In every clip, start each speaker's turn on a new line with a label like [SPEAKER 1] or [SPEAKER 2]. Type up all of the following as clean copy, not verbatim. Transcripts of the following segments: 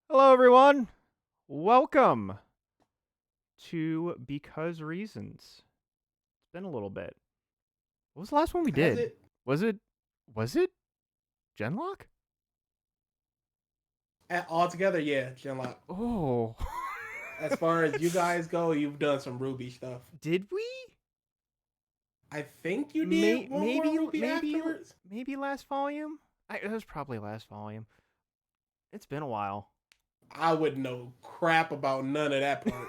[SPEAKER 1] Hello, everyone. Welcome to Because Reasons. It's been a little bit. What was the last one we
[SPEAKER 2] Has
[SPEAKER 1] did?
[SPEAKER 2] it?
[SPEAKER 1] Was it Genlock?
[SPEAKER 2] Altogether, yeah, Genlock.
[SPEAKER 1] Oh.
[SPEAKER 2] As far as you guys go, you've done some Ruby stuff.
[SPEAKER 1] Did we?
[SPEAKER 2] I think you did one more Ruby
[SPEAKER 1] maybe
[SPEAKER 2] afterwards.
[SPEAKER 1] maybe last volume? It was probably last volume. It's been a while.
[SPEAKER 2] I would know crap about none of that part.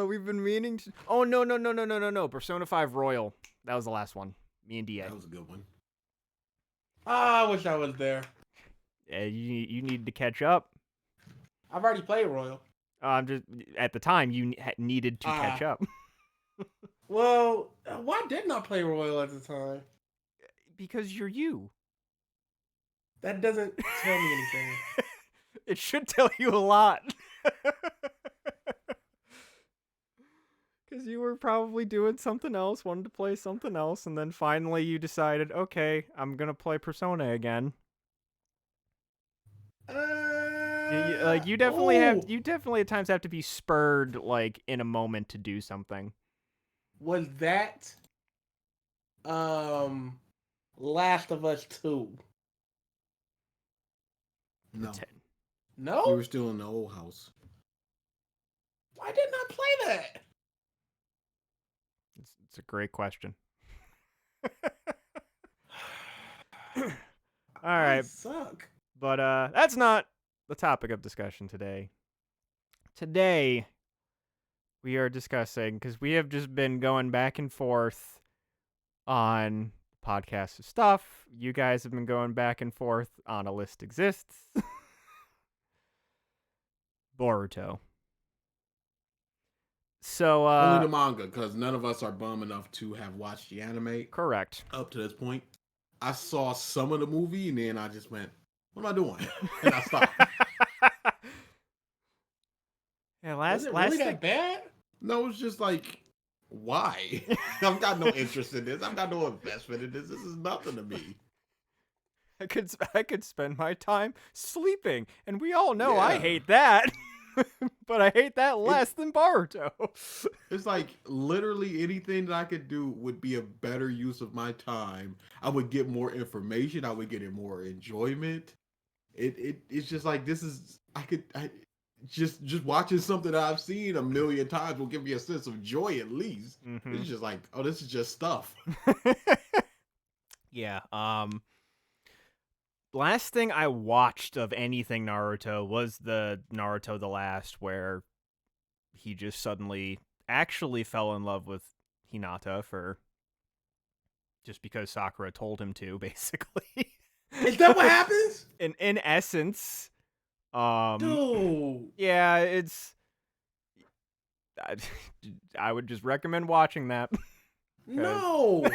[SPEAKER 1] We've been meaning to. Oh no! Persona 5 Royal. That was the last one. Me and Da.
[SPEAKER 3] That was a good one.
[SPEAKER 2] I wish I was there.
[SPEAKER 1] You need to catch up.
[SPEAKER 2] I've already played Royal.
[SPEAKER 1] I'm just at the time you needed to catch up
[SPEAKER 2] Well, why didn't I play Royal at the time?
[SPEAKER 1] because you're you.
[SPEAKER 2] That doesn't tell me anything.
[SPEAKER 1] It should tell you a lot. Because you were probably doing something else, wanted to play something else, and then finally you decided, okay, I'm gonna play Persona again. You definitely have. You definitely at times have to be spurred, like in a moment, to do something.
[SPEAKER 2] Was that Last of Us 2?
[SPEAKER 3] No,
[SPEAKER 2] No?
[SPEAKER 3] we were still in the old house.
[SPEAKER 2] Why didn't I play that?
[SPEAKER 1] It's a great question. All right.
[SPEAKER 2] I suck.
[SPEAKER 1] But that's not the topic of discussion today. Today, we are discussing, because we have just been going back and forth on podcast stuff. You guys have been going back and forth on A List Exists. Boruto. So,
[SPEAKER 3] Only the manga, because none of us are bum enough to have watched the anime
[SPEAKER 1] correct.
[SPEAKER 3] up to this point. I saw some of the movie, and then I just went, what am I doing? And I stopped.
[SPEAKER 1] Yeah,
[SPEAKER 2] Was it really that bad?
[SPEAKER 3] No, it's just like, why? I've got no interest in this. I've got no investment in this. This is nothing to me.
[SPEAKER 1] I could spend my time sleeping, and we all know I
[SPEAKER 3] Yeah.
[SPEAKER 1] hate that. But I hate that less than Boruto.
[SPEAKER 3] It's like literally anything that I could do would be a better use of my time. I would get more information. I would get more enjoyment. It's just like this is just watching something that I've seen a million times will give me a sense of joy at least.
[SPEAKER 1] Mm-hmm.
[SPEAKER 3] It's just like, oh, this is just stuff.
[SPEAKER 1] Yeah. Last thing I watched of anything Naruto was the Naruto the Last, where he just suddenly actually fell in love with Hinata for just because Sakura told him to, basically.
[SPEAKER 2] Is that what happens?
[SPEAKER 1] In essence,
[SPEAKER 2] Dude.
[SPEAKER 1] yeah, it's. I would just recommend watching that.
[SPEAKER 2] No.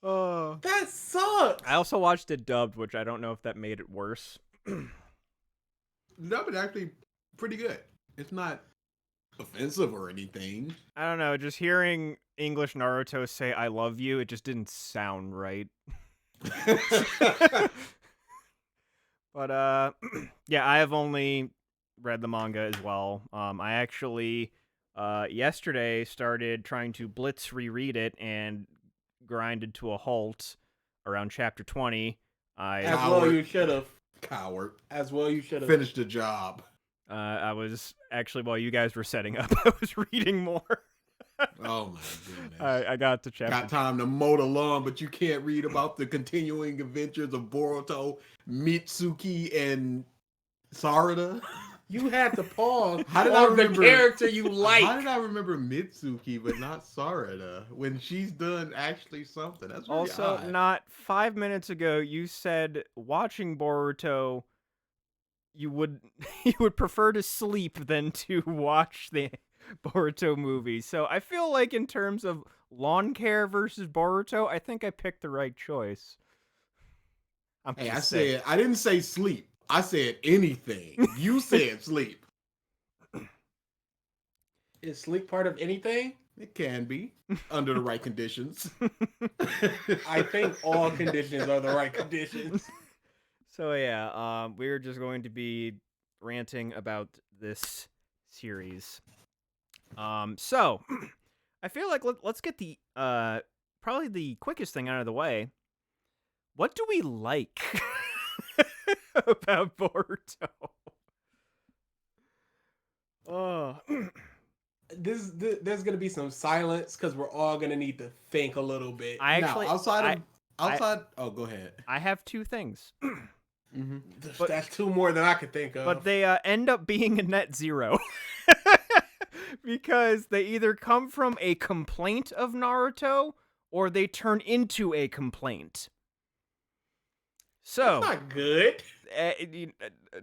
[SPEAKER 1] Oh.
[SPEAKER 2] That sucks.
[SPEAKER 1] I also watched it dubbed, which I don't know if that made it worse.
[SPEAKER 3] No, but actually pretty good. It's not offensive or anything.
[SPEAKER 1] I don't know, just hearing English Naruto say I love you, it just didn't sound right. But yeah, I have only read the manga as well. I actually yesterday started trying to blitz reread it and grinded to a halt around chapter 20.
[SPEAKER 2] As well you should have.
[SPEAKER 3] Coward.
[SPEAKER 2] As well you should have.
[SPEAKER 3] Finish the job.
[SPEAKER 1] I was actually, while you guys were setting up, I was reading more.
[SPEAKER 3] Oh my goodness.
[SPEAKER 1] I got to chapter.
[SPEAKER 3] Got time to mow the lawn, but you can't read about the continuing adventures of Boruto, Mitsuki, and Sarada.
[SPEAKER 2] You had to pause.
[SPEAKER 3] How did
[SPEAKER 2] on
[SPEAKER 3] I remember
[SPEAKER 2] the character you like?
[SPEAKER 3] How did I remember Mitsuki but not Sarada when she's done actually something? That's really
[SPEAKER 1] Also,
[SPEAKER 3] odd.
[SPEAKER 1] not 5 minutes ago, you said watching Boruto, you would prefer to sleep than to watch the Boruto movie. So I feel like in terms of lawn care versus Boruto, I think I picked the right choice.
[SPEAKER 3] Hey, I didn't say sleep. I said anything. You said sleep.
[SPEAKER 2] Is sleep part of anything?
[SPEAKER 3] It can be under the right conditions.
[SPEAKER 2] I think all conditions are the right conditions.
[SPEAKER 1] So yeah, we're just going to be ranting about this series. So I feel like let's get the probably the quickest thing out of the way. What do we like about Boruto? Oh,
[SPEAKER 2] There's gonna be some silence because we're all gonna need to think a little bit.
[SPEAKER 1] I
[SPEAKER 3] Now,
[SPEAKER 1] actually
[SPEAKER 3] outside. Oh, go ahead.
[SPEAKER 1] I have two things,
[SPEAKER 3] Mm-hmm.
[SPEAKER 1] but-
[SPEAKER 2] That's two more than I could think of.
[SPEAKER 1] but they end up being a net zero. Because they either come from a complaint of Naruto or they turn into a complaint. So,
[SPEAKER 2] That's not good.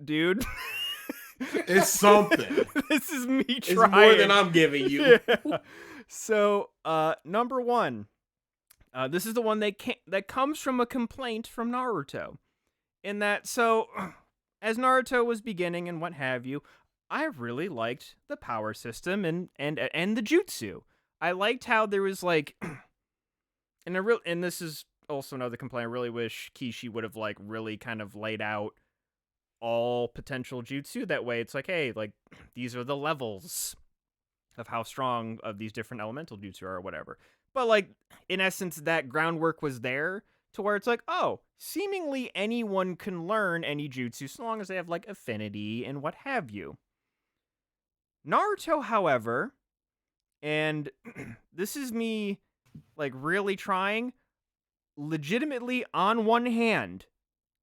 [SPEAKER 1] Dude,
[SPEAKER 3] It's something.
[SPEAKER 1] this is me
[SPEAKER 2] It's
[SPEAKER 1] trying.
[SPEAKER 2] more than I'm giving you.
[SPEAKER 1] Yeah. So, number one, this is the one that comes from a complaint from Naruto. In that, so, as Naruto was beginning and what have you, I really liked the power system and the jutsu. I liked how there was like, and this is also another complaint. I really wish Kishi would have like really kind of laid out all potential jutsu. That way, it's like, hey, like these are the levels of how strong of these different elemental jutsu are or whatever. But like in essence, that groundwork was there to where it's like, oh, seemingly anyone can learn any jutsu so long as they have like affinity and what have you. Naruto, however, and this is me like really trying, legitimately on one hand,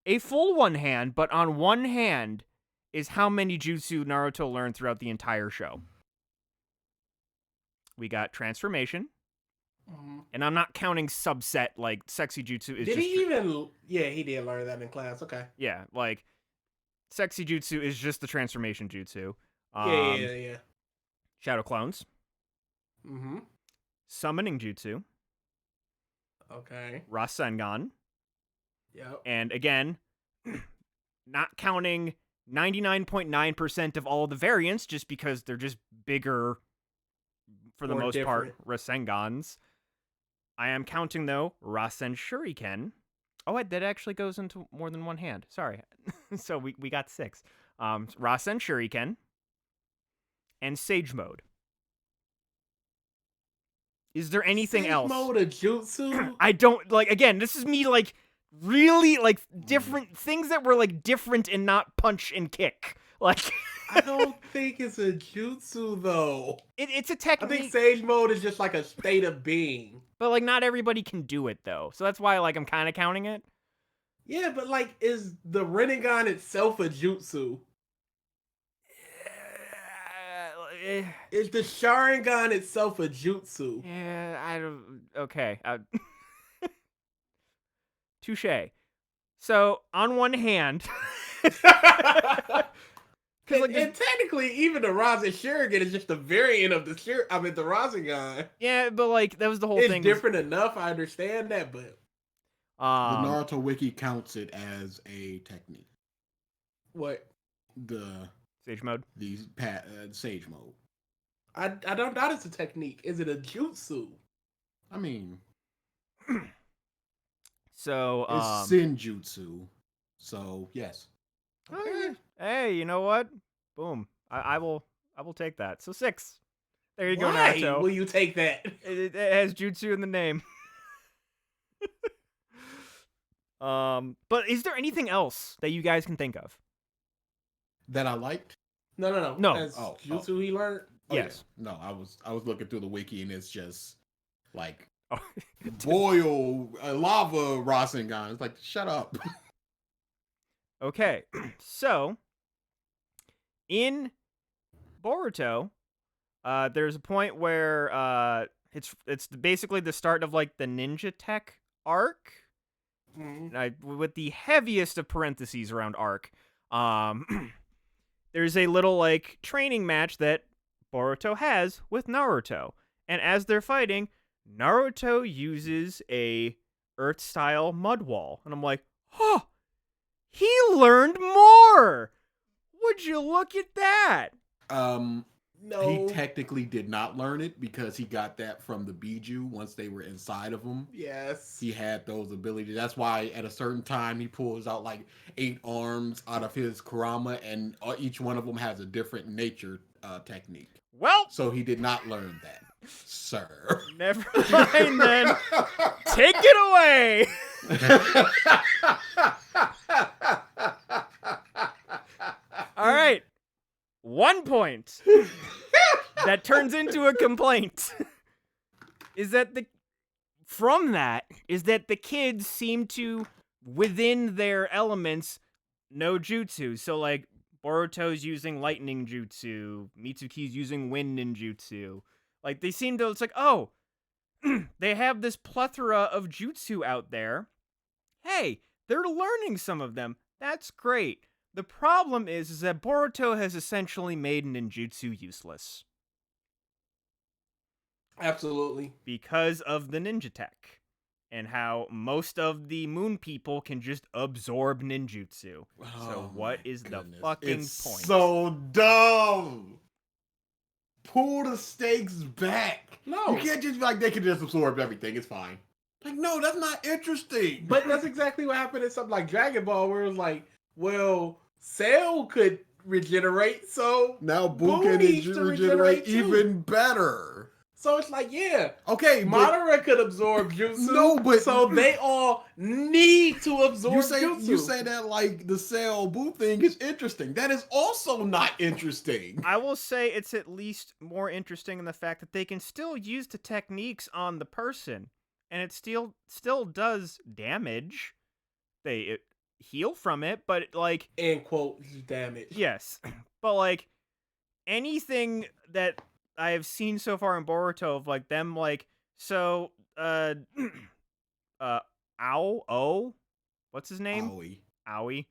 [SPEAKER 1] a full one hand, but on one hand is how many jutsu Naruto learned throughout the entire show. We got transformation, and I'm not counting subset like sexy jutsu is
[SPEAKER 2] Did
[SPEAKER 1] just
[SPEAKER 2] he even? Yeah, he did learn that in class. Okay.
[SPEAKER 1] yeah, like sexy jutsu is just the transformation jutsu.
[SPEAKER 2] Yeah.
[SPEAKER 1] Shadow clones,
[SPEAKER 2] Mm-hmm.
[SPEAKER 1] summoning jutsu,
[SPEAKER 2] Okay.
[SPEAKER 1] Rasengan,
[SPEAKER 2] Yep.
[SPEAKER 1] and again, not counting 99.9% of all the variants just because they're just bigger for the
[SPEAKER 2] More
[SPEAKER 1] most
[SPEAKER 2] different.
[SPEAKER 1] part Rasengans. I am counting though Rasen Shuriken. Oh, wait, that actually goes into more than one hand. Sorry. So we got 6. Rasen Shuriken and Sage Mode. Is there anything
[SPEAKER 2] Sage
[SPEAKER 1] else?
[SPEAKER 2] Mode of jutsu.
[SPEAKER 1] I don't like. Again, this is me like really like different things that were like different and not punch and kick. Like
[SPEAKER 2] I don't think it's a jutsu though.
[SPEAKER 1] it's a
[SPEAKER 2] I
[SPEAKER 1] technique,
[SPEAKER 2] think Sage Mode is just like a state of being.
[SPEAKER 1] but like not everybody can do it though. So that's why like I'm kind of counting it.
[SPEAKER 2] Yeah, but like, is the Rinnegan itself a jutsu? Is the Sharingan itself a jutsu?
[SPEAKER 1] Yeah, I don't. Okay. Touche. So on one hand,
[SPEAKER 2] and,
[SPEAKER 1] like,
[SPEAKER 2] and technically, even the Rasen Shuriken is just a variant of the the Rasengan.
[SPEAKER 1] yeah, but like that was the whole
[SPEAKER 2] It's
[SPEAKER 1] thing.
[SPEAKER 2] different enough. I understand that, but
[SPEAKER 3] The Naruto wiki counts it as a technique.
[SPEAKER 2] what?
[SPEAKER 3] The
[SPEAKER 1] Sage Mode.
[SPEAKER 3] Sage Mode.
[SPEAKER 2] I don't doubt it's a technique. Is it a jutsu?
[SPEAKER 3] I mean,
[SPEAKER 1] So
[SPEAKER 3] it's Senjutsu. So yes.
[SPEAKER 1] okay. Hey, you know what? Boom. I will take that. So 6. There you go,
[SPEAKER 2] Why
[SPEAKER 1] Naruto.
[SPEAKER 2] will you take that?
[SPEAKER 1] It has jutsu in the name. But is there anything else that you guys can think of?
[SPEAKER 3] That I liked.
[SPEAKER 2] No.
[SPEAKER 1] No.
[SPEAKER 2] As
[SPEAKER 3] Oh,
[SPEAKER 2] jutsu he learned.
[SPEAKER 3] Oh,
[SPEAKER 1] Yes.
[SPEAKER 3] yeah. No, I was looking through the wiki and it's just like
[SPEAKER 1] Oh.
[SPEAKER 3] boil lava Rasengan. It's like shut up.
[SPEAKER 1] Okay. So in Boruto, there's a point where it's basically the start of like the ninja tech arc. With the heaviest of parentheses around arc. There's a little like training match that Boruto has with Naruto. And as they're fighting, Naruto uses a Earth-style mud wall. And I'm like, oh, he learned more! Would you look at that?
[SPEAKER 2] No.
[SPEAKER 3] He technically did not learn it because he got that from the Biju once they were inside of him.
[SPEAKER 2] Yes.
[SPEAKER 3] He had those abilities. That's why at a certain time he pulls out like 8 arms out of his Kurama, and each one of them has a different nature technique.
[SPEAKER 1] Well,
[SPEAKER 3] So he did not learn that, sir.
[SPEAKER 1] never mind then. Take it away. All right. 1 point that turns into a complaint is that the kids seem to, within their elements, know jutsu. So like Boruto's using lightning jutsu, Mitsuki's using wind ninjutsu. Like they seem to, it's like, oh, they have this plethora of jutsu out there. Hey, they're learning some of them. That's great. The problem is that Boruto has essentially made ninjutsu useless.
[SPEAKER 2] Absolutely.
[SPEAKER 1] Because of the ninja tech. And how most of the moon people can just absorb ninjutsu. So what is the fucking
[SPEAKER 3] it's
[SPEAKER 1] point?
[SPEAKER 3] So dumb. Pull the stakes back.
[SPEAKER 2] No.
[SPEAKER 3] You can't just be like, they can just absorb everything. It's fine. Like, no, that's not interesting.
[SPEAKER 2] But that's exactly what happened in something like Dragon Ball, where it was like, well, Cell could regenerate, so
[SPEAKER 3] now Boo
[SPEAKER 2] Boo
[SPEAKER 3] can
[SPEAKER 2] needs to
[SPEAKER 3] regenerate
[SPEAKER 2] too.
[SPEAKER 3] even better.
[SPEAKER 2] So it's like, yeah,
[SPEAKER 3] Okay,
[SPEAKER 2] Madara could absorb jutsu.
[SPEAKER 3] No, but
[SPEAKER 2] so they all need to absorb jutsu.
[SPEAKER 3] You say that like the Cell Boo thing is interesting. That is also not interesting.
[SPEAKER 1] I will say it's at least more interesting in the fact that they can still use the techniques on the person, and it still does damage. They heal from it, but like,
[SPEAKER 2] end quote, damage.
[SPEAKER 1] yes, but like anything that I have seen so far in Boruto of like them like, so what's his name? Aoi.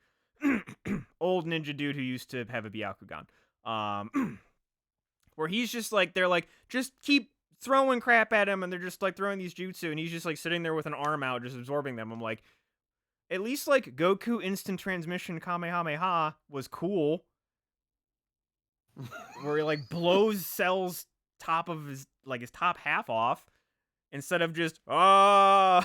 [SPEAKER 1] Old ninja dude who used to have a Byakugan. Where he's just like, they're like, just keep throwing crap at him, and they're just like throwing these jutsu, and he's just like sitting there with an arm out, just absorbing them. I'm like, at least like Goku instant transmission Kamehameha was cool. Where he like blows Cell's top of his top half off instead of just
[SPEAKER 3] yeah,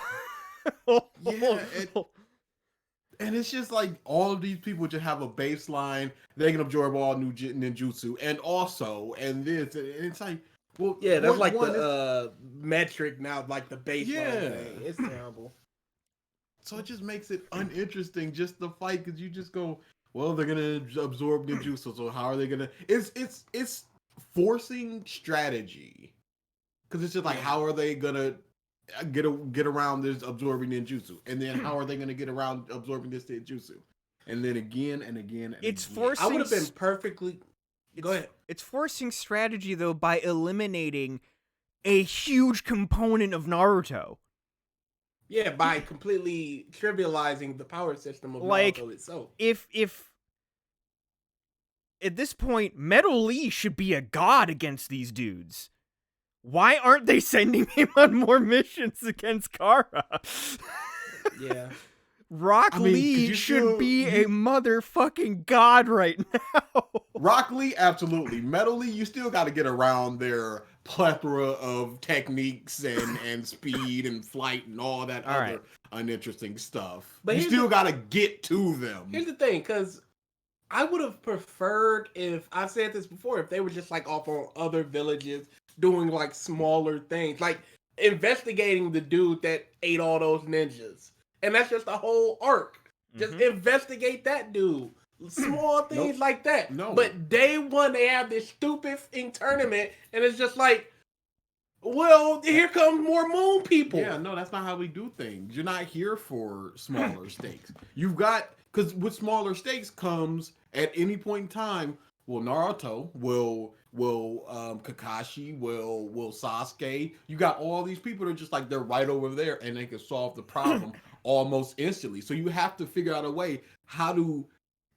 [SPEAKER 3] and it's just like all of these people just have a baseline. They can absorb all new ninjutsu, and this, and it's like, well,
[SPEAKER 2] yeah, that's like the metric now, like the baseline thing. It's terrible.
[SPEAKER 3] So it just makes it uninteresting just to fight, because you just go, well, they're gonna absorb ninjutsu, so how are they gonna? It's forcing strategy, because it's just like, how are they gonna get around this absorbing ninjutsu, and then how are they gonna get around absorbing this ninjutsu, and then again and again. And
[SPEAKER 1] it's
[SPEAKER 3] again.
[SPEAKER 1] forcing.
[SPEAKER 2] I would have been perfectly. Go ahead.
[SPEAKER 1] It's forcing strategy though by eliminating a huge component of Naruto.
[SPEAKER 2] Yeah, by completely trivializing the power system of Naruto itself.
[SPEAKER 1] If at this point, Metal Lee should be a god against these dudes. Why aren't they sending him on more missions against Kara?
[SPEAKER 2] Yeah.
[SPEAKER 1] Rock Lee should be a motherfucking god right now.
[SPEAKER 3] Rock Lee, absolutely. Metal Lee, you still got to get around their plethora of techniques and speed and flight and all that other uninteresting stuff. But you still got to get to them.
[SPEAKER 2] Here's the thing, because I would have preferred, if I've said this before, if they were just like off on other villages doing like smaller things, like investigating the dude that ate all those ninjas. And that's just a whole arc. Just investigate that dude. Small things like that.
[SPEAKER 3] No.
[SPEAKER 2] But day one, they have this stupid tournament, and it's just like, well, here comes more moon people.
[SPEAKER 3] Yeah, no, that's not how we do things. You're not here for smaller stakes. You've got, because with smaller stakes comes, at any point in time, will Naruto, will Kakashi, will Sasuke. You got all these people that are just like, they're right over there, and they can solve the problem almost instantly. So you have to figure out a way how to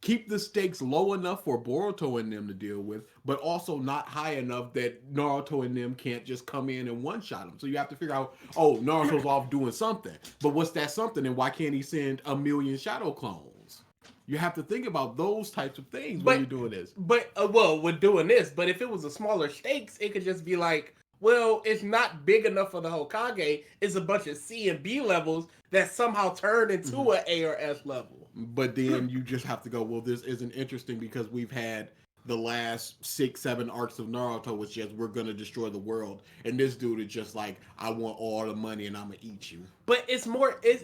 [SPEAKER 3] keep the stakes low enough for Boruto and them to deal with, but also not high enough that Naruto and them can't just come in and one-shot them. So you have to figure out, oh, Naruto's off doing something. But what's that something, and why can't he send 1,000,000 shadow clones? You have to think about those types of things when
[SPEAKER 2] But
[SPEAKER 3] you're doing this.
[SPEAKER 2] But well, we're doing this. But if it was a smaller stakes, it could just be like, well, it's not big enough for the Hokage. It's a bunch of C and B levels that somehow turn into an A or S level.
[SPEAKER 3] But then you just have to go, well, this isn't interesting because we've had the last 6-7 arcs of Naruto was just we're gonna destroy the world, and this dude is just like, I want all the money and I'm gonna eat you.
[SPEAKER 2] But it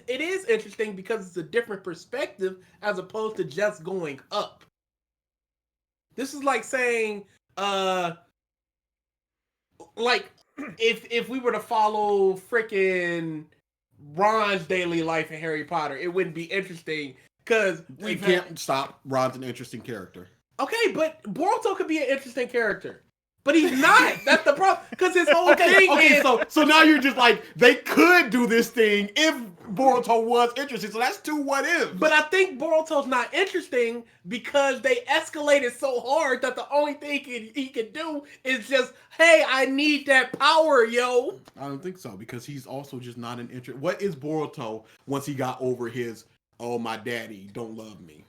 [SPEAKER 2] is interesting because it's a different perspective as opposed to just going up. This is like saying, like if we were to follow freaking Ron's daily life in Harry Potter, it wouldn't be interesting because
[SPEAKER 3] We can't stop. Ron's an interesting character.
[SPEAKER 2] Okay, but Boruto could be an interesting character. But he's not. That's the problem. Because his whole thing is...
[SPEAKER 3] So now you're just like, they could do this thing if Boruto was interesting. So that's 2 what ifs.
[SPEAKER 2] But I think Boruto's not interesting because they escalated so hard that the only thing he could do is just, hey, I need that power, yo.
[SPEAKER 3] I don't think so, because he's also just not an interest. What is Boruto once he got over his, oh, my daddy don't love me?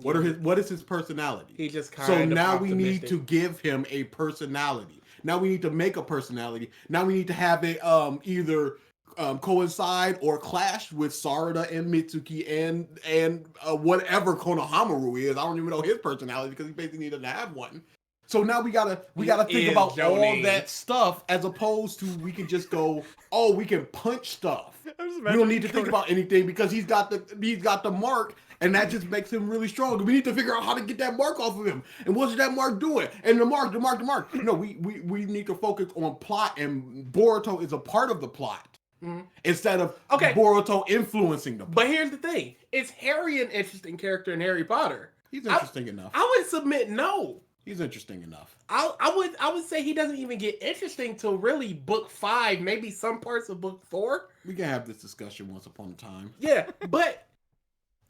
[SPEAKER 3] What is his personality?
[SPEAKER 2] He just kind
[SPEAKER 3] so
[SPEAKER 2] of
[SPEAKER 3] now
[SPEAKER 2] optimistic.
[SPEAKER 3] we need to give him a personality. Now we need to make a personality. Now we need to have it either coincide or clash with Sarada and Mitsuki and whatever Konohamaru is. I don't even know his personality because he basically doesn't have one. So now we gotta think about all that stuff as opposed to we can just go, oh, we can punch stuff. We don't need to think about anything because he's got the mark. And that just makes him really strong. We need to figure out how to get that mark off of him. And what's that mark doing? And the mark. No, we need to focus on plot, and Boruto is a part of the plot. Mm-hmm. Instead of Boruto influencing the plot.
[SPEAKER 2] But here's the thing. Is Harry an interesting character in Harry Potter?
[SPEAKER 3] He's interesting enough.
[SPEAKER 2] I would submit no.
[SPEAKER 3] He's interesting enough.
[SPEAKER 2] I would say he doesn't even get interesting till really book 5, maybe some parts of book 4.
[SPEAKER 3] We can have this discussion once upon a time.
[SPEAKER 2] Yeah, but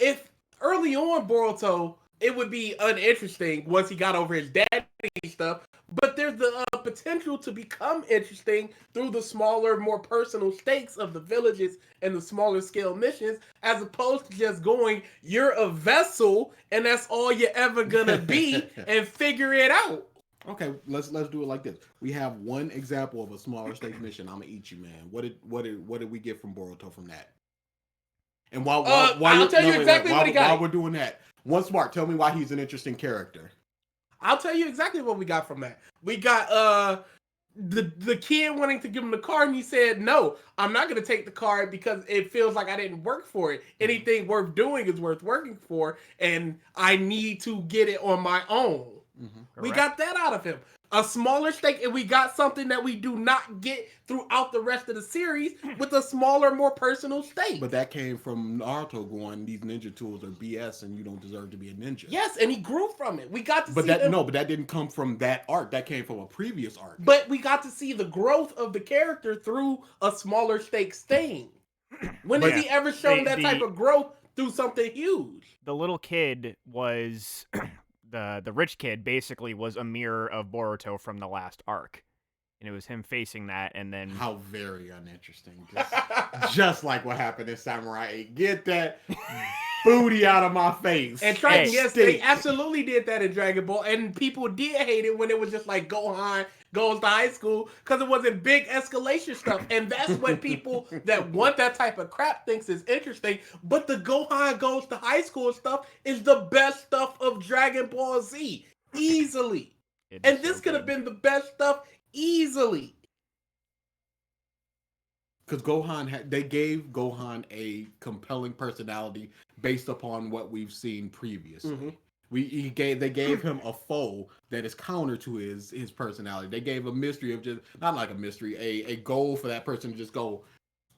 [SPEAKER 2] if early on Boruto, it would be uninteresting once he got over his daddy stuff. But there's the potential to become interesting through the smaller, more personal stakes of the villages and the smaller scale missions, as opposed to just going, you're a vessel and that's all you're ever gonna be, and figure it out.
[SPEAKER 3] Okay, let's do it like this. We have one example of a smaller stakes mission. I'm gonna eat you, man. What did we get from Boruto from that? And while
[SPEAKER 2] I'll tell you exactly what he got.
[SPEAKER 3] While we're doing that, one smart. Tell me why he's an interesting character.
[SPEAKER 2] I'll tell you exactly what we got from that. We got the kid wanting to give him the card, and he said, "No, I'm not going to take the card because it feels like I didn't work for it. Anything worth doing is worth working for, and I need to get it on my own." Mm-hmm. We got that out of him. A smaller stake, and we got something that we do not get throughout the rest of the series with a smaller, more personal stake.
[SPEAKER 3] But that came from Naruto going, these ninja tools are BS and you don't deserve to be a ninja.
[SPEAKER 2] Yes, and he grew from it. We got to
[SPEAKER 3] see that. No, but that didn't come from that arc. That came from a previous arc.
[SPEAKER 2] But we got to see the growth of the character through a smaller stakes thing. When has he ever shown that type of growth through something huge?
[SPEAKER 1] The little kid was... The rich kid basically was a mirror of Boruto from the last arc. And it was him facing that, and then...
[SPEAKER 3] How very uninteresting. Just like what happened in Samurai 8. Get that booty out of my face.
[SPEAKER 2] And yes, they absolutely did that in Dragon Ball. And people did hate it when it was just like Gohan goes to high school, because it wasn't big escalation stuff. And that's what people that want that type of crap thinks is interesting. But the Gohan goes to high school stuff is the best stuff of Dragon Ball Z. Easily. And this could have been the best stuff easily.
[SPEAKER 3] Because they gave Gohan a compelling personality based upon what we've seen previously. Mm-hmm. They gave him a foe that is counter to his personality. They gave a mystery of just, not like a mystery, a goal for that person to just go,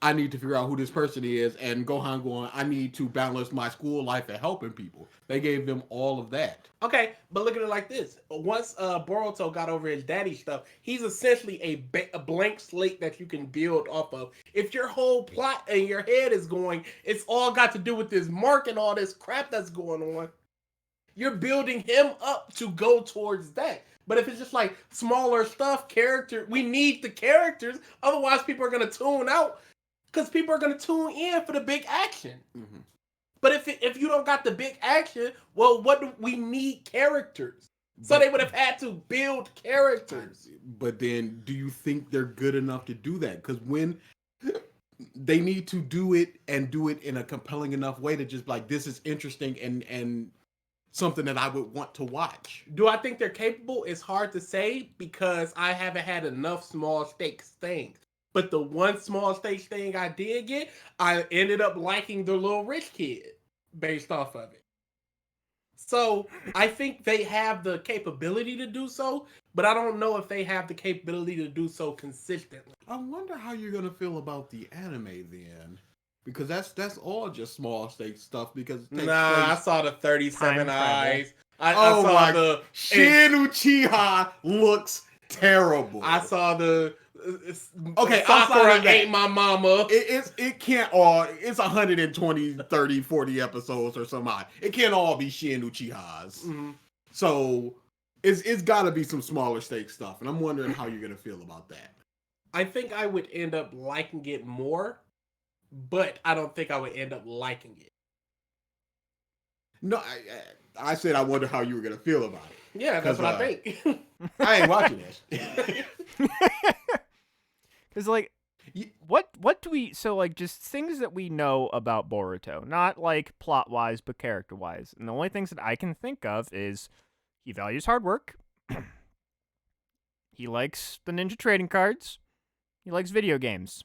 [SPEAKER 3] I need to figure out who this person is, and Gohan going, I need to balance my school life and helping people. They gave them all of that.
[SPEAKER 2] Okay, but look at it like this. Once Boruto got over his daddy stuff, he's essentially a blank slate that you can build off of. If your whole plot in your head is going, it's all got to do with this mark and all this crap that's going on, you're building him up to go towards that. But if it's just like smaller stuff, we need the characters. Otherwise, people are going to tune out because people are going to tune in for the big action.
[SPEAKER 3] Mm-hmm.
[SPEAKER 2] But if you don't got the big action, well, what do we need? Characters. So they would have had to build characters.
[SPEAKER 3] But then, do you think they're good enough to do that? Because when they need to do it and do it in a compelling enough way to just like, this is interesting and something that I would want to watch.
[SPEAKER 2] Do I think they're capable? It's hard to say because I haven't had enough small stakes things. But the one small stakes thing I did get, I ended up liking the little rich kid based off of it. So I think they have the capability to do so, but I don't know if they have the capability to do so consistently.
[SPEAKER 3] I wonder how you're gonna feel about the anime then, because that's all just small stakes stuff. Because it takes
[SPEAKER 2] I
[SPEAKER 3] place...
[SPEAKER 2] saw the 37
[SPEAKER 1] Time
[SPEAKER 2] eyes. I
[SPEAKER 3] oh
[SPEAKER 2] saw
[SPEAKER 3] my!
[SPEAKER 2] the
[SPEAKER 3] Shin Uchiha looks terrible.
[SPEAKER 2] I saw the
[SPEAKER 3] okay,
[SPEAKER 2] Sakura ate my mama.
[SPEAKER 3] It can't all. It's 120, 30, 40 episodes or something. It can't all be Shin Uchihas.
[SPEAKER 2] Mm-hmm.
[SPEAKER 3] So it's got to be some smaller stakes stuff, and I'm wondering how you're gonna feel about that.
[SPEAKER 2] I think I would end up liking it more, but I don't think I would end up liking it.
[SPEAKER 3] No, I said I wonder how you were gonna feel about it.
[SPEAKER 2] Yeah, that's what I think.
[SPEAKER 3] I ain't watching this.
[SPEAKER 1] Because, like, what do we... So, like, just things that we know about Boruto. Not, like, plot-wise, but character-wise. And the only things that I can think of is he values hard work. He likes the ninja trading cards. He likes video games.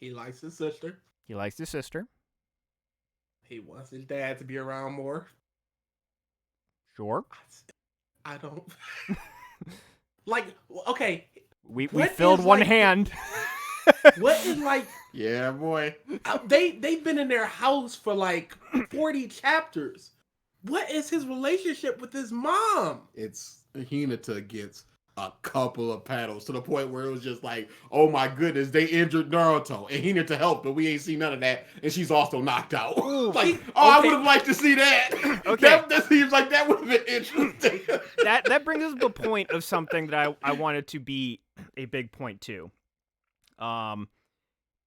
[SPEAKER 2] He likes his sister.
[SPEAKER 1] He likes his sister.
[SPEAKER 2] He wants his dad to be around more.
[SPEAKER 1] Sure.
[SPEAKER 2] I don't... like, okay...
[SPEAKER 1] We filled one hand.
[SPEAKER 2] What is like?
[SPEAKER 3] Yeah, boy.
[SPEAKER 2] They've been in their house for like 40 chapters. What is his relationship with his mom?
[SPEAKER 3] It's Hinata gets a couple of paddles to the point where it was just like, oh my goodness, they injured Naruto and Hinata helped, but we ain't seen none of that, and she's also knocked out. Like, I would have liked to see that. Okay, that seems like that would have been interesting.
[SPEAKER 1] that brings us to the point of something that I wanted to be a big point too. And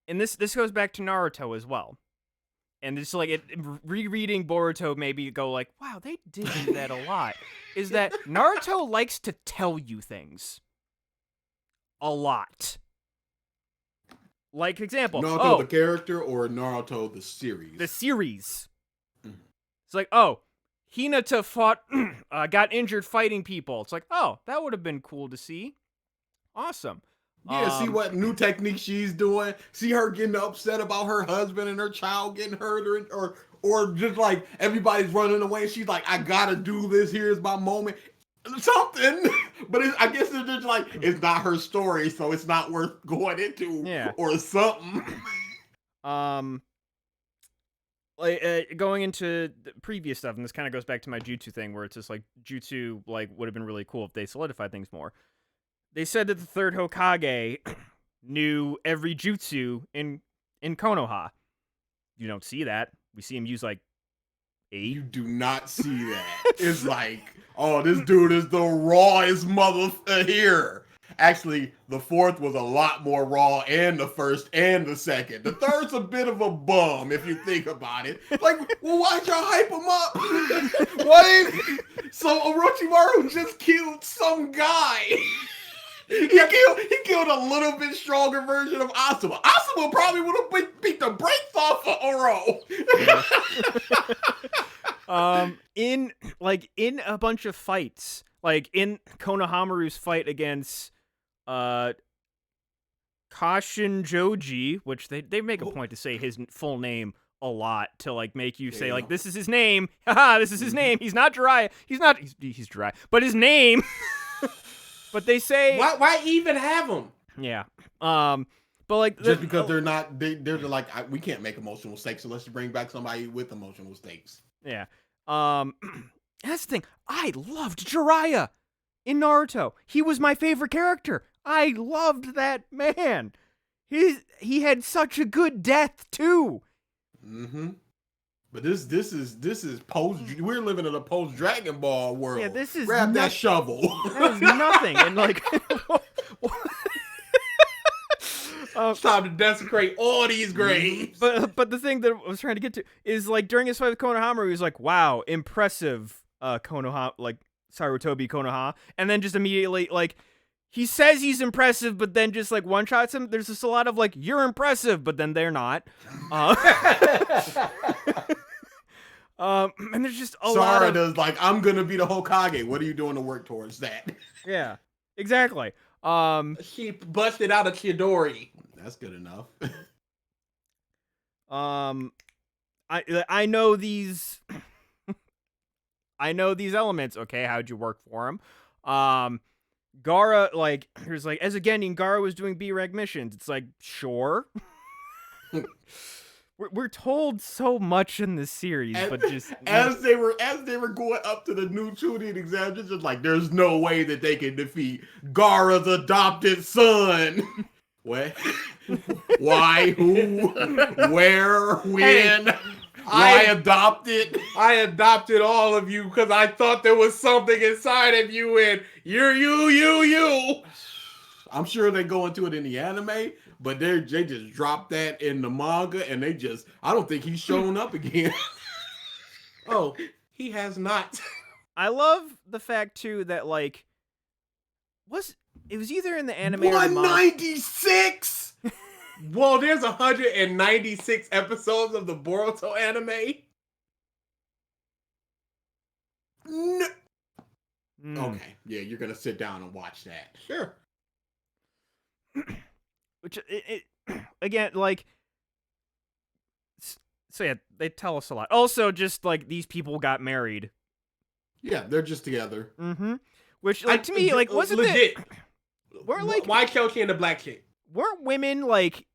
[SPEAKER 1] this goes back to Naruto as well. And it's like rereading Boruto made me go like, wow, they did do that a lot. Is that Naruto likes to tell you things a lot. Like example,
[SPEAKER 3] Naruto the character or Naruto the series?
[SPEAKER 1] The series. It's like, oh, Hinata fought, got injured fighting people. It's like, oh, that would have been cool to see. Awesome.
[SPEAKER 3] Yeah, see what new technique she's doing. See her getting upset about her husband and her child getting hurt, or just like everybody's running away. And she's like, I gotta do this. Here's my moment. Something, but I guess it's just like it's not her story, so it's not worth going into.
[SPEAKER 1] Yeah,
[SPEAKER 3] or something.
[SPEAKER 1] Like going into the previous stuff, and this kind of goes back to my jutsu thing, where it's just like jutsu like would have been really cool if they solidified things more. They said that the third Hokage knew every jutsu in Konoha. You don't see that. We see him use like 8.
[SPEAKER 3] You do not see that. It's like, oh, this dude is the rawest mother here. Actually, the fourth was a lot more raw, and the first and the second. The third's a bit of a bum if you think about it. Like, well, why'd y'all hype him up? Why? So Orochimaru just killed some guy. He killed a little bit stronger version of Asuma. Asuma probably would have beat the brakes off of Oro.
[SPEAKER 1] In a bunch of fights, like in Konohamaru's fight against Kashin Joji, which they make a point to say his full name a lot to like make you say like, this is his name. Haha, this is his name. He's not Jiraiya. He's Jiraiya, but his name. But they say
[SPEAKER 2] why even have them?
[SPEAKER 1] Yeah. But like
[SPEAKER 3] just because they're like, we can't make emotional stakes unless you bring back somebody with emotional stakes.
[SPEAKER 1] Yeah. That's the thing. I loved Jiraiya in Naruto. He was my favorite character. I loved that man. He had such a good death too.
[SPEAKER 3] Mm-hmm. But this is post. We're living in a post Dragon Ball world.
[SPEAKER 1] Yeah, this is
[SPEAKER 3] grab that shovel.
[SPEAKER 1] That is nothing, and like,
[SPEAKER 2] It's time to desecrate all these graves.
[SPEAKER 1] But the thing that I was trying to get to is like during his fight with Konohama, he was like, "Wow, impressive, Konoha, like Sarutobi Konoha," and then just immediately like he says he's impressive, but then just like one shots him. There's just a lot of like, "You're impressive," but then they're not. And there's just a lot of
[SPEAKER 3] Sarada's like, I'm gonna be the Hokage. What are you doing to work towards that?
[SPEAKER 1] yeah, exactly.
[SPEAKER 2] She busted out a Chidori.
[SPEAKER 3] That's good enough.
[SPEAKER 1] I know these I know these elements. Okay, how'd you work for him? Gaara, like, there's like, as a Genin, Gaara was doing B-Reg missions. It's like, sure. we're told so much in this series, but just
[SPEAKER 3] as they were going up to the new Chunin exams, it's just like there's no way that they can defeat Gaara's adopted son. What? Why? Who? Where? When? Why adopted?
[SPEAKER 2] I adopted all of you because I thought there was something inside of you, and you're you.
[SPEAKER 3] I'm sure they go into it in the anime, but they just dropped that in the manga, and I don't think he's shown up again.
[SPEAKER 2] Oh, he has not.
[SPEAKER 1] I love the fact too that like it was either in the anime or the manga.
[SPEAKER 3] 196.
[SPEAKER 2] Well, there's 196 episodes of the Boruto anime.
[SPEAKER 3] No. Okay, yeah, you're gonna sit down and watch that.
[SPEAKER 2] Sure.
[SPEAKER 1] Which it again, like, so yeah, they tell us a lot. Also, just like these people got married.
[SPEAKER 3] Yeah, they're just together.
[SPEAKER 1] Mm-hmm. Which, like, to me, like, wasn't
[SPEAKER 2] legit?
[SPEAKER 1] We're like,
[SPEAKER 2] why Chochi and the black chick?
[SPEAKER 1] Weren't women like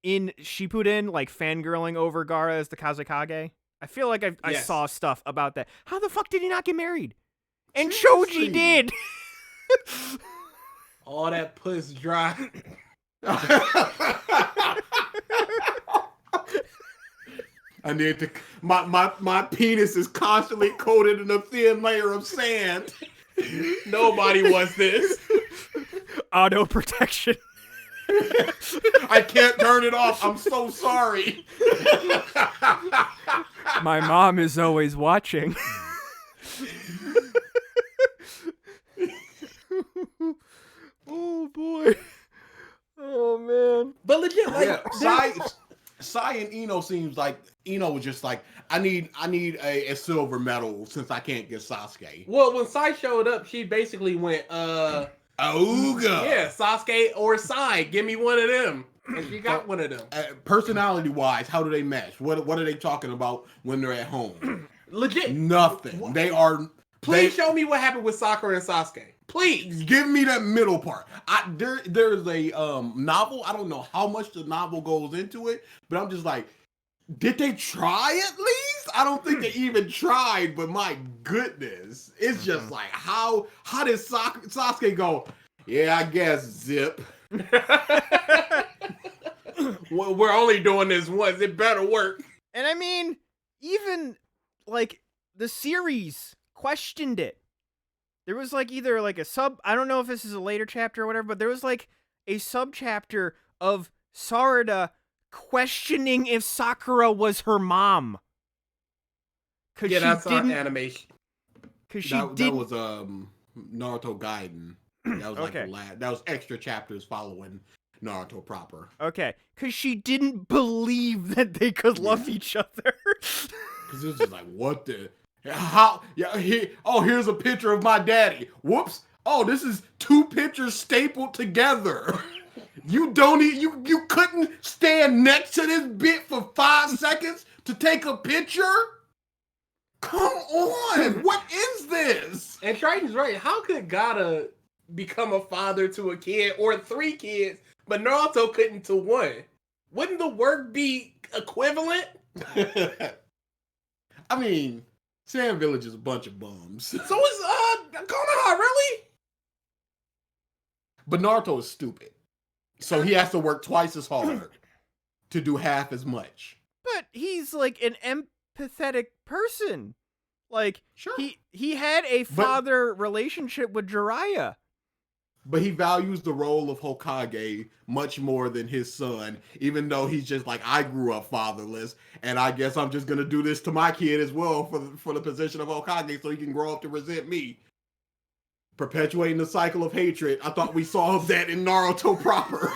[SPEAKER 1] in Shippuden like fangirling over Gaara as the Kazekage? I feel like I saw stuff about that. How the fuck did he not get married? And Choji did.
[SPEAKER 2] All that puss dry.
[SPEAKER 3] I need to. My penis is constantly coated in a thin layer of sand.
[SPEAKER 2] Nobody wants this.
[SPEAKER 1] Auto protection.
[SPEAKER 3] I can't turn it off. I'm so sorry.
[SPEAKER 1] My mom is always watching. Oh boy. Oh man.
[SPEAKER 2] But legit, like,
[SPEAKER 3] yeah, Sai and Ino seems like Ino was just like, I need a silver medal since I can't get Sasuke.
[SPEAKER 2] Well, when Sai showed up, she basically went,
[SPEAKER 3] Ooga.
[SPEAKER 2] Yeah, Sasuke or Sai, give me one of them. And she got one of them.
[SPEAKER 3] Personality wise, how do they mesh? What are they talking about when they're at home?
[SPEAKER 2] Legit.
[SPEAKER 3] Nothing.
[SPEAKER 2] What?
[SPEAKER 3] They are.
[SPEAKER 2] Please show me what happened with Sakura and Sasuke. Please
[SPEAKER 3] give me that middle part. There's a novel. I don't know how much the novel goes into it, but I'm just like, did they try at least? I don't think they even tried, but my goodness, it's just like how did Sasuke go? Yeah, I guess zip.
[SPEAKER 2] Well, we're only doing this once. It better work.
[SPEAKER 1] And I mean, even like the series questioned it. There was like either like a I don't know if this is a later chapter or whatever, but there was like a sub chapter of Sarada questioning if Sakura was her mom.
[SPEAKER 2] Yeah, that's not animation.
[SPEAKER 3] Because that was Naruto Gaiden. That was like that was extra chapters following Naruto proper.
[SPEAKER 1] Okay, because she didn't believe that they could love each other.
[SPEAKER 3] Because it was just like, what the. How? Yeah. Here's a picture of my daddy. Whoops. Oh, this is two pictures stapled together. You couldn't stand next to this bit for 5 seconds to take a picture? Come on. What is this?
[SPEAKER 2] And Triton's right. How could Gaara become a father to a kid or 3 kids, but Naruto couldn't to 1? Wouldn't the work be equivalent?
[SPEAKER 3] I mean, Sand Village is a bunch of bums. So
[SPEAKER 2] is Konoha, really?
[SPEAKER 3] But Naruto is stupid. So he has to work twice as hard to do half as much.
[SPEAKER 1] But he's like an empathetic person. Like,
[SPEAKER 3] sure.
[SPEAKER 1] he had a father relationship with Jiraiya.
[SPEAKER 3] but he values the role of Hokage much more than his son, even though he's just like, I grew up fatherless, and I guess I'm just gonna do this to my kid as well for the position of Hokage so he can grow up to resent me. Perpetuating the cycle of hatred. I thought we solved that in Naruto proper.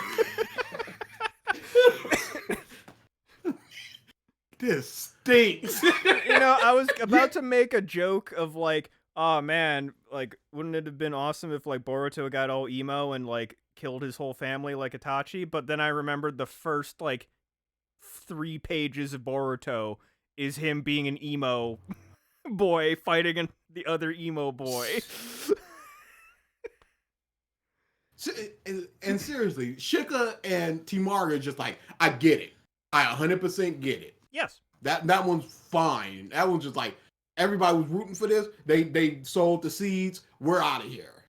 [SPEAKER 3] This stinks.
[SPEAKER 1] I was about to make a joke of like, oh man, like, wouldn't it have been awesome if like Boruto got all emo and like killed his whole family like Itachi? But then I remembered the first like 3 pages of Boruto is him being an emo boy fighting the other emo boy.
[SPEAKER 3] And seriously, Shika and Timaru are just like, I get it. I 100% get it.
[SPEAKER 1] Yes.
[SPEAKER 3] That one's fine. That one's just like, everybody was rooting for this. They sowed the seeds. We're out of here.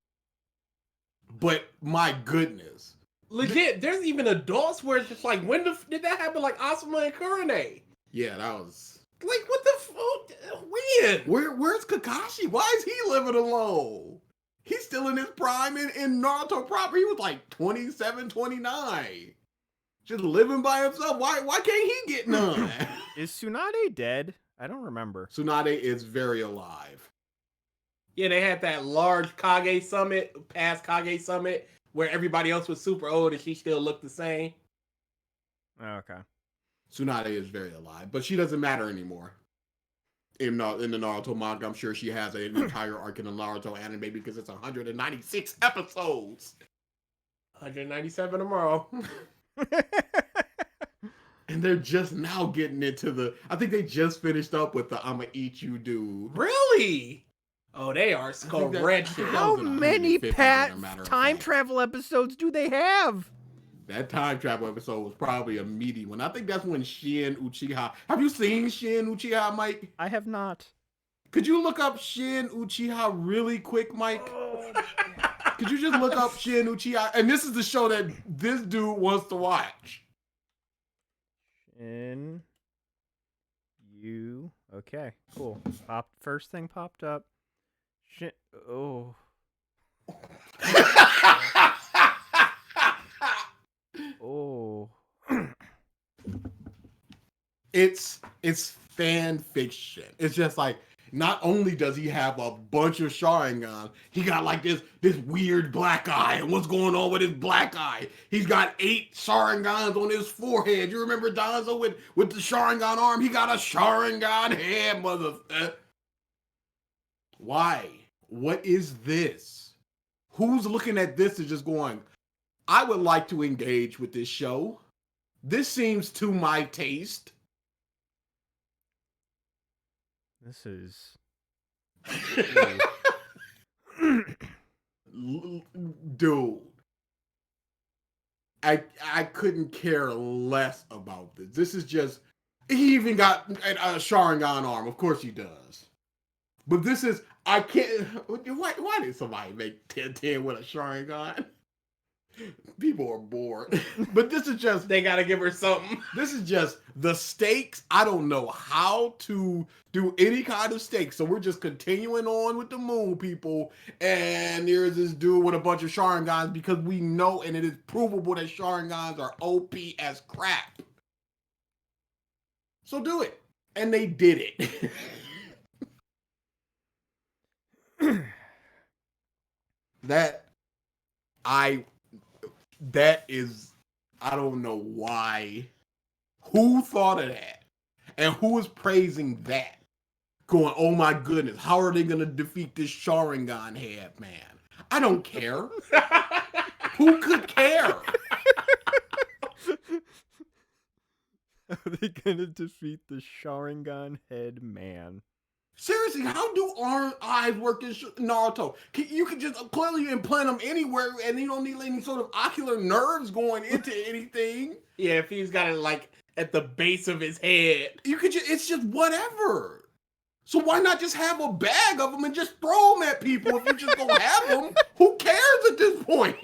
[SPEAKER 3] But my goodness.
[SPEAKER 2] Legit, there's even adults where it's just like, when did that happen? Like Asuma and Kurane.
[SPEAKER 3] Yeah, that was...
[SPEAKER 2] Like, what the fuck? When?
[SPEAKER 3] Where's Kakashi? Why is he living alone? He's still in his prime in Naruto proper. He was like 27, 29. Just living by himself. Why can't he get none?
[SPEAKER 1] Is Tsunade dead? I don't remember.
[SPEAKER 3] Tsunade is very alive.
[SPEAKER 2] Yeah, they had that large Kage summit, past Kage summit, where everybody else was super old and she still looked the same.
[SPEAKER 1] Okay.
[SPEAKER 3] Tsunade is very alive, but she doesn't matter anymore. In the Naruto manga, I'm sure she has an entire arc in the Naruto anime because it's 196 episodes.
[SPEAKER 2] 197 tomorrow.
[SPEAKER 3] And they're just now getting into I think they just finished up with the I'ma eat you dude.
[SPEAKER 2] Really? Oh, they are scratching.
[SPEAKER 1] How many time travel episodes do they have?
[SPEAKER 3] That time travel episode was probably a meaty one. I think that's when Shin Uchiha... Have you seen Shin Uchiha, Mike?
[SPEAKER 1] I have not.
[SPEAKER 3] Could you look up Shin Uchiha really quick, Mike? Could you just look up Shin Uchiha? And this is the show that this dude wants to watch.
[SPEAKER 1] Shin... Okay, cool. First thing popped up. Shin... Oh... Oh.
[SPEAKER 3] It's fan fiction. It's just like, not only does he have a bunch of Sharingan, he got like this weird black eye. And what's going on with his black eye? He's got 8 Sharingans on his forehead. You remember Danzo with the Sharingan arm? He got a Sharingan head, motherfucker. Why? What is this? Who's looking at this and just going, I would like to engage with this show. This seems to my taste.
[SPEAKER 1] This is...
[SPEAKER 3] Dude. I couldn't care less about this. This is just... He even got a Sharingan arm. Of course he does. But this is... I can't... Why did somebody make 10-10 with a Sharingan? People are bored. But this is just...
[SPEAKER 2] They gotta give her something.
[SPEAKER 3] This is just the stakes. I don't know how to do any kind of stakes. So we're just continuing on with the moon people. And there's this dude with a bunch of Sharingans because we know and it is provable that Sharingans are OP as crap. So do it. And they did it. That is, I don't know why. Who thought of that? And who is praising that? Going, oh my goodness, how are they going to defeat this Sharingan head man? I don't care. Who could care?
[SPEAKER 1] How are they gonna defeat the Sharingan head man?
[SPEAKER 3] Seriously, how do eyes work in Naruto? You can just clearly implant them anywhere, and you don't need any sort of ocular nerves going into anything.
[SPEAKER 2] Yeah, if he's got it like at the base of his head,
[SPEAKER 3] you could just—it's just whatever. So why not just have a bag of them and just throw them at people? If you just don't have them, who cares at this point?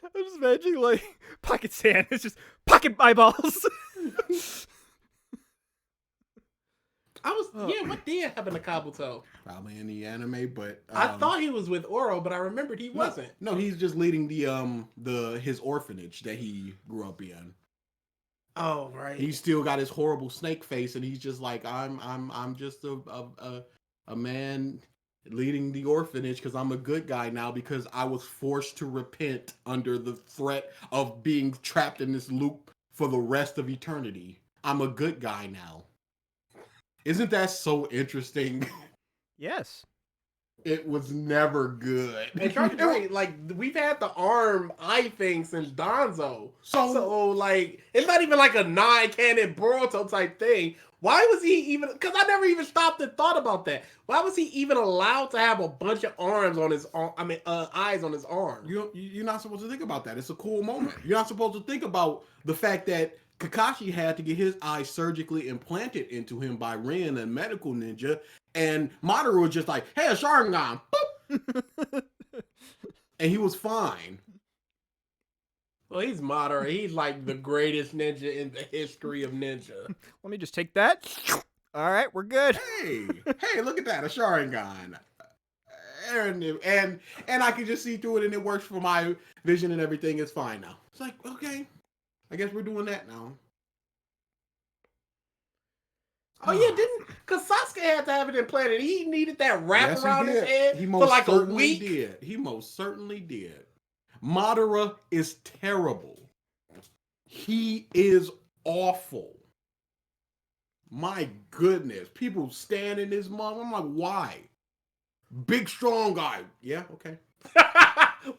[SPEAKER 1] I'm just imagining like pocket sand. It's just pocket eyeballs.
[SPEAKER 2] I was what did happen to Kabuto?
[SPEAKER 3] Probably in the anime, but
[SPEAKER 2] I thought he was with Oro, but I remembered he wasn't.
[SPEAKER 3] No, he's just leading his orphanage that he grew up in.
[SPEAKER 2] Oh, right.
[SPEAKER 3] He's still got his horrible snake face, and he's just like, I'm just a man leading the orphanage because I'm a good guy now because I was forced to repent under the threat of being trapped in this loop for the rest of eternity. I'm a good guy now. Isn't that so interesting?
[SPEAKER 1] Yes.
[SPEAKER 3] It was never good.
[SPEAKER 2] And Charlie, like, we've had the arm eye thing since Danzo. So like, it's not even like a non-canon Boruto type thing. Why was he even? Because I never even stopped and thought about that. Why was he even allowed to have a bunch of arms on his arm? I mean, eyes on his arm.
[SPEAKER 3] You're not supposed to think about that. It's a cool moment. You're not supposed to think about the fact that Kakashi had to get his eye surgically implanted into him by Rin, a medical ninja, and Madara was just like, "Hey, a Sharingan," boop, and he was fine.
[SPEAKER 2] Well, he's Madara. He's like the greatest ninja in the history of ninja.
[SPEAKER 1] Let me just take that. All right, we're good.
[SPEAKER 3] Hey, look at that, a Sharingan. And I can just see through it, and it works for my vision, and everything is fine now. It's like, okay, I guess we're doing that now.
[SPEAKER 2] Oh yeah, because Sasuke had to have it implanted. He needed that wrap around his head for like a week.
[SPEAKER 3] He most certainly did. Madara is terrible. He is awful. My goodness. People stand in his mom. I'm like, why? Big, strong guy. Yeah, okay.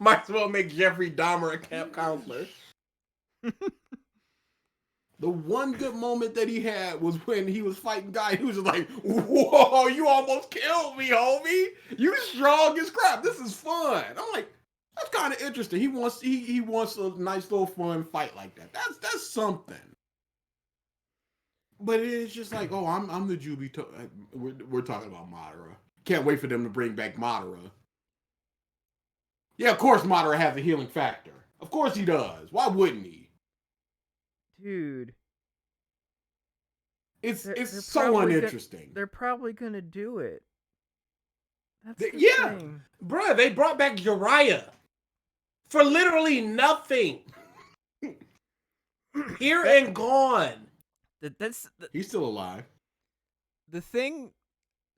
[SPEAKER 2] Might as well make Jeffrey Dahmer a camp counselor.
[SPEAKER 3] The one good moment that he had was when he was fighting Guy. He was just like, whoa, you almost killed me, homie. You strong as crap. This is fun. I'm like, that's kind of interesting. He wants a nice little fun fight like that. That's something. But it's just like, oh, I'm the Jubi. We're talking about Madara. Can't wait for them to bring back Madara. Yeah, of course Madara has a healing factor. Of course he does. Why wouldn't he?
[SPEAKER 1] Dude.
[SPEAKER 3] It's so uninteresting.
[SPEAKER 1] They're probably gonna do it. That's the thing.
[SPEAKER 2] Bruh, they brought back Jiraiya for literally nothing. Here and gone.
[SPEAKER 1] He's
[SPEAKER 3] still alive.
[SPEAKER 1] The thing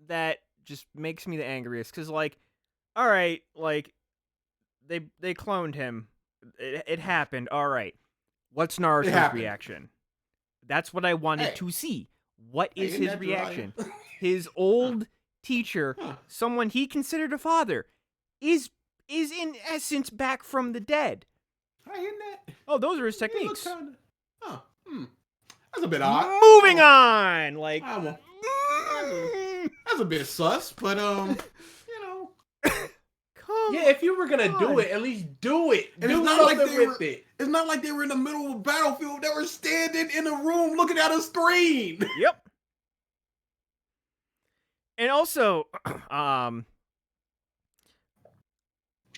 [SPEAKER 1] that just makes me the angriest, because, like, all right, like, they cloned him. It happened. All right. What's Naruto's reaction? That's what I wanted to see. What is his reaction? His old teacher, someone he considered a father, is in essence back from the dead.
[SPEAKER 3] I hear that.
[SPEAKER 1] Oh, those are his techniques.
[SPEAKER 3] That's a bit odd.
[SPEAKER 1] Moving on. Like,
[SPEAKER 3] that's a bit sus, but you know.
[SPEAKER 2] Yeah, if you were gonna do it, at least do it.
[SPEAKER 3] And
[SPEAKER 2] do something with it.
[SPEAKER 3] It's not like they were in the middle of a battlefield. They were standing in a room looking at a screen.
[SPEAKER 1] Yep. And also,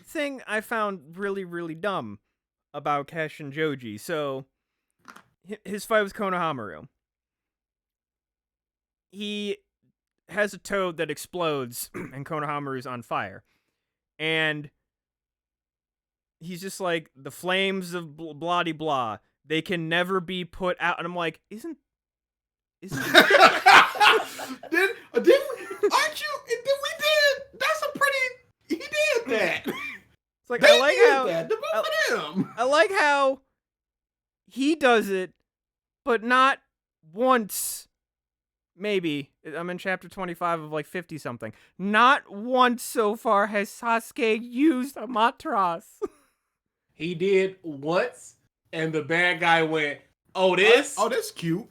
[SPEAKER 1] thing I found really, really dumb about Keshin Joji. So, his fight with Konohamaru. He has a toad that explodes, and Konohamaru's on fire. And he's just like, the flames of blah de blah, they can never be put out. And I'm like, isn't
[SPEAKER 3] aren't you? We did. That's a pretty. He did that.
[SPEAKER 1] It's like,
[SPEAKER 3] they did the both of them.
[SPEAKER 1] I like how he does it, but not once. Maybe. I'm in chapter 25 of like 50 something. Not once so far has Sasuke used a matras.
[SPEAKER 2] He did once, and the bad guy went, "Oh, this?
[SPEAKER 3] Oh, that's cute."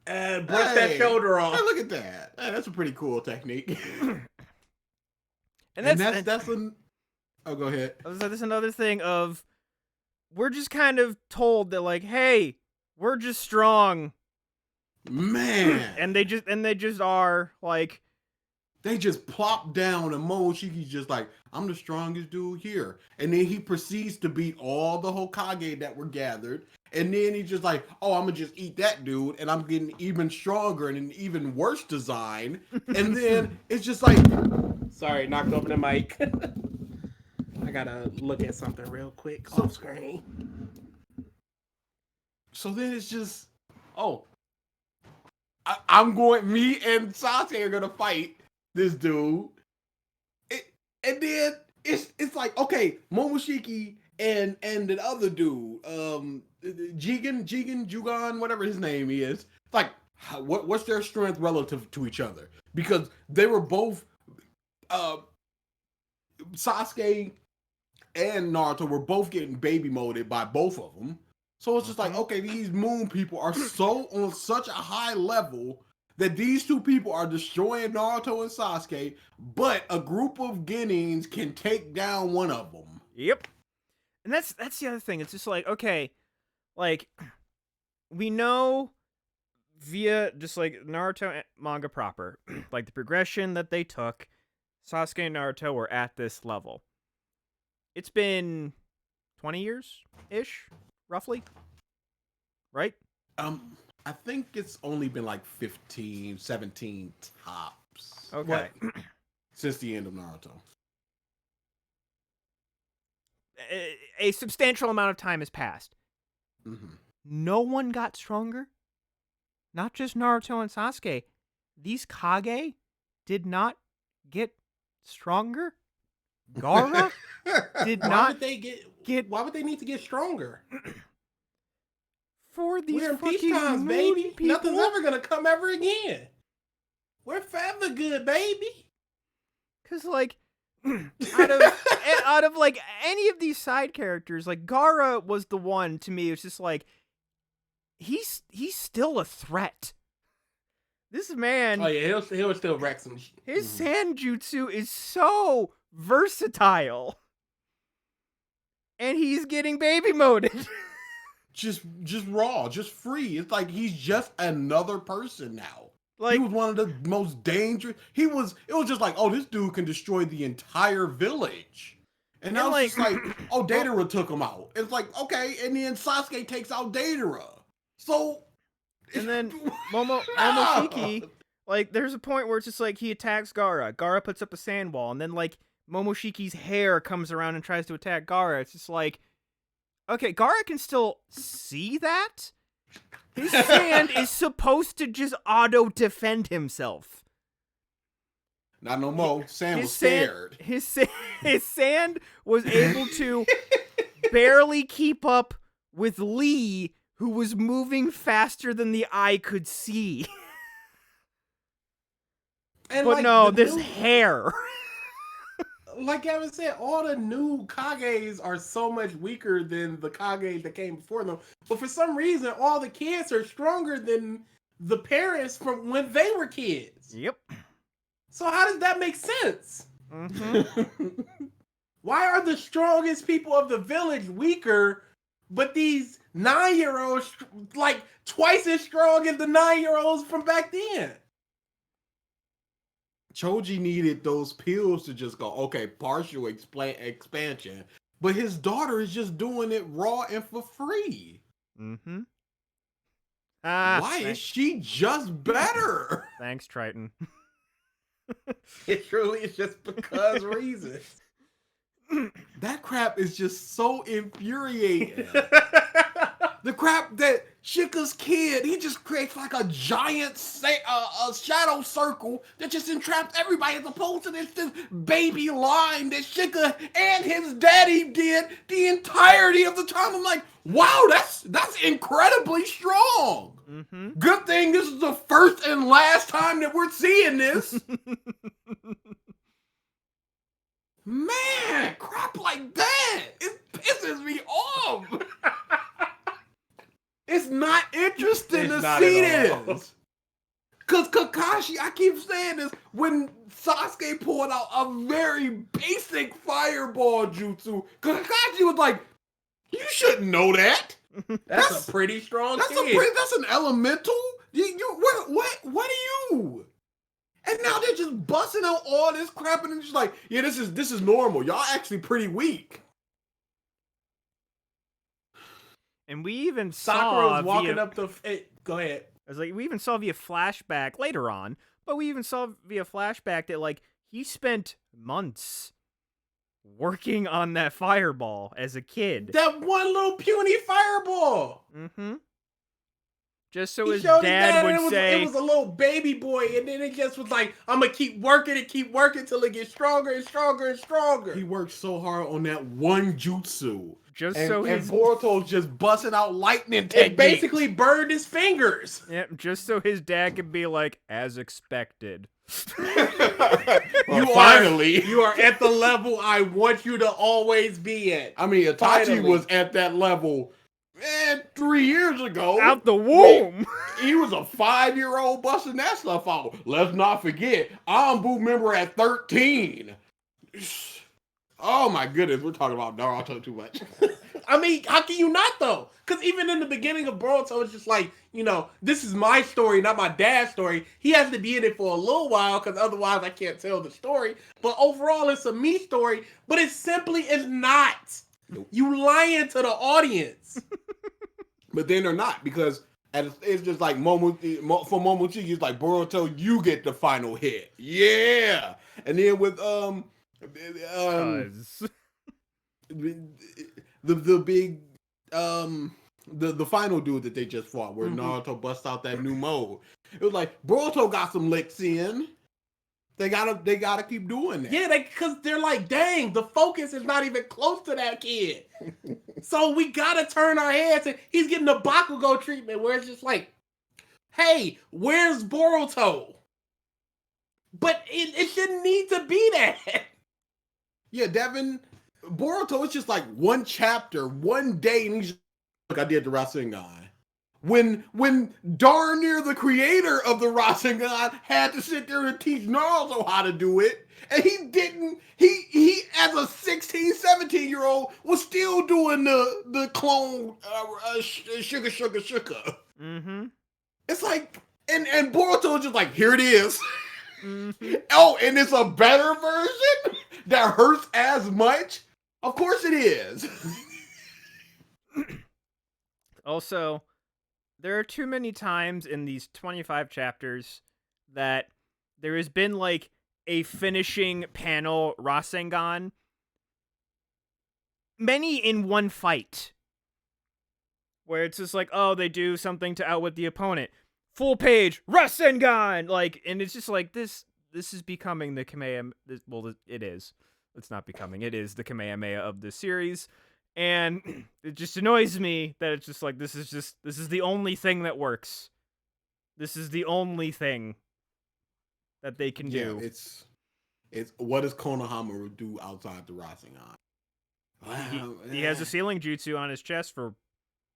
[SPEAKER 2] And brush that shoulder off.
[SPEAKER 3] Hey, look at that. Hey, that's a pretty cool technique.
[SPEAKER 1] and
[SPEAKER 3] that's an. Oh, go ahead.
[SPEAKER 1] That's another thing of, we're just kind of told that, like, hey, we're just strong.
[SPEAKER 3] Man.
[SPEAKER 1] And they just are, like,
[SPEAKER 3] they just plop down, and Momoshiki's just like, I'm the strongest dude here. And then he proceeds to beat all the Hokage that were gathered. And then he's just like, oh, I'm gonna just eat that dude, and I'm getting even stronger and an even worse design. And then it's just like,
[SPEAKER 2] Sorry, knocked over the mic. I gotta look at something real quick off screen.
[SPEAKER 3] so then it's just, oh, I'm going, me and Sasuke are gonna fight this dude. And then it's like, okay, Momoshiki and the other dude, Jugan, whatever his name is. It's like, what's their strength relative to each other? Because they were both, Sasuke and Naruto were both getting baby moded by both of them. So it's just like, okay, these moon people are so on such a high level that these two people are destroying Naruto and Sasuke, but a group of Genins can take down one of them.
[SPEAKER 1] Yep. And that's the other thing. It's just like, okay, like, we know via just like Naruto manga proper, like the progression that they took, Sasuke and Naruto were at this level. It's been 20 years-ish, roughly, right?
[SPEAKER 3] I think it's only been like 15, 17 tops.
[SPEAKER 1] Okay.
[SPEAKER 3] Since the end of Naruto.
[SPEAKER 1] A substantial amount of time has passed.
[SPEAKER 3] Mm-hmm.
[SPEAKER 1] No one got stronger. Not just Naruto and Sasuke. These Kage did not get stronger. Gaara did
[SPEAKER 2] Why
[SPEAKER 1] not
[SPEAKER 2] would they get? Why would they need to get stronger?
[SPEAKER 1] For these
[SPEAKER 2] We're in peace
[SPEAKER 1] fucking
[SPEAKER 2] times,
[SPEAKER 1] moon
[SPEAKER 2] baby.
[SPEAKER 1] people.
[SPEAKER 2] Nothing's ever gonna come ever again. We're forever good, baby.
[SPEAKER 1] Cause like out of like any of these side characters, like Gaara was the one to me. It's just like he's still a threat. This man.
[SPEAKER 2] Oh yeah, he'll still wreck some.
[SPEAKER 1] His Sanjutsu is so versatile, and he's getting baby moded.
[SPEAKER 3] just raw, just free. It's like he's just another person now.
[SPEAKER 1] Like,
[SPEAKER 3] he was one of the most dangerous. It was just like, oh, this dude can destroy the entire village. And now it's just like, oh, Deidara took him out. It's like, okay, and then Sasuke takes out Deidara. So,
[SPEAKER 1] and then Momoshiki, like, there's a point where it's just like he attacks Gaara. Gaara puts up a sand wall, and then like Momoshiki's hair comes around and tries to attack Gaara. It's just like, okay, Gaara can still see that. His sand is supposed to just auto-defend himself.
[SPEAKER 3] Not no more. Sand was scared.
[SPEAKER 1] His sand was able to barely keep up with Lee, who was moving faster than the eye could see.
[SPEAKER 2] And
[SPEAKER 1] but
[SPEAKER 2] like
[SPEAKER 1] no, this hair.
[SPEAKER 2] Like Gavin said, all the new Kages are so much weaker than the Kage that came before them. But for some reason, all the kids are stronger than the parents from when they were kids.
[SPEAKER 1] Yep.
[SPEAKER 2] So how does that make sense?
[SPEAKER 1] Mm-hmm.
[SPEAKER 2] Why are the strongest people of the village weaker, but these 9-year-olds like twice as strong as the 9-year-olds from back then?
[SPEAKER 3] Choji needed those pills to just go, okay, partial expansion. But his daughter is just doing it raw and for free.
[SPEAKER 1] Mm-hmm.
[SPEAKER 3] Why is she just better?
[SPEAKER 1] Thanks, Triton.
[SPEAKER 2] It truly is just because reasons.
[SPEAKER 3] That crap is just so infuriating. The crap that Shika's kid, he just creates like a giant a shadow circle that just entraps everybody, as opposed to this baby line that Shika and his daddy did the entirety of the time. I'm like, wow, that's incredibly strong.
[SPEAKER 1] Mm-hmm.
[SPEAKER 3] Good thing this is the first and last time that we're seeing this. Man, crap like that, it pisses me off. It's not interesting to see this. Because Kakashi, I keep saying this, when Sasuke pulled out a very basic fireball jutsu, Kakashi was like, you shouldn't know that.
[SPEAKER 2] That's a pretty strong kid.
[SPEAKER 3] That's an elemental? What are you? And now they're just busting out all this crap and it's just like, yeah, this is normal. Y'all actually pretty weak.
[SPEAKER 1] And we even
[SPEAKER 2] Sakura
[SPEAKER 1] saw
[SPEAKER 2] was walking
[SPEAKER 1] via,
[SPEAKER 2] up the. Go ahead.
[SPEAKER 1] I was like, we even saw via flashback later on, but we even saw via flashback that like he spent months working on that fireball as a kid.
[SPEAKER 2] That one little puny fireball.
[SPEAKER 1] Mm-hmm. Just so
[SPEAKER 2] He
[SPEAKER 1] his
[SPEAKER 2] showed his
[SPEAKER 1] dad
[SPEAKER 2] dad,
[SPEAKER 1] would
[SPEAKER 2] and
[SPEAKER 1] say,
[SPEAKER 2] it was a little baby boy, and then it just was like, I'm gonna keep working till it gets stronger and stronger and stronger.
[SPEAKER 3] He worked so hard on that one jutsu.
[SPEAKER 1] just
[SPEAKER 3] And,
[SPEAKER 1] so
[SPEAKER 3] and
[SPEAKER 1] his
[SPEAKER 3] Boruto's just busting out lightning
[SPEAKER 2] It
[SPEAKER 3] techniques.
[SPEAKER 2] basically burned his fingers.
[SPEAKER 1] Yep, just so his dad could be like, as expected.
[SPEAKER 3] Well, finally.
[SPEAKER 2] You are at the level I want you to always be at.
[SPEAKER 3] I mean, Itachi
[SPEAKER 2] Finally.
[SPEAKER 3] was at that level, 3 years ago.
[SPEAKER 1] Out the womb!
[SPEAKER 3] He was a 5-year-old busting that stuff out. Let's not forget, Anbu member at 13. Oh my goodness, we're talking about Naruto too much.
[SPEAKER 2] I mean, how can you not though? Because even in the beginning of Boruto, it's just like, this is my story, not my dad's story. He has to be in it for a little while because otherwise I can't tell the story. But overall, it's a me story. But it simply is not.
[SPEAKER 3] Nope.
[SPEAKER 2] You lying to the audience.
[SPEAKER 3] But then they're not, because it's just like for Momochi, it's like, Boruto, you get the final hit. Yeah. And then with the big the final dude that they just fought, where Naruto busts out that new mode. It was like, Boruto got some licks in. They gotta keep doing that.
[SPEAKER 2] Yeah, because they're like, dang, the focus is not even close to that kid. So we gotta turn our heads, and he's getting the Bakugo treatment where it's just like, hey, where's Boruto? But it shouldn't need to be that.
[SPEAKER 3] Yeah, Devin, Boruto is just like one chapter, one day, and he's just like, I did the Rasengan. When darn near the creator of the Rasengan had to sit there and teach Naruto how to do it, and he didn't. He as a 16, 17-year-old was still doing the clone sugar.
[SPEAKER 1] Mm-hmm.
[SPEAKER 3] It's like, and Boruto is just like, here it is.
[SPEAKER 1] Mm-hmm.
[SPEAKER 3] Oh, and it's a better version that hurts as much? Of course it is.
[SPEAKER 1] Also, there are too many times in these 25 chapters that there has been like a finishing panel Rasengan. Many in one fight. Where it's just like, oh, they do something to outwit the opponent. Full page, Rasengan! Like, and it's just like, this is becoming the Kamehameha. Well, it is. It's not becoming. It is the Kamehameha of this series. And it just annoys me that it's just like, this is the only thing that works. This is the only thing that they can do.
[SPEAKER 3] It's what does Konohama do outside the Rasengan?
[SPEAKER 1] He has a ceiling jutsu on his chest for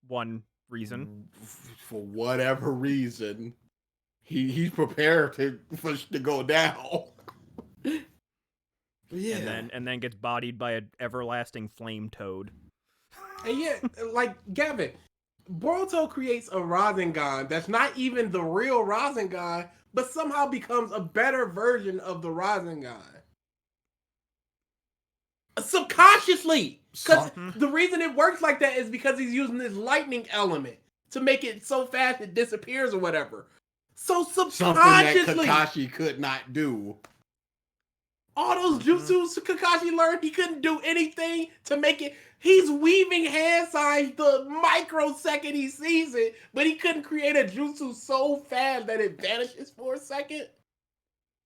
[SPEAKER 1] one reason.
[SPEAKER 3] For whatever reason, he's prepared to go down. Yeah,
[SPEAKER 1] And then gets bodied by an everlasting flame toad.
[SPEAKER 2] And yeah, like, Gavin, Boruto creates a Rasengan that's not even the real Rasengan, but somehow becomes a better version of the Rasengan. Subconsciously! Because the reason it works like that is because he's using this lightning element to make it so fast it disappears or whatever. So subconsciously,
[SPEAKER 3] something that Kakashi could not do.
[SPEAKER 2] All those jutsus Kakashi learned, he couldn't do anything to make it. He's weaving hand signs the microsecond he sees it, but he couldn't create a jutsu so fast that it vanishes for a second.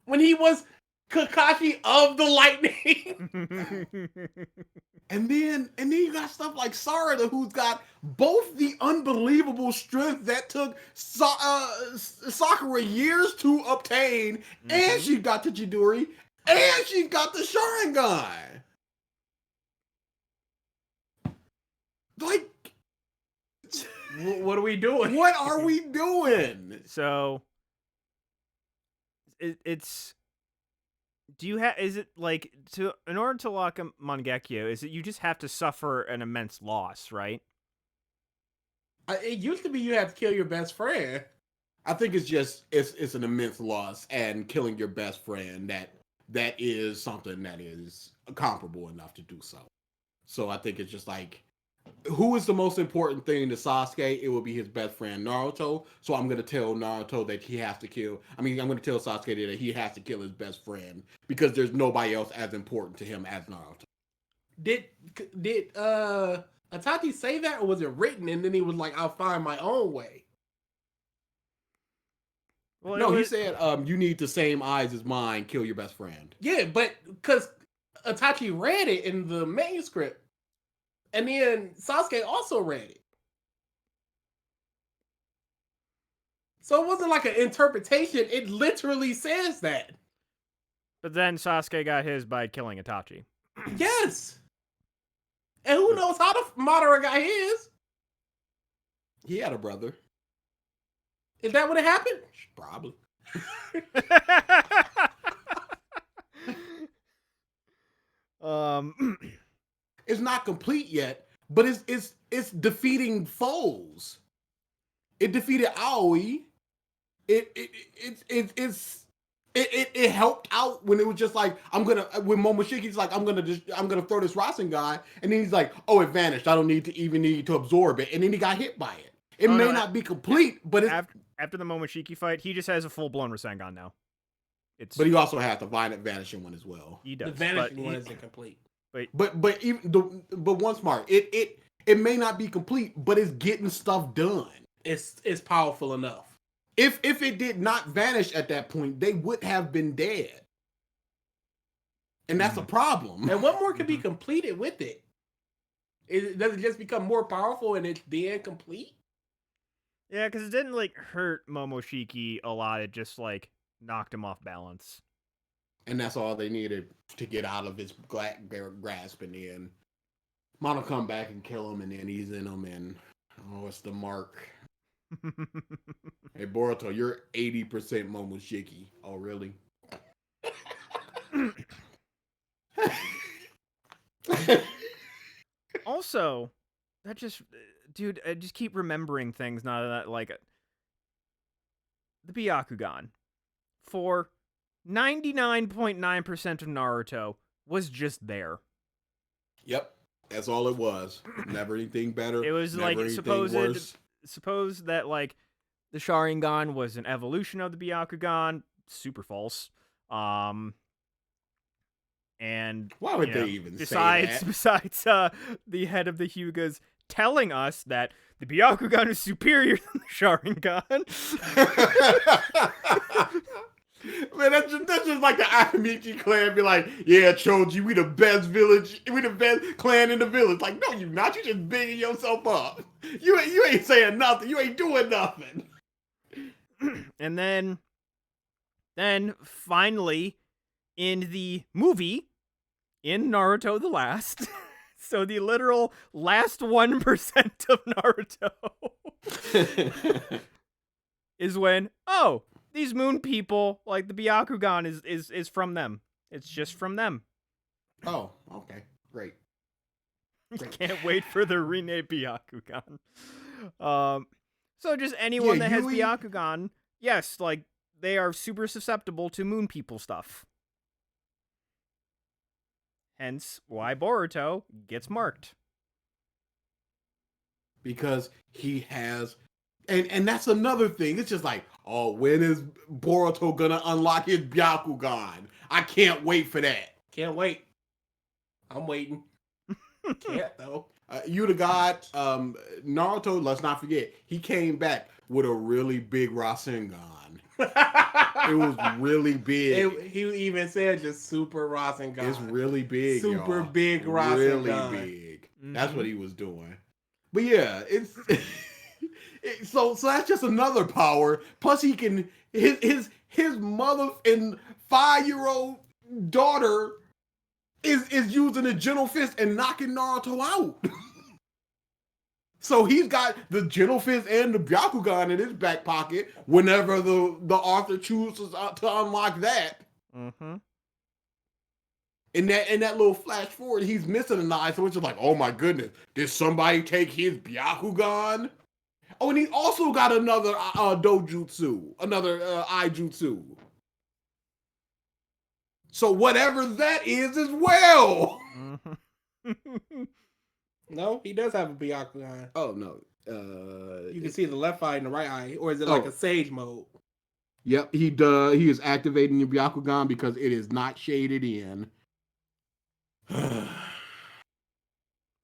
[SPEAKER 2] When he was Kakashi of the lightning.
[SPEAKER 3] And then you got stuff like Sarada, who's got both the unbelievable strength that took Sakura years to obtain, and she got the Chidori, and she got the Sharingan. Like,
[SPEAKER 2] what are we doing?
[SPEAKER 3] what are we doing?
[SPEAKER 1] So, it's... Do you have? Is it like in order to lock a Mangekyo? Is it you just have to suffer an immense loss, right?
[SPEAKER 2] It used to be you have to kill your best friend.
[SPEAKER 3] I think it's just it's an immense loss, and killing your best friend that is something that is comparable enough to do so. So I think it's just like who is the most important thing to Sasuke? It will be his best friend Naruto. So I'm gonna tell Naruto that he has to kill. I mean, I'm gonna tell Sasuke that he has to kill his best friend because there's nobody else as important to him as Naruto.
[SPEAKER 2] Did Itachi say that, or was it written and then he was like, "I'll find my own way"?
[SPEAKER 1] Well,
[SPEAKER 3] No, he said, "You need the same eyes as mine. Kill your best friend."
[SPEAKER 2] Yeah, but because Itachi read it in the manuscript, and then Sasuke also read it. So it wasn't like an interpretation. It literally says that.
[SPEAKER 1] But then Sasuke got his by killing Itachi.
[SPEAKER 2] Yes. And who knows how the Madara got his?
[SPEAKER 3] He had a brother.
[SPEAKER 2] Is that what happened?
[SPEAKER 3] Probably. It's not complete yet, but it's defeating foes. It defeated Aoi. It helped out when it was just like when Momoshiki's like I'm gonna throw this Rasengan, and then he's like, oh, it vanished. I don't need to absorb it, and then he got hit by it. It may not be complete, but it's
[SPEAKER 1] after the Momoshiki fight, he just has a full blown Rasengan now.
[SPEAKER 3] But he also has the violent vanishing one as well.
[SPEAKER 1] He does.
[SPEAKER 2] The vanishing one isn't complete.
[SPEAKER 3] But one smart. It may not be complete, but it's getting stuff done.
[SPEAKER 2] It's powerful enough.
[SPEAKER 3] If it did not vanish at that point, they would have been dead. And that's a problem.
[SPEAKER 2] And what more could be completed with it? Does it just become more powerful and it's then complete?
[SPEAKER 1] Yeah, because it didn't like hurt Momoshiki a lot. It just like knocked him off balance.
[SPEAKER 3] And that's all they needed to get out of his grasp. And then Mono come back and kill him, and then he's in him, and it's the mark. Hey, Boruto, you're 80% Momoshiki. Oh, really?
[SPEAKER 1] Also, that just, dude, I just keep remembering things now that, like, the Byakugan, for 99.9% of Naruto, was just there.
[SPEAKER 3] Yep, that's all it was. Never anything better.
[SPEAKER 1] It was like suppose that like the Sharingan was an evolution of the Byakugan. Super false. And
[SPEAKER 3] why would they even
[SPEAKER 1] say
[SPEAKER 3] that?
[SPEAKER 1] Besides the head of the Hyugas telling us that the Byakugan is superior than the Sharingan.
[SPEAKER 3] Man, that's just like the Akamichi clan be like, yeah, Choji, we the best village, we the best clan in the village. Like, no, you not. You just bigging yourself up. You ain't saying nothing. You ain't doing nothing.
[SPEAKER 1] And then finally, in the movie, in Naruto the Last, so the literal last 1% of Naruto, is when, these moon people, like the Byakugan is from them. It's just from them.
[SPEAKER 3] Oh, okay. Great.
[SPEAKER 1] Can't wait for the remade Byakugan. So just anyone that has Byakugan, yes, like they are super susceptible to moon people stuff. Hence why Boruto gets marked.
[SPEAKER 3] Because he has, and that's another thing. It's just like, when is Boruto gonna unlock his Byakugan? I can't wait for that.
[SPEAKER 2] Can't wait. I'm waiting. Can't though.
[SPEAKER 3] You the god, Naruto, let's not forget, he came back with a really big Rasengan. It was really big.
[SPEAKER 2] He even said just super Rasengan.
[SPEAKER 3] It's really big,
[SPEAKER 2] super big Rasengan.
[SPEAKER 3] Really big. Mm-hmm. That's what he was doing. But yeah, it's so that's just another power. Plus, he can his mother and 5-year-old daughter is using the gentle fist and knocking Naruto out. So he's got the gentle fist and the Byakugan in his back pocket whenever the author chooses to unlock that.
[SPEAKER 1] Mm-hmm.
[SPEAKER 3] In that little flash forward, he's missing an eye, so it's just like, oh my goodness, did somebody take his Byakugan? Oh, and he also got another dojutsu, another eye jutsu. So whatever that is as well.
[SPEAKER 1] Mm-hmm.
[SPEAKER 2] No, he does have a Byakugan.
[SPEAKER 3] Oh no.
[SPEAKER 2] You can see the left eye and the right eye, or is it like a Sage mode?
[SPEAKER 3] Yep, he does. He is activating the Byakugan because it is not shaded in.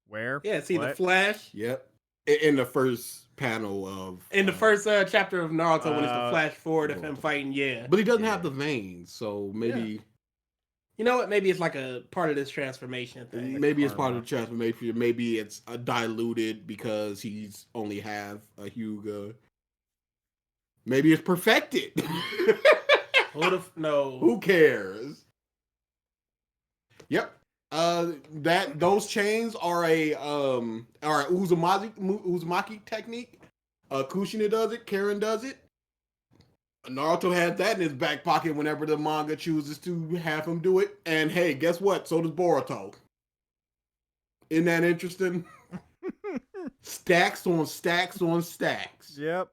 [SPEAKER 1] Where?
[SPEAKER 2] Yeah, see the
[SPEAKER 1] What?
[SPEAKER 2] Flash
[SPEAKER 3] Yep, in the first panel of
[SPEAKER 2] in the first chapter of Naruto when it's the flash forward of him
[SPEAKER 3] Boruto.
[SPEAKER 2] fighting. Yeah,
[SPEAKER 3] but he doesn't
[SPEAKER 1] Yeah.
[SPEAKER 3] have the veins, so maybe
[SPEAKER 2] you know what? Maybe it's like a part of this transformation thing.
[SPEAKER 3] maybe it's part
[SPEAKER 1] karma.
[SPEAKER 3] of the transformation. Maybe it's diluted because he's only have a Hyuga. Maybe it's perfected.
[SPEAKER 2] No.
[SPEAKER 3] Who cares? Yep. Those chains are a Uzumaki technique. Kushina does it. Karen does it. Naruto has that in his back pocket whenever the manga chooses to have him do it. And hey, guess what? So does Boruto. Isn't that interesting? Stacks on stacks on stacks.
[SPEAKER 1] Yep.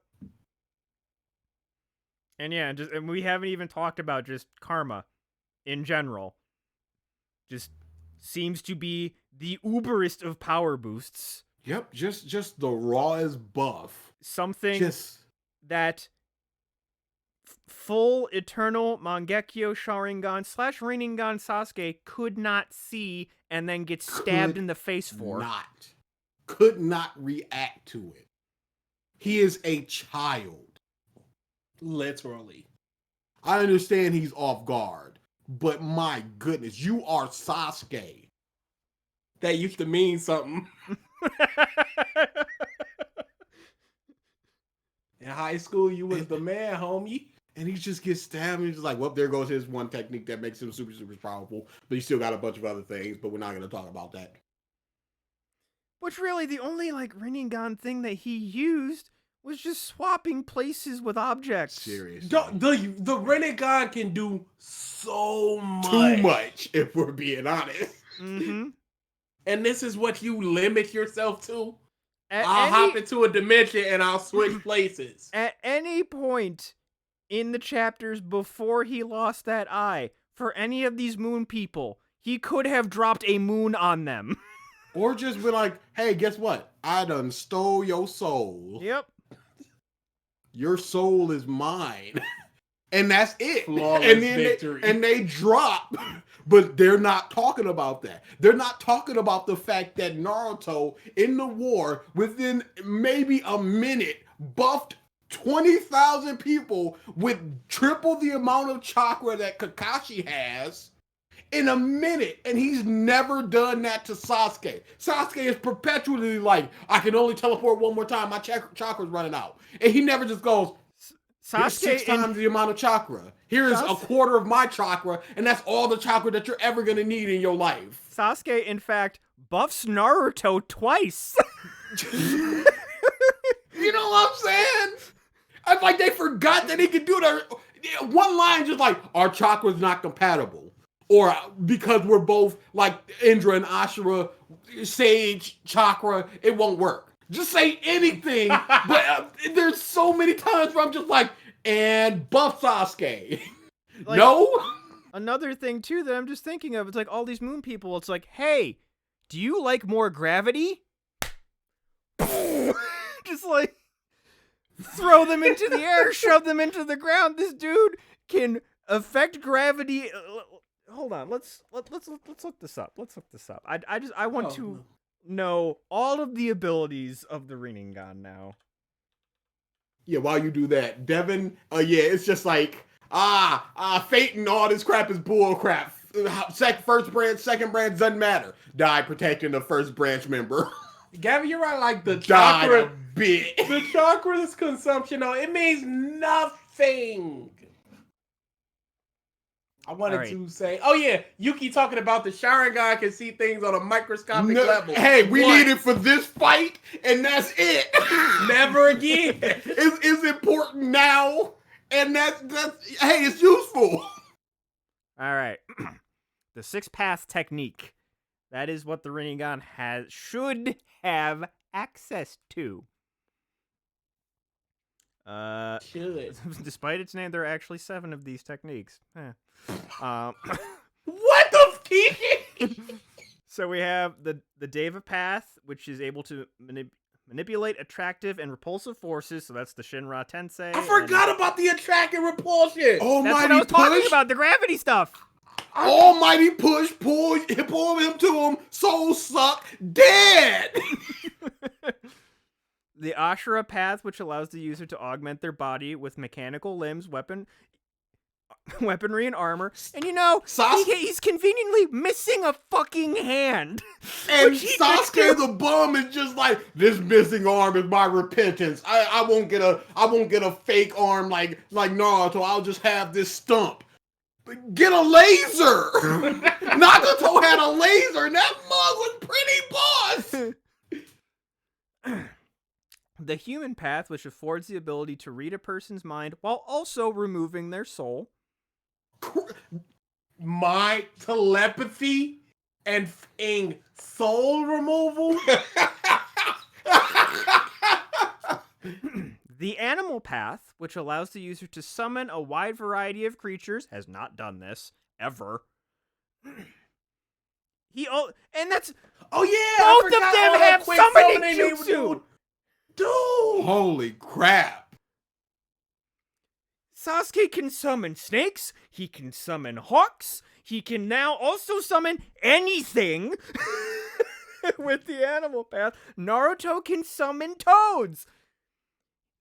[SPEAKER 1] And yeah, and we haven't even talked about just karma in general. Just seems to be the uberest of power boosts.
[SPEAKER 3] Yep, just the rawest buff.
[SPEAKER 1] Something that full eternal Mangekyo Sharingan / Rinnegan Sasuke could not see and then get stabbed in the face for.
[SPEAKER 3] Could not react to it. He is a child.
[SPEAKER 2] Literally.
[SPEAKER 3] I understand he's off guard, but my goodness, you are Sasuke.
[SPEAKER 2] That used to mean something. In high school, you was the man, homie.
[SPEAKER 3] And he just gets stabbed and he's just like, well, there goes his one technique that makes him super, super powerful. But he still got a bunch of other things, but we're not going to talk about that.
[SPEAKER 1] Which really, the only Rinnegan thing that he used was just swapping places with objects.
[SPEAKER 3] Seriously.
[SPEAKER 2] The Rinnegan can do so much.
[SPEAKER 3] Too much, if we're being honest.
[SPEAKER 1] Mm-hmm.
[SPEAKER 2] And this is what you limit yourself to?
[SPEAKER 1] I'll
[SPEAKER 2] hop into a dimension and I'll switch places.
[SPEAKER 1] At any point in the chapters before he lost that eye, for any of these moon people, he could have dropped a moon on them.
[SPEAKER 3] Or just been like, hey, guess what? I done stole your soul.
[SPEAKER 1] Yep.
[SPEAKER 3] Your soul is mine. And that's it.
[SPEAKER 2] Flawless
[SPEAKER 3] and then
[SPEAKER 2] victory.
[SPEAKER 3] They drop, but they're not talking about that. They're not talking about the fact that Naruto, in the war, within maybe a minute, buffed 20,000 people with triple the amount of chakra that Kakashi has in a minute, and he's never done that to Sasuke. Sasuke is perpetually like, I can only teleport one more time, my chakra's running out. And he never just goes, here's 6 times the amount of chakra. Here's a quarter of my chakra, and that's all the chakra that you're ever going to need in your life.
[SPEAKER 1] Sasuke, in fact, buffs Naruto twice.
[SPEAKER 3] You know what I'm saying? It's like they forgot that he could do that. One line just like, our chakra's not compatible. Or because we're both like Indra and Ashura, Sage, chakra, it won't work. Just say anything, but there's so many times where I'm just like, and buff Sasuke.
[SPEAKER 1] Like,
[SPEAKER 3] no?
[SPEAKER 1] Another thing, too, that I'm just thinking of, it's like all these moon people, it's like, hey, do you like more gravity? Just like, throw them into the air, shove them into the ground. This dude can affect gravity. Hold on, let's look this up. I want to know all of the abilities of the Rinnegan now.
[SPEAKER 3] Yeah, while you do that, Devin, it's just like, fate and all this crap is bull crap. First branch, second branch, doesn't matter. Die protecting the first branch member.
[SPEAKER 2] Gavin, you're right, like the
[SPEAKER 3] Died
[SPEAKER 2] chakra.
[SPEAKER 3] a bit.
[SPEAKER 2] The chakra's consumption, though, it means nothing. I wanted to say, oh yeah, Yuki talking about the Sharingan can see things on a microscopic level.
[SPEAKER 3] Hey, we need it for this fight, and that's it.
[SPEAKER 2] Never again.
[SPEAKER 3] It's important now, and that's hey, it's useful.
[SPEAKER 1] All right, the 6-path technique. That is what the Rinnegan should have access to.
[SPEAKER 2] Should.
[SPEAKER 1] Despite its name, there are actually 7 of these techniques.
[SPEAKER 2] What the fuck?
[SPEAKER 1] So we have the Deva path, which is able to manipulate attractive and repulsive forces. So that's the Shinra Tensei.
[SPEAKER 2] I forgot about the attract and repulsion.
[SPEAKER 1] That's what I
[SPEAKER 3] Almighty
[SPEAKER 1] was talking
[SPEAKER 3] push.
[SPEAKER 1] about, the gravity stuff.
[SPEAKER 3] Almighty push. Pull him to him. Soul suck. Dead.
[SPEAKER 1] The Ashura path, which allows the user to augment their body with mechanical limbs, weaponry, and armor. And he's conveniently missing a fucking hand.
[SPEAKER 3] And Sasuke the bum is just like, this missing arm is my repentance. I won't get a fake arm like Naruto. I'll just have this stump. Get a laser. Nagato had a laser, and that mug was pretty boss.
[SPEAKER 1] The human path, which affords the ability to read a person's mind while also removing their soul.
[SPEAKER 2] My telepathy and soul removal.
[SPEAKER 1] The animal path, which allows the user to summon a wide variety of creatures, has not done this ever. And that's
[SPEAKER 2] Oh yeah,
[SPEAKER 1] both of them have summoning jutsu.
[SPEAKER 2] Dude,
[SPEAKER 3] Holy crap.
[SPEAKER 1] Sasuke can summon snakes, he can summon hawks, he can now also summon anything with the animal path. Naruto can summon toads.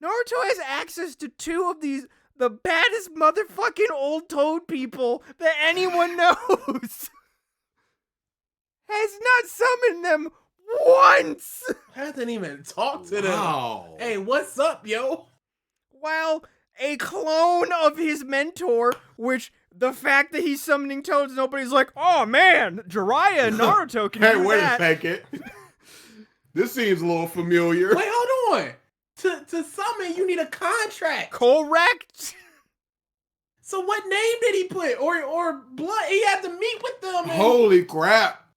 [SPEAKER 1] Naruto has access to two of the baddest motherfucking old toad people that anyone knows. Has not summoned them once.
[SPEAKER 2] hasn't even talked to them.
[SPEAKER 3] Wow.
[SPEAKER 2] Hey, what's up, yo?
[SPEAKER 1] While a clone of his mentor, which the fact that he's summoning toads, nobody's like, oh man, Jiraiya and Naruto can do
[SPEAKER 3] wait
[SPEAKER 1] that.
[SPEAKER 3] a second. This seems a little familiar.
[SPEAKER 2] Wait, hold on. To summon, you need a contract.
[SPEAKER 1] Correct.
[SPEAKER 2] So what name did he put? Or blood? He had to meet with them.
[SPEAKER 3] Holy crap.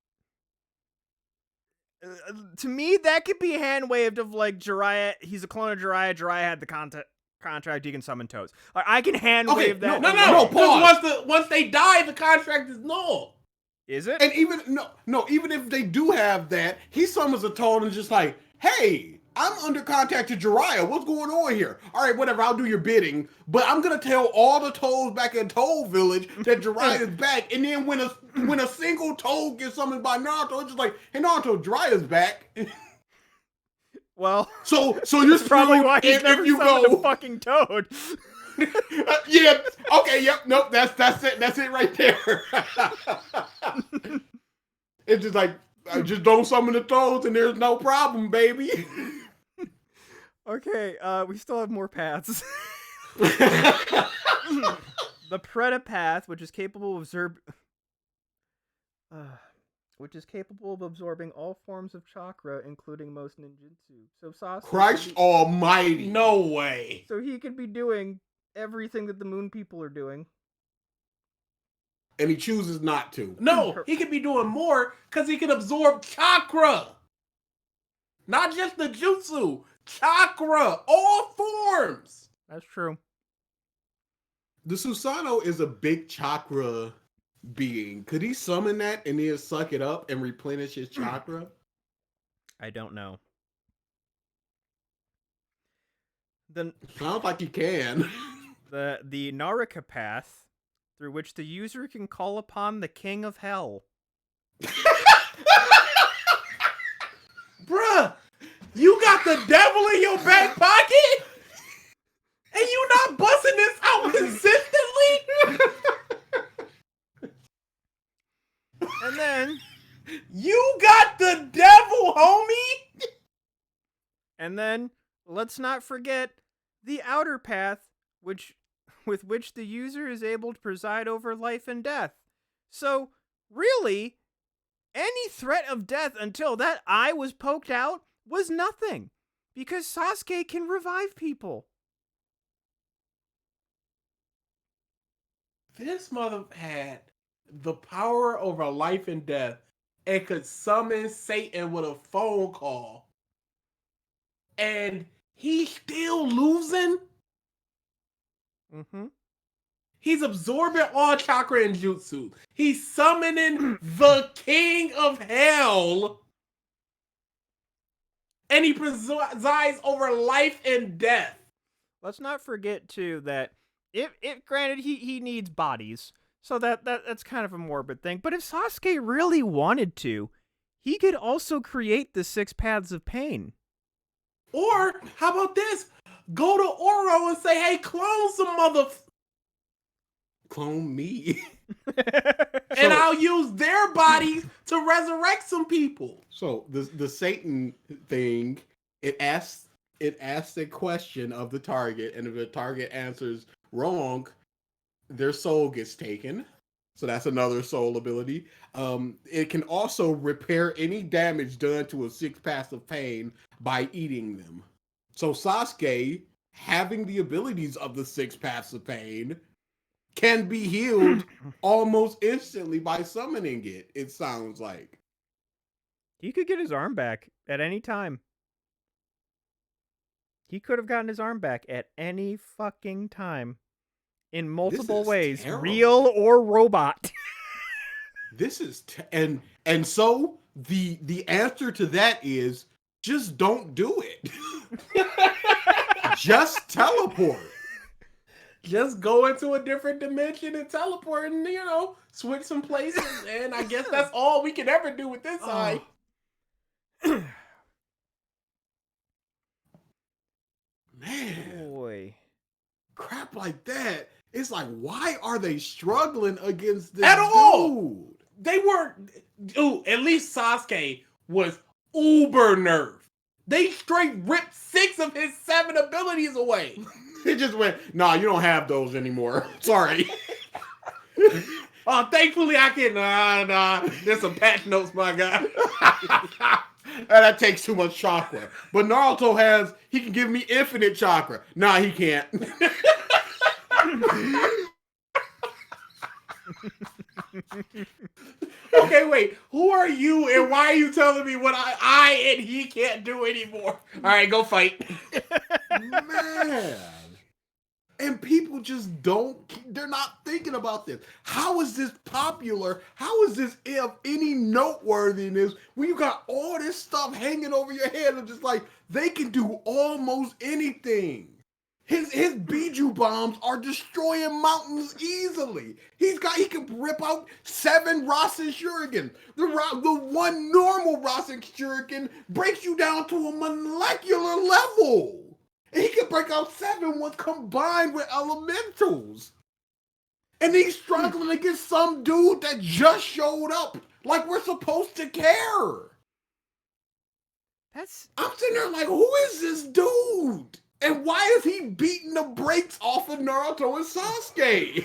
[SPEAKER 1] To me, that could be hand waved of like Jiraiya. He's a clone of Jiraiya. Jiraiya had the contract. He can summon toads. Like, I can hand wave that.
[SPEAKER 3] No, pause.
[SPEAKER 2] Because once they die, the contract is null.
[SPEAKER 1] Is it?
[SPEAKER 3] And even if they do have that, he summons a toad and just like, hey, I'm under contact to Jiraiya. What's going on here? All right, whatever. I'll do your bidding. But I'm gonna tell all the toads back in Toad Village that Jiraiya is back. And then when a single toad gets summoned by Naruto, it's just like, hey Naruto, Jiraiya's back.
[SPEAKER 1] Well,
[SPEAKER 3] so you're
[SPEAKER 1] probably why he's
[SPEAKER 3] if
[SPEAKER 1] never
[SPEAKER 3] you
[SPEAKER 1] summoned
[SPEAKER 3] go
[SPEAKER 1] a fucking toad.
[SPEAKER 3] yeah. Okay. Yep. Nope. That's it. That's it right there. It's just like, just don't summon the toads and there's no problem, baby.
[SPEAKER 1] Okay. We still have more paths. The Preta path, which is capable of absorbing all forms of chakra, including most ninjutsu. So Sasuke
[SPEAKER 3] Christ almighty.
[SPEAKER 2] No way.
[SPEAKER 1] So he could be doing everything that the moon people are doing.
[SPEAKER 3] And he chooses not to.
[SPEAKER 2] No, he could be doing more because he can absorb chakra. Not just the jutsu. Chakra. All forms.
[SPEAKER 1] That's true.
[SPEAKER 3] The Susanoo is a big chakra being. Could he summon that and then suck it up and replenish his chakra?
[SPEAKER 1] I don't know.
[SPEAKER 3] Sounds like he can.
[SPEAKER 1] The Naraka path, through which the user can call upon the King of Hell.
[SPEAKER 2] Bruh, you got the devil in your back pocket? And you not busting this out consistently?
[SPEAKER 1] And then...
[SPEAKER 2] You got the devil, homie!
[SPEAKER 1] And then, let's not forget the outer path, with which the user is able to preside over life and death. So, really, any threat of death until that eye was poked out was nothing, because Sasuke can revive people.
[SPEAKER 2] This mother had the power over life and death and could summon Satan with a phone call. And he's still losing?
[SPEAKER 1] Mm-hmm.
[SPEAKER 2] He's absorbing all chakra and jutsu. He's summoning the king of hell. And he presides over life and death.
[SPEAKER 1] Let's not forget too that if granted he needs bodies, so that's kind of a morbid thing. But if Sasuke really wanted to, he could also create the 6 paths of pain.
[SPEAKER 2] Or how about this? Go to Oro and say, "Hey, clone some
[SPEAKER 3] Clone me.
[SPEAKER 2] and I'll use their bodies to resurrect some people."
[SPEAKER 3] So the Satan thing, it asks a question of the target, and if the target answers wrong, their soul gets taken. So that's another soul ability. It can also repair any damage done to a 6 paths of pain by eating them. So Sasuke, having the abilities of the 6 paths of pain, can be healed almost instantly by summoning it, it sounds like.
[SPEAKER 1] He could get his arm back at any time. He could have gotten his arm back at any fucking time. In multiple ways,
[SPEAKER 3] terrible.
[SPEAKER 1] Real or robot.
[SPEAKER 3] This is and so the answer to that is just don't do it. Just teleport.
[SPEAKER 2] Just go into a different dimension and teleport and, switch some places. And I guess that's all we can ever do with this eye.
[SPEAKER 3] Man.
[SPEAKER 1] Boy.
[SPEAKER 3] Crap like that. It's like, why are they struggling against this
[SPEAKER 2] At all?
[SPEAKER 3] dude?
[SPEAKER 2] They weren't. Dude, at least Sasuke was uber nerfed. They straight ripped 6 of his 7 abilities away.
[SPEAKER 3] It just went, nah, you don't have those anymore. Sorry.
[SPEAKER 2] Thankfully I can. Nah. There's some patch notes, my guy.
[SPEAKER 3] That takes too much chakra. But Naruto he can give me infinite chakra. Nah, he can't.
[SPEAKER 2] Okay, wait. Who are you and why are you telling me what I and he can't do anymore? All right, go fight.
[SPEAKER 3] Man. And people just they're not thinking about this. How is this popular? How is this of any noteworthiness when you got all this stuff hanging over your head and just like, they can do almost anything. His Biju bombs are destroying mountains easily. He can rip out 7 Rasen Shuriken. The one normal Rasen Shuriken breaks you down to a molecular level. And he can break out 7 ones combined with elementals. And he's struggling against some dude that just showed up. Like we're supposed to care. I'm sitting there like, who is this dude? And why is he beating the brakes off of Naruto and Sasuke?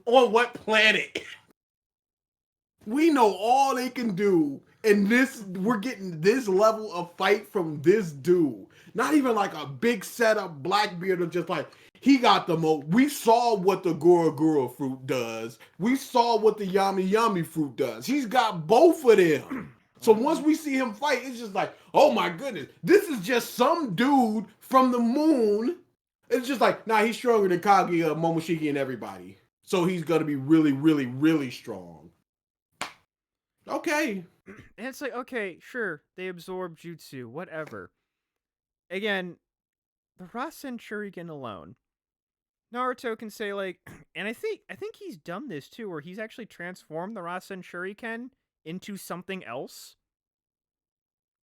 [SPEAKER 2] On what planet?
[SPEAKER 3] We know all they can do. And we're getting this level of fight from this dude. Not even like a big setup Blackbeard of just like, he got the most. We saw what the Gura Gura fruit does. We saw what the Yami Yami fruit does. He's got both of them. So once we see him fight, it's just like, oh my goodness, this is just some dude from the moon. It's just like, nah, he's stronger than Kaguya, Momoshiki, and everybody. So he's gonna be really, really, really strong. Okay.
[SPEAKER 1] And it's like, okay, sure, they absorb jutsu, whatever. Again, the Rasen Shuriken alone, Naruto can say like, and I think he's done this too, where he's actually transformed the Rasen Shuriken into something else,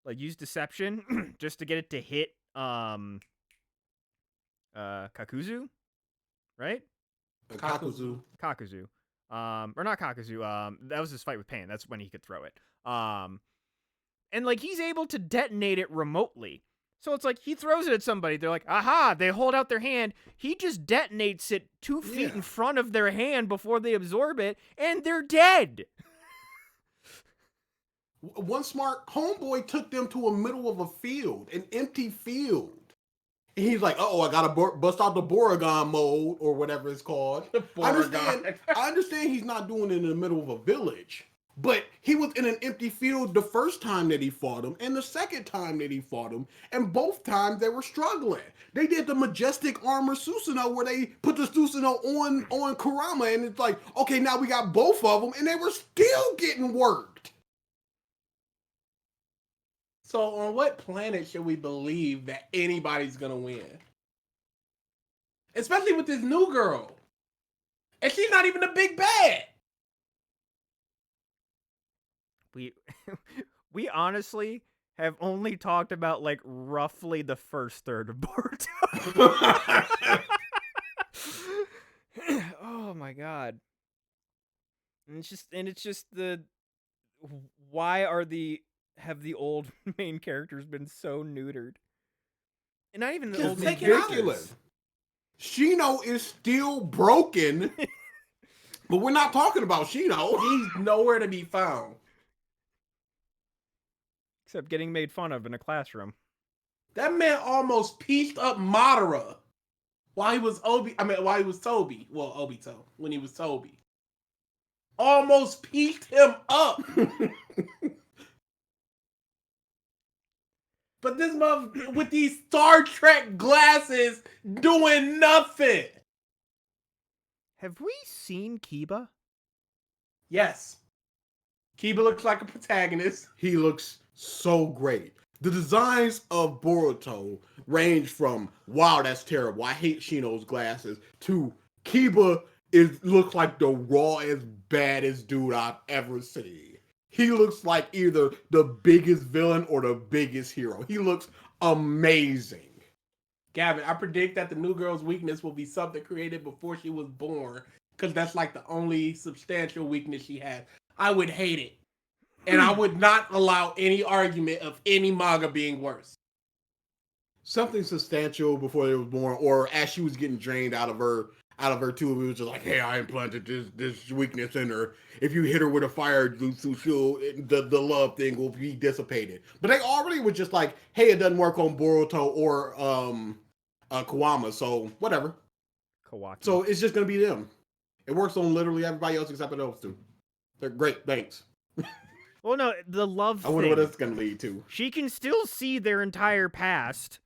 [SPEAKER 1] like use deception just to get it to hit Kakuzu, right?
[SPEAKER 3] Kakuzu.
[SPEAKER 1] Or not Kakuzu. That was his fight with Pain. That's when he could throw it. And like he's able to detonate it remotely. So it's like he throws it at somebody. They're like, aha, they hold out their hand. He just detonates it 2 feet in front of their hand before they absorb it, and they're dead.
[SPEAKER 3] One smart homeboy took them to a middle of a field, an empty field. And he's like, I gotta bust out the Borugan mode, or whatever it's called. I understand he's not doing it in the middle of a village. But he was in an empty field the first time that he fought him and the second time that he fought him, and both times they were struggling. They did the majestic armor Susanoo where they put the Susanoo on Kurama, and it's like, okay, now we got both of them, and they were still getting worked.
[SPEAKER 2] So on what planet should we believe that anybody's gonna win? Especially with this new girl. And she's not even a big bad.
[SPEAKER 1] We honestly have only talked about like roughly the first third of Boruto. Oh my god. And it's just the why have the old main characters been so neutered? And not even the
[SPEAKER 2] Just
[SPEAKER 1] old main
[SPEAKER 2] take it out.
[SPEAKER 1] characters.
[SPEAKER 3] Shino is still broken, but we're not talking about Shino.
[SPEAKER 2] He's nowhere to be found.
[SPEAKER 1] Except getting made fun of in a classroom.
[SPEAKER 2] That man almost pieced up Madara while he was Toby. Well, Obito, when he was Toby. Almost pieced him up. But this mother with these Star Trek glasses doing nothing.
[SPEAKER 1] Have we seen Kiba?
[SPEAKER 2] Yes. Kiba looks like a protagonist.
[SPEAKER 3] He looks so great. The designs of Boruto range from, wow, that's terrible, I hate Shino's glasses, to Kiba looks like the rawest, baddest dude I've ever seen. He looks like either the biggest villain or the biggest hero. He looks amazing.
[SPEAKER 2] Gavin, I predict that the new girl's weakness will be something created before she was born, because that's like the only substantial weakness she has. I would hate it. And I would not allow any argument of any manga being worse.
[SPEAKER 3] Something substantial before they was born, or as she was getting drained out of her tube, it was just like, hey, I implanted this weakness in her. If you hit her with a fire jutsu, the love thing will be dissipated. But they already were just like, hey, it doesn't work on Boruto or Kawama, so whatever.
[SPEAKER 1] Kawaki.
[SPEAKER 3] So it's just gonna be them. It works on literally everybody else except for those two. They're great, thanks.
[SPEAKER 1] Well, no, the love
[SPEAKER 3] I wonder
[SPEAKER 1] thing.
[SPEAKER 3] what that's gonna lead to.
[SPEAKER 1] She can still see their entire past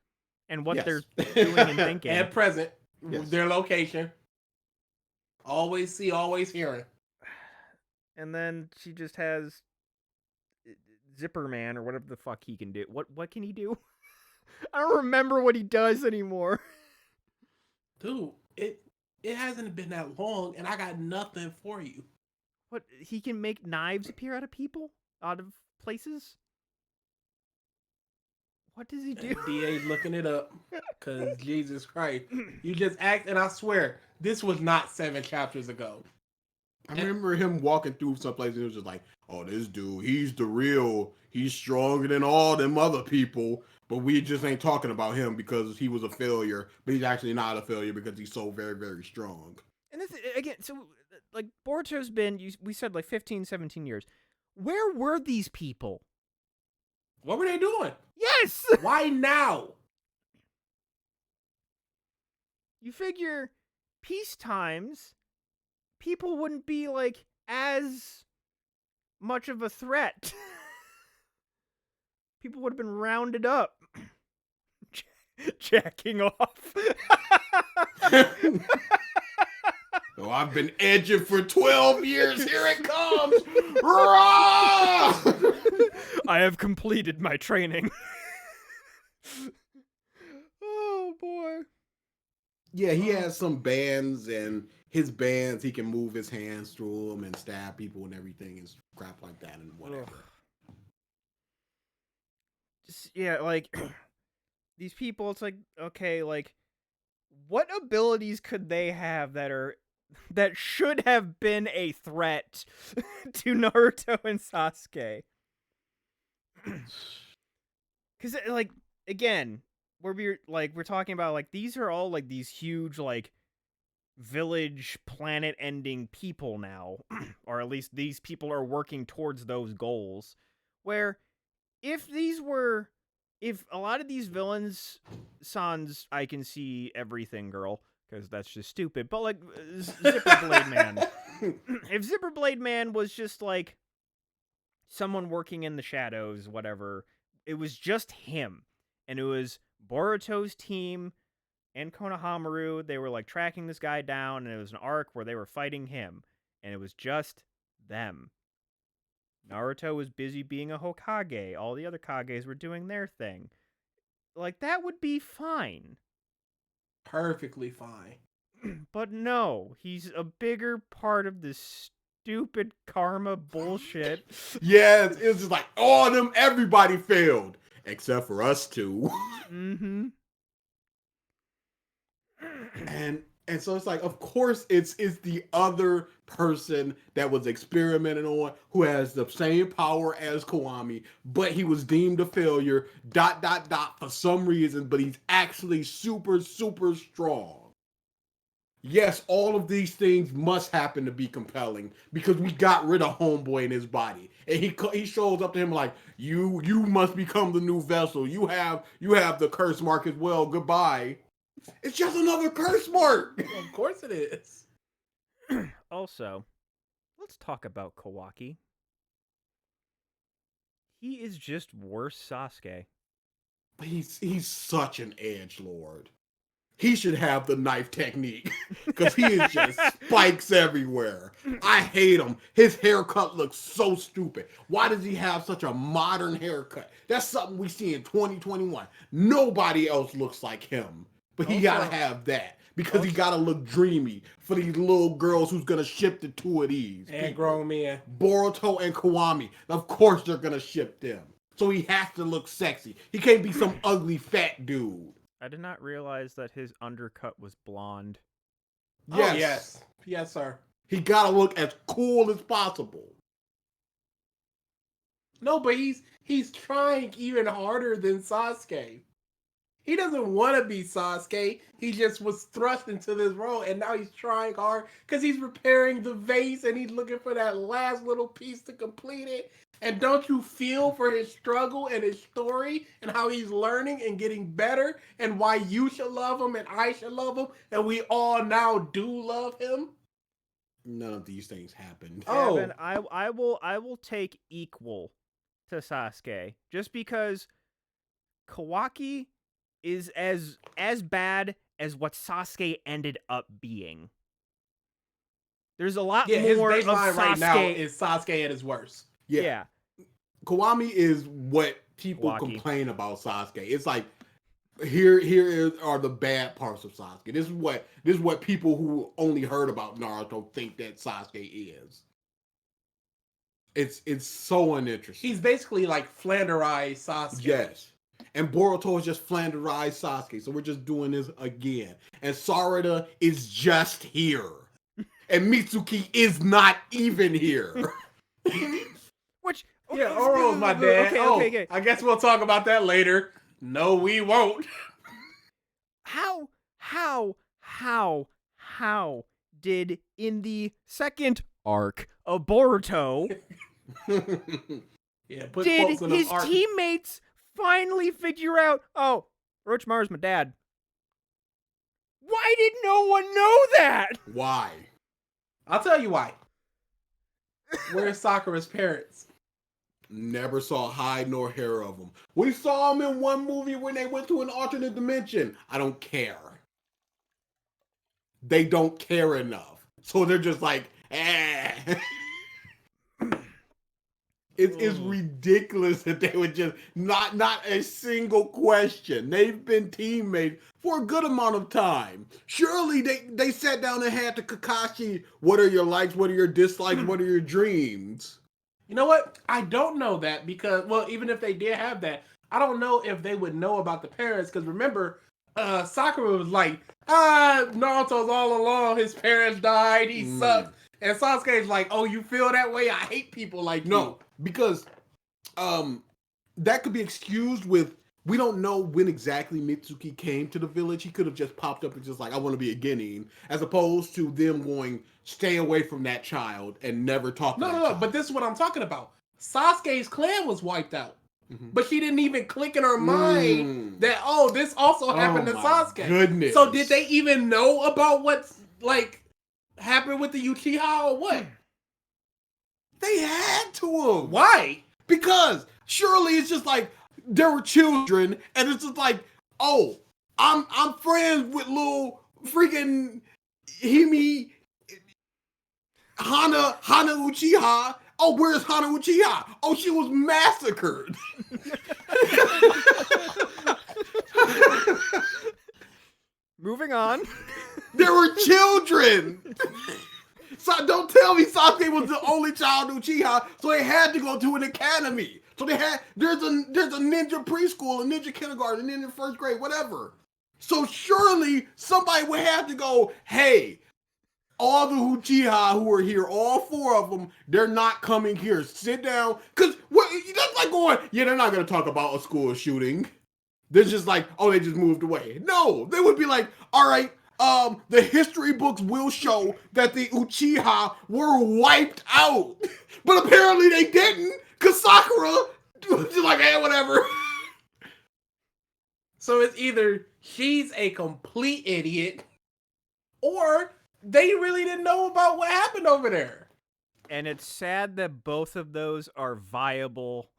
[SPEAKER 1] and what
[SPEAKER 3] Yes.
[SPEAKER 1] they're doing and thinking.
[SPEAKER 2] At present,
[SPEAKER 3] Yes.
[SPEAKER 2] their location. Always see, always hearing.
[SPEAKER 1] And then she just has Zipper Man or whatever the fuck he can do. What can he do? I don't remember what he does anymore.
[SPEAKER 2] Dude, it hasn't been that long, and I got nothing for you.
[SPEAKER 1] What, he can make knives appear out of people? Out of places? What does he do?
[SPEAKER 2] DA's looking it up, because Jesus Christ. You just act, and I swear, this was not 7 chapters ago.
[SPEAKER 3] I remember him walking through someplace and it was just like, oh, this dude, he's the real, he's stronger than all them other people, but we just ain't talking about him because he was a failure, but he's actually not a failure because he's so very, very strong.
[SPEAKER 1] And this, again, so, like, Boruto's been, we said, like, 15, 17 years. Where were these people?
[SPEAKER 2] What were they doing?
[SPEAKER 1] Yes!
[SPEAKER 2] Why now?
[SPEAKER 1] You figure peace times, people wouldn't be, like, as much of a threat. People would have been rounded up. Jacking off.
[SPEAKER 3] Oh, I've been edging for 12 years. Here it comes. Rah!
[SPEAKER 1] I have completed my training. Oh, boy.
[SPEAKER 3] Yeah, he has some bands, and his bands, he can move his hands through them and stab people and everything and crap like that and whatever.
[SPEAKER 1] Just, yeah, like, these people, it's like, okay, like, what abilities could they have that should have been a threat to Naruto and Sasuke? Because, like, again, we're talking about, like, these are all, like, these huge, like, village planet-ending people now. Or at least these people are working towards those goals. Where, if a lot of these villains, sans I can see everything girl, because that's just stupid, but, like, Zipper Blade Man. If Zipper Blade Man was just, like, someone working in the shadows, whatever. It was just him. And it was Boruto's team and Konohamaru. They were like tracking this guy down, and it was an arc where they were fighting him. And it was just them. Naruto was busy being a Hokage. All the other Kages were doing their thing. Like, that would be fine.
[SPEAKER 2] Perfectly fine.
[SPEAKER 1] But no, he's a bigger part of this stupid karma bullshit.
[SPEAKER 3] Yes, it's just like, oh, them, everybody failed. Except for us two.
[SPEAKER 1] Mm-hmm.
[SPEAKER 3] And so it's like, of course, it's the other person that was experimented on who has the same power as Kiwami, but he was deemed a failure, ... for some reason, but he's actually super, super strong. Yes, all of these things must happen to be compelling because we got rid of Homeboy in his body, and he shows up to him like, you must become the new vessel. You have the curse mark as well. Goodbye. It's just another curse mark.
[SPEAKER 2] Of course it is.
[SPEAKER 1] Also, let's talk about Kawaki. He is just worse Sasuke.
[SPEAKER 3] He's such an edgelord. He should have the knife technique because he is just spikes everywhere. I hate him. His haircut looks so stupid. Why does he have such a modern haircut? That's something we see in 2021. Nobody else looks like him, but he gotta have that because he gotta look dreamy for these little girls who's gonna ship the two of these.
[SPEAKER 2] And grown men.
[SPEAKER 3] Boruto and Kiwami. Of course they're gonna ship them. So he has to look sexy. He can't be some ugly fat dude.
[SPEAKER 1] I did not realize that his undercut was blonde.
[SPEAKER 3] Yes.
[SPEAKER 2] Oh, yes. Yes, sir.
[SPEAKER 3] He gotta look as cool as possible.
[SPEAKER 2] No, but he's trying even harder than Sasuke. He doesn't want to be Sasuke. He just was thrust into this role, and now he's trying hard because he's repairing the vase and he's looking for that last little piece to complete it. And don't you feel for his struggle and his story and how he's learning and getting better and why you should love him and I should love him and we all now do love him?
[SPEAKER 3] None of these things happened.
[SPEAKER 2] Oh.
[SPEAKER 1] Kevin, I will take equal to Sasuke just because Kawaki is as bad as what Sasuke ended up being. There's a lot
[SPEAKER 2] Yeah, his
[SPEAKER 1] more of
[SPEAKER 2] baseline
[SPEAKER 1] Sasuke.
[SPEAKER 2] right now is Sasuke at his worst.
[SPEAKER 1] Yeah.
[SPEAKER 3] Kiwami is what people
[SPEAKER 1] Kawaki.
[SPEAKER 3] complain about Sasuke. It's like here are the bad parts of Sasuke. This is what people who only heard about Naruto think that Sasuke is. It's so uninteresting.
[SPEAKER 2] He's basically like Flanderized Sasuke.
[SPEAKER 3] Yes. And Boruto is just Flanderized Sasuke. So we're just doing this again. And Sarada is just here. And Mitsuki is not even here.
[SPEAKER 1] Which
[SPEAKER 2] Yeah, Oro's my dad.
[SPEAKER 1] Okay.
[SPEAKER 2] I guess we'll talk about that later. No, we won't.
[SPEAKER 1] How did in the second arc of Boruto
[SPEAKER 2] Yeah, put
[SPEAKER 1] did
[SPEAKER 2] quotes in
[SPEAKER 1] his
[SPEAKER 2] the art.
[SPEAKER 1] teammates finally figure out, oh, Orochimaru's my dad? Why did no one know that?
[SPEAKER 3] Why?
[SPEAKER 2] I'll tell you why. Where's Sakura's parents?
[SPEAKER 3] Never saw hide nor hair of them. We saw them in one movie when they went to an alternate dimension. I don't care. They don't care enough. So they're just like, eh. It's ridiculous that they would just not a single question. They've been teammates for a good amount of time. Surely they sat down and had to Kakashi, what are your likes, what are your dislikes, what are your dreams?
[SPEAKER 2] You know what? I don't know that because, well, even if they did have that, I don't know if they would know about the parents because remember, Sakura was like, Naruto's all along, his parents died, he sucked. And Sasuke's like, oh, you feel that way? I hate people like you.
[SPEAKER 3] No, because that could be excused with, we don't know when exactly Mitsuki came to the village. He could have just popped up and just like, I want to be a Genin, as opposed to them going, stay away from that child and never talk to that
[SPEAKER 2] No,
[SPEAKER 3] child.
[SPEAKER 2] but this is what I'm talking about. Sasuke's clan was wiped out. But she didn't even click in her mind that, oh, this also happened to Sasuke.
[SPEAKER 3] Goodness.
[SPEAKER 2] So did they even know about what's, like, happened with the Uchiha or what? They
[SPEAKER 3] They had to have.
[SPEAKER 2] Why?
[SPEAKER 3] Because surely it's just like there were children, and it's just like, oh, I'm friends with little freaking Himi Hana Uchiha. Oh, where's Hana Uchiha? Oh, she was massacred.
[SPEAKER 1] Moving on.
[SPEAKER 3] There were children. So don't tell me Sasuke was the only child Uchiha, so they had to go to an academy. So there's a ninja preschool, a ninja kindergarten, a ninja first grade, whatever. So surely somebody would have to go, hey, all the Uchiha who are here, all 4 of them, they're not coming here. Sit down. Because that's like going, yeah, they're not going to talk about a school shooting. They're just like, oh, they just moved away. No, they would be like, all right, the history books will show that the Uchiha were wiped out. But apparently they didn't, because Sakura was just like, hey, whatever.
[SPEAKER 2] So it's either she's a complete idiot, or they really didn't know about what happened over there.
[SPEAKER 1] And it's sad that both of those are viable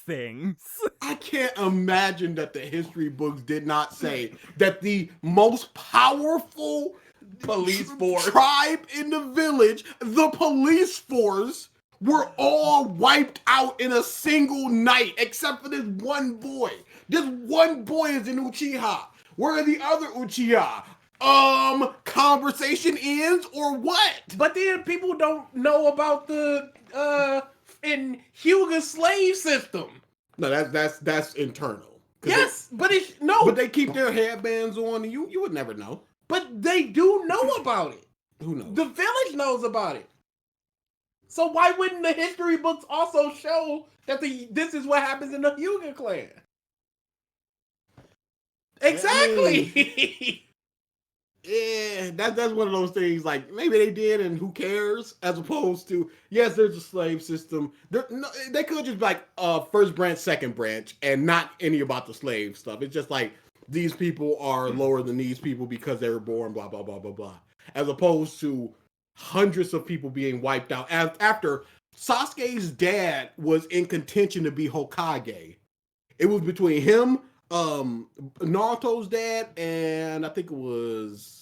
[SPEAKER 1] things.
[SPEAKER 3] I can't imagine that the history books did not say that the most powerful
[SPEAKER 2] Police force.
[SPEAKER 3] tribe in the village, the police force, were all wiped out in a single night, except for this one boy. This one boy is an Uchiha. Where are the other Uchiha? Conversation ends or what?
[SPEAKER 2] But then people don't know about the in Hyuga slave system.
[SPEAKER 3] No, that's internal.
[SPEAKER 2] Yes, but it's no.
[SPEAKER 3] But they keep their headbands on, and you would never know.
[SPEAKER 2] But they do know about it.
[SPEAKER 3] Who knows?
[SPEAKER 2] The village knows about it. So why wouldn't the history books also show that this is what happens in the Hyuga clan? Exactly.
[SPEAKER 3] Yeah, that's one of those things. Like maybe they did, and who cares? As opposed to yes, there's a slave system. They could just be like first branch, second branch, and not any about the slave stuff. It's just like these people are lower than these people because they were born, blah blah blah blah blah. As opposed to hundreds of people being wiped out after Sasuke's dad was in contention to be Hokage. It was between him, Naruto's dad, and I think it was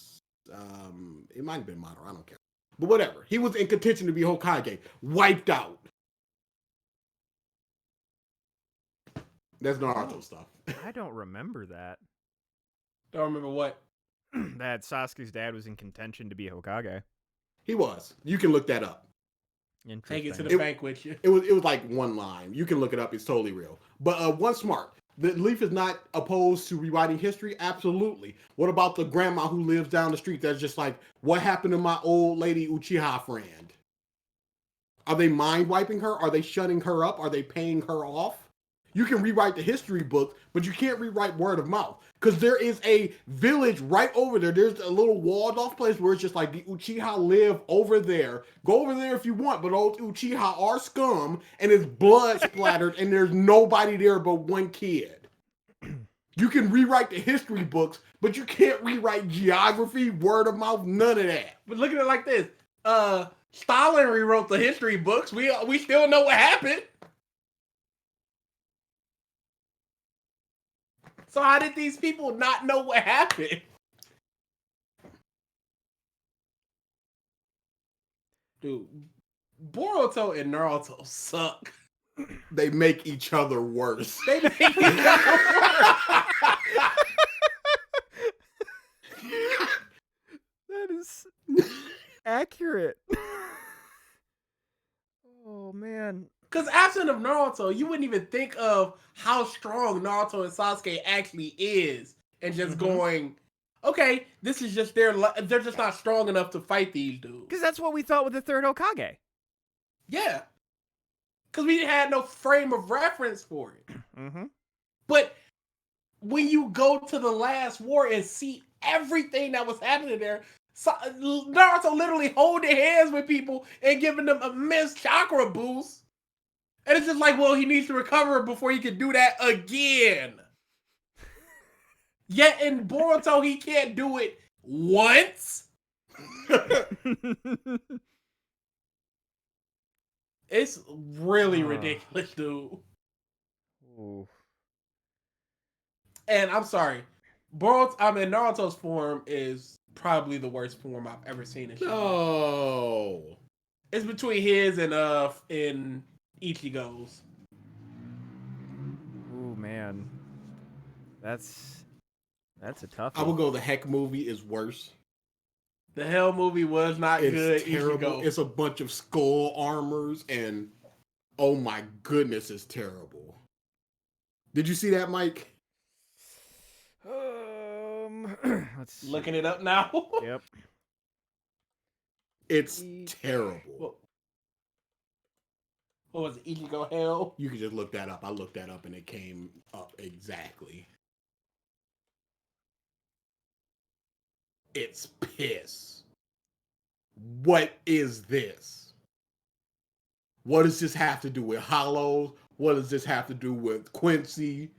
[SPEAKER 3] it might have been Madara, I don't care. But whatever. He was in contention to be Hokage. Wiped out. That's Naruto stuff.
[SPEAKER 1] I don't remember that.
[SPEAKER 2] Don't remember what?
[SPEAKER 1] That Sasuke's dad was in contention to be Hokage.
[SPEAKER 3] He was. You can look that up.
[SPEAKER 2] Take it to the bank with you.
[SPEAKER 3] It was like one line. You can look it up. It's totally real. But one smart. The Leaf is not opposed to rewriting history. Absolutely. What about the grandma who lives down the street that's just like, what happened to my old lady Uchiha friend? Are they mind wiping her? Are they shutting her up? Are they paying her off? You can rewrite the history book, but you can't rewrite word of mouth. Because there is a village right over there. There's a little walled off place where it's just like the Uchiha live over there. Go over there if you want, but old Uchiha are scum and it's blood splattered and there's nobody there but one kid. You can rewrite the history books, but you can't rewrite geography, word of mouth, none of that.
[SPEAKER 2] But look at it like this. Stalin rewrote the history books. We still know what happened. So how did these people not know what happened? Dude, Boruto and Naruto suck.
[SPEAKER 3] They make each other worse.
[SPEAKER 2] They make each other worse.
[SPEAKER 1] That is accurate. Oh, man.
[SPEAKER 2] Because absent of Naruto, you wouldn't even think of how strong Naruto and Sasuke actually is. And just going, okay, this is just they're just not strong enough to fight these dudes.
[SPEAKER 1] Because that's what we thought with the third Hokage.
[SPEAKER 2] Yeah. Because we had no frame of reference for it.
[SPEAKER 1] Mm-hmm.
[SPEAKER 2] But when you go to the last war and see everything that was happening there, Naruto literally holding hands with people and giving them immense chakra boosts. And it's just like, well, he needs to recover before he can do that again. Yet in Boruto, he can't do it once. It's really ridiculous, dude.
[SPEAKER 1] Ooh.
[SPEAKER 2] And I'm sorry, Naruto's form is probably the worst form I've ever seen in Shonen.
[SPEAKER 3] No.
[SPEAKER 2] It's between his and Ichigo's.
[SPEAKER 1] Ooh, man. That's a toughie.
[SPEAKER 3] I would go the Heck movie is worse.
[SPEAKER 2] The Hell movie was not
[SPEAKER 3] It's
[SPEAKER 2] good.
[SPEAKER 3] terrible.
[SPEAKER 2] Ichigo.
[SPEAKER 3] It's a bunch of skull armors and oh my goodness, it's terrible. Did you see that, Mike?
[SPEAKER 1] Let's see.
[SPEAKER 2] Looking it up now.
[SPEAKER 1] Yep.
[SPEAKER 3] It's terrible.
[SPEAKER 2] What was it? Ichigo Hell?
[SPEAKER 3] You can just look that up. I looked that up and it came up exactly. It's piss. What is this? What does this have to do with Hollows? What does this have to do with Quincy?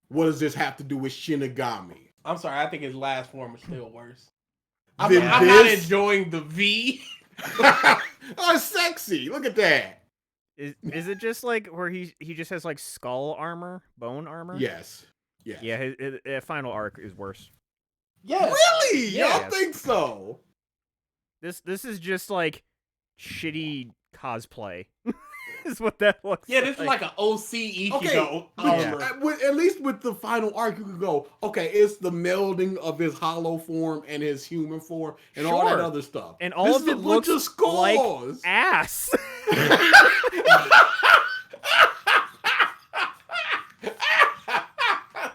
[SPEAKER 3] What does this have to do with Shinigami?
[SPEAKER 2] I'm sorry, I think his last form is still worse.
[SPEAKER 3] Then
[SPEAKER 2] I'm not
[SPEAKER 3] this-
[SPEAKER 2] enjoying the V.
[SPEAKER 3] Oh, it's sexy. Look at that.
[SPEAKER 1] Is it just like where he just has like skull armor, bone armor?
[SPEAKER 3] Yes. Yes.
[SPEAKER 1] Yeah, his final arc is worse.
[SPEAKER 2] Yes.
[SPEAKER 3] Really?
[SPEAKER 1] Yes.
[SPEAKER 3] Y'all think so?
[SPEAKER 1] This is just like shitty cosplay. Is what that looks like.
[SPEAKER 2] Yeah, this is like an OC Ichigo
[SPEAKER 3] Okay,
[SPEAKER 2] armor.
[SPEAKER 3] at least with the final arc, you could go, okay, it's the melding of his hollow form and his human form and all that
[SPEAKER 1] Sure.
[SPEAKER 3] other stuff.
[SPEAKER 1] And all
[SPEAKER 3] this
[SPEAKER 1] of
[SPEAKER 3] is
[SPEAKER 1] it
[SPEAKER 3] a bunch
[SPEAKER 1] looks
[SPEAKER 3] of skulls.
[SPEAKER 1] like ass.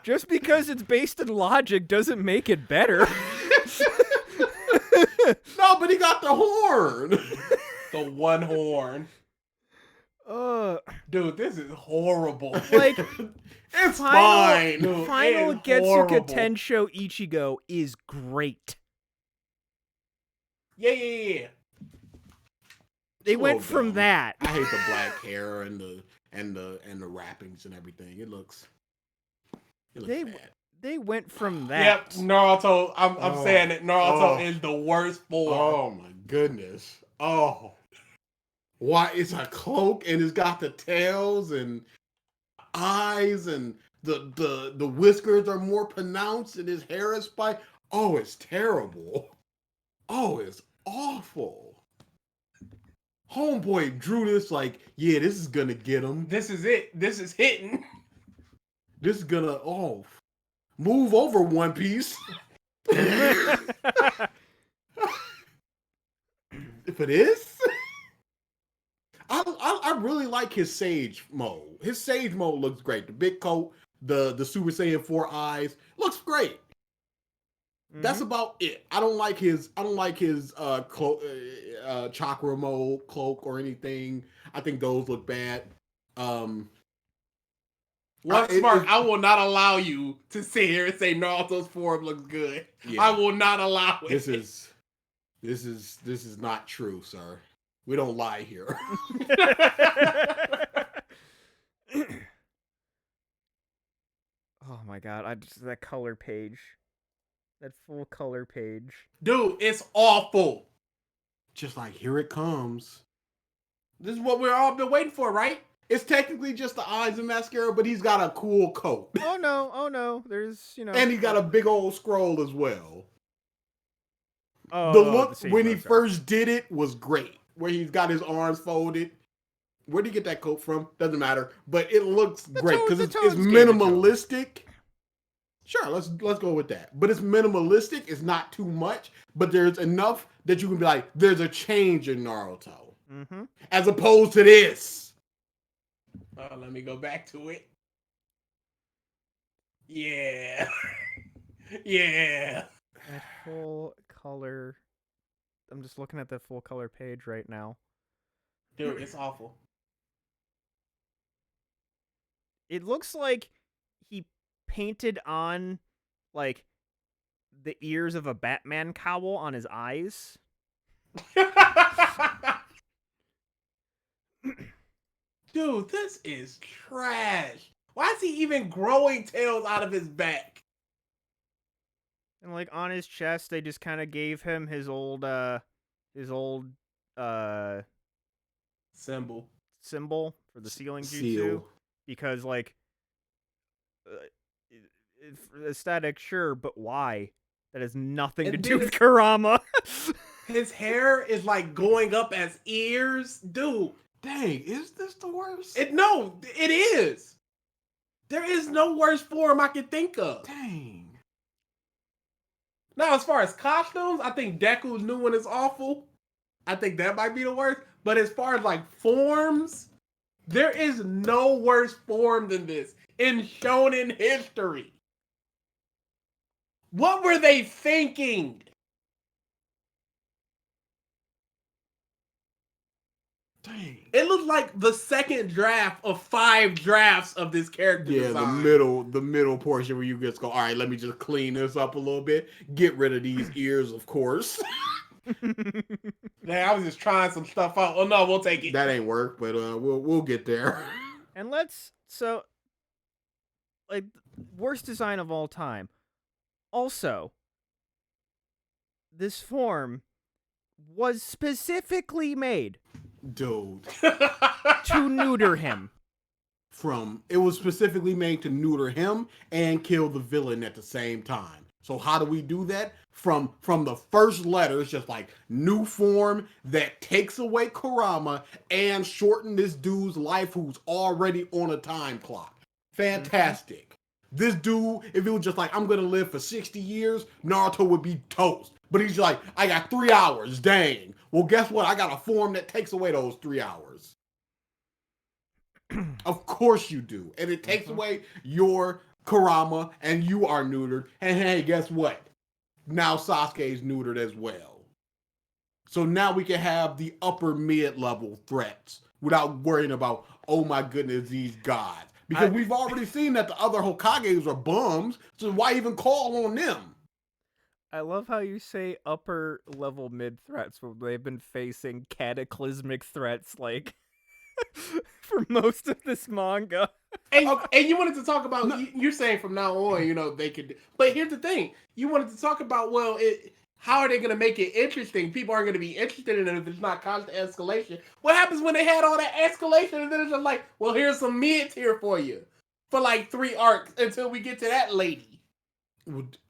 [SPEAKER 1] Just because it's based in logic doesn't make it better.
[SPEAKER 3] No, but he got the horn.
[SPEAKER 2] The one horn. Dude, this is horrible.
[SPEAKER 1] Like,
[SPEAKER 3] It's
[SPEAKER 1] Final-
[SPEAKER 3] fine.
[SPEAKER 2] Dude,
[SPEAKER 1] Final
[SPEAKER 2] it is
[SPEAKER 1] Getsuka
[SPEAKER 2] horrible.
[SPEAKER 1] Tensho Ichigo is great.
[SPEAKER 2] Yeah.
[SPEAKER 1] They
[SPEAKER 3] So
[SPEAKER 1] went from
[SPEAKER 3] dumb.
[SPEAKER 1] that.
[SPEAKER 3] I hate the black hair and the wrappings and everything. It looks
[SPEAKER 1] They-
[SPEAKER 3] bad.
[SPEAKER 1] They went from that.
[SPEAKER 2] Yep, Naruto. I'm
[SPEAKER 3] Oh.
[SPEAKER 2] saying it. Naruto
[SPEAKER 3] Oh.
[SPEAKER 2] is the worst form.
[SPEAKER 3] Oh my goodness. Oh. Why it's a cloak and it's got the tails and eyes and the whiskers are more pronounced and his hair is spiked. Oh, it's terrible. Oh, it's awful. Homeboy drew this like, yeah, this is gonna get him.
[SPEAKER 2] This is it. This is hitting.
[SPEAKER 3] This is gonna move over One Piece. If it is, I really like his Sage mode. His Sage mode looks great. The big coat, the Super Saiyan 4 eyes looks great. That's about it. I don't like his chakra mode cloak or anything. I think those look bad.
[SPEAKER 2] Smart. I will not allow you to sit here and say Naruto's form looks good.
[SPEAKER 3] Yeah.
[SPEAKER 2] I will not allow it.
[SPEAKER 3] This is not true, sir. We don't lie here.
[SPEAKER 1] Oh my god! That color page, that full color page.
[SPEAKER 2] Dude, it's awful.
[SPEAKER 3] Just like here it comes.
[SPEAKER 2] This is what we've all been waiting for, right?
[SPEAKER 3] It's technically just the eyes and mascara, but he's got a cool coat.
[SPEAKER 1] Oh no! There's
[SPEAKER 3] And he got a big old scroll as well.
[SPEAKER 1] Oh,
[SPEAKER 3] The look
[SPEAKER 1] same
[SPEAKER 3] when he
[SPEAKER 1] logo.
[SPEAKER 3] first did it was great. Where he's got his arms folded. Where did he get that coat from? Doesn't matter. But it looks great because it's
[SPEAKER 1] tones gave it to him.
[SPEAKER 3] minimalistic. Sure, let's go with that. But it's minimalistic. It's not too much. But there's enough that you can be like, there's a change in Naruto.
[SPEAKER 1] Mm-hmm.
[SPEAKER 3] As opposed to this.
[SPEAKER 2] Let me go back to it. Yeah. Yeah.
[SPEAKER 1] That full color. I'm just looking at the full color page right now.
[SPEAKER 2] Dude, it's awful.
[SPEAKER 1] It looks like he painted on like the ears of a Batman cowl on his eyes.
[SPEAKER 2] Dude, this is trash. Why is he even growing tails out of his back?
[SPEAKER 1] And like on his chest, they just kind of gave him his old
[SPEAKER 2] Symbol.
[SPEAKER 1] symbol for the sealing jutsu
[SPEAKER 3] Seal.
[SPEAKER 1] because like aesthetic, sure, but why? That has nothing to
[SPEAKER 2] And
[SPEAKER 1] do
[SPEAKER 2] then
[SPEAKER 1] with Kurama.
[SPEAKER 2] his hair is like going up as ears, dude.
[SPEAKER 3] Dang, is this the worst?
[SPEAKER 2] No, it is. There is no worse form I can think of.
[SPEAKER 3] Dang.
[SPEAKER 2] Now, as far as costumes, I think Deku's new one is awful. I think that might be the worst. But as far as like forms, there is no worse form than this in shonen history. What were they thinking?
[SPEAKER 3] Dang.
[SPEAKER 2] It looked like the second draft of 5 drafts of this character
[SPEAKER 3] Yeah,
[SPEAKER 2] design.
[SPEAKER 3] the middle portion where you just go, all right, let me just clean this up a little bit. Get rid of these ears, of course.
[SPEAKER 2] Man, I was just trying some stuff out. Oh no, we'll take it.
[SPEAKER 3] That ain't work, but we'll get there.
[SPEAKER 1] And like worst design of all time. Also, this form was specifically made
[SPEAKER 3] Dude.
[SPEAKER 1] to neuter him.
[SPEAKER 3] It was specifically made to neuter him and kill the villain at the same time. So how do we do that? From the first letter, it's just like new form that takes away Kurama and shorten this dude's life who's already on a time clock. Fantastic. Mm-hmm. This dude, if it was just like, I'm gonna live for 60 years, Naruto would be toast. But he's like, I got 3 hours, dang. Well, guess what? I got a form that takes away those 3 hours. Of course you do. And it takes away your Kurama and you are neutered. And hey, guess what? Now Sasuke's neutered as well. So now we can have the upper mid-level threats without worrying about, oh my goodness, these gods. Because we've already seen that the other Hokages are bums, so why even call on them?
[SPEAKER 1] I love how you say upper level mid threats when they've been facing cataclysmic threats like for most of this manga.
[SPEAKER 2] And you wanted to talk about, you're saying from now on, they could, but here's the thing. You wanted to talk about, how are they going to make it interesting? People aren't going to be interested in it if it's not constant escalation. What happens when they had all that escalation and then it's just like, well, here's some mids here for you for like 3 arcs until we get to that lady.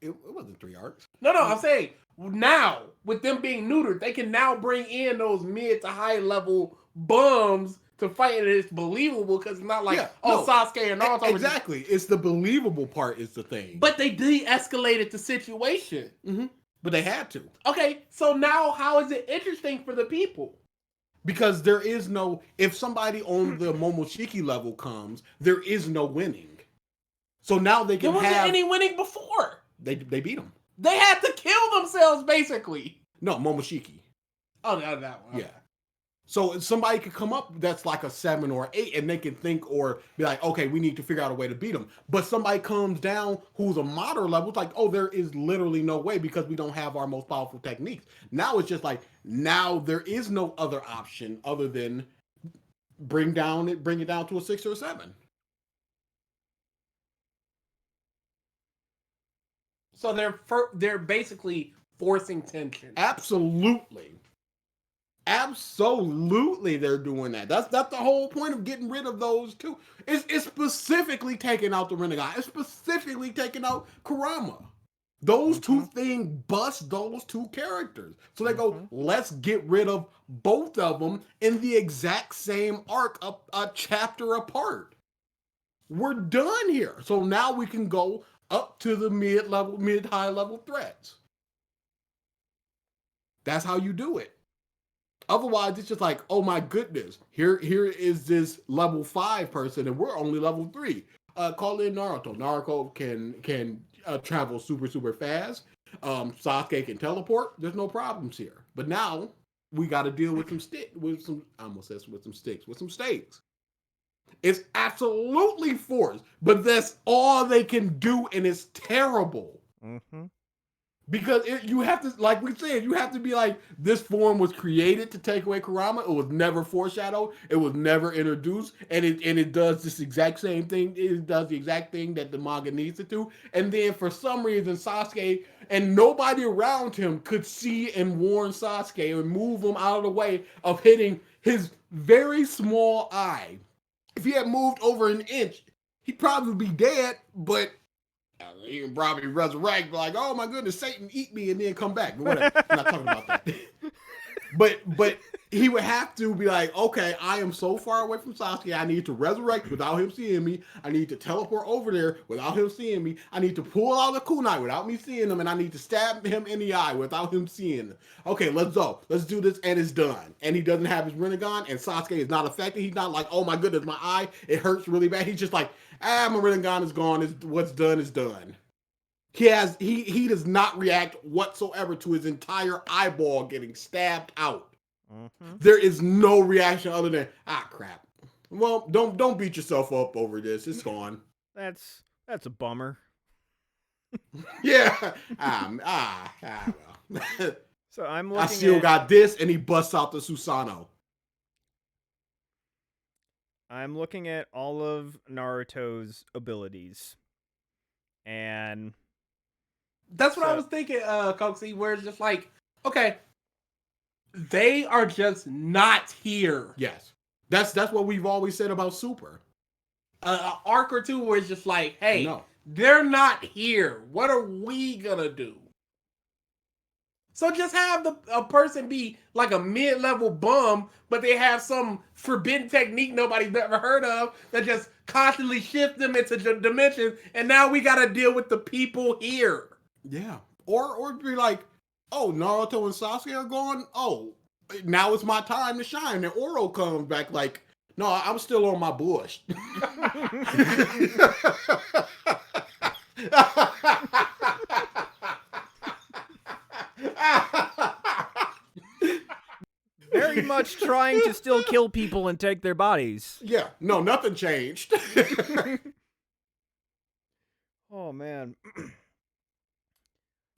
[SPEAKER 3] It wasn't 3 arcs.
[SPEAKER 2] No, I'm saying now with them being neutered, they can now bring in those mid to high level bums to fight, and it's believable because it's not like Sasuke and Naruto.
[SPEAKER 3] Exactly, it's the believable part is the thing.
[SPEAKER 2] But they de-escalated the situation.
[SPEAKER 3] Mm-hmm. But they had to.
[SPEAKER 2] Okay, so now how is it interesting for the people?
[SPEAKER 3] Because there is no, if somebody on the Momoshiki level comes, there is no winning. So now they can
[SPEAKER 2] have... There wasn't any winning before.
[SPEAKER 3] They beat them.
[SPEAKER 2] They had to kill themselves, basically.
[SPEAKER 3] No, Momoshiki.
[SPEAKER 2] Oh, that one.
[SPEAKER 3] Yeah. So somebody could come up that's like a 7 or 8 and they can think or be like, okay, we need to figure out a way to beat them. But somebody comes down who's a moderate level, it's like, oh, there is literally no way because we don't have our most powerful techniques. Now it's just like, now there is no other option other than bring it down to a 6 or a 7.
[SPEAKER 2] So they're basically forcing tension.
[SPEAKER 3] Absolutely they're doing that. That's the whole point of getting rid of those two. It's specifically taking out the Renegade. It's specifically taking out Kurama. Those two things bust those 2 characters. So they go, let's get rid of both of them in the exact same arc, a chapter apart. We're done here. So now we can go up to the mid-high level threats. That's how you do it. Otherwise, it's just like, oh my goodness, here is this level 5 person, and we're only level 3. Call in Naruto. Naruto can travel super fast. Sasuke can teleport. There's no problems here. But now we got to deal with some stakes. It's absolutely forced, but that's all they can do, and it's terrible.
[SPEAKER 1] Mm-hmm.
[SPEAKER 3] Because you have to, like we said, you have to be like, this form was created to take away Kurama. It was never foreshadowed. It was never introduced, and it does this exact same thing. It does the exact thing that the manga needs it to. And then for some reason, Sasuke and nobody around him could see and warn Sasuke and move him out of the way of hitting his very small eye. If he had moved over an inch, he'd probably be dead. But he can probably resurrect, be like, oh my goodness, Satan eat me, and then come back. But whatever. I'm not talking about that. But he would have to be like, okay, I am so far away from Sasuke, I need to resurrect without him seeing me. I need to teleport over there without him seeing me. I need to pull out a kunai without me seeing him, and I need to stab him in the eye without him seeing him. Okay, let's go. Let's do this, and it's done. And he doesn't have his Rinnegan, and Sasuke is not affected. He's not like, oh my goodness, my eye, it hurts really bad. He's just like, my Rinnegan is gone. What's done is done. He does not react whatsoever to his entire eyeball getting stabbed out. Mm-hmm. There is no reaction other than crap. Well, don't beat yourself up over this. It's gone.
[SPEAKER 1] That's a bummer.
[SPEAKER 3] Yeah. Well.
[SPEAKER 1] So I'm looking.
[SPEAKER 3] I still got this, and he busts out the Susanoo.
[SPEAKER 1] I'm looking at all of Naruto's abilities, and
[SPEAKER 2] that's what I was thinking, Coxie, where it's just like, okay, they are just not here.
[SPEAKER 3] Yes. That's what we've always said about Super.
[SPEAKER 2] An arc or two where it's just like, hey, they're not here. What are we gonna do? So just have a person be like a mid-level bum, but they have some forbidden technique nobody's ever heard of that just constantly shifts them into dimensions, and now we gotta deal with the people here.
[SPEAKER 3] Yeah. Or be like, oh, Naruto and Sasuke are gone. Oh, now it's my time to shine. And Oro comes back like, no, I'm still on my bush.
[SPEAKER 1] Very much trying to still kill people and take their bodies.
[SPEAKER 3] Yeah, no, nothing changed.
[SPEAKER 1] Oh man.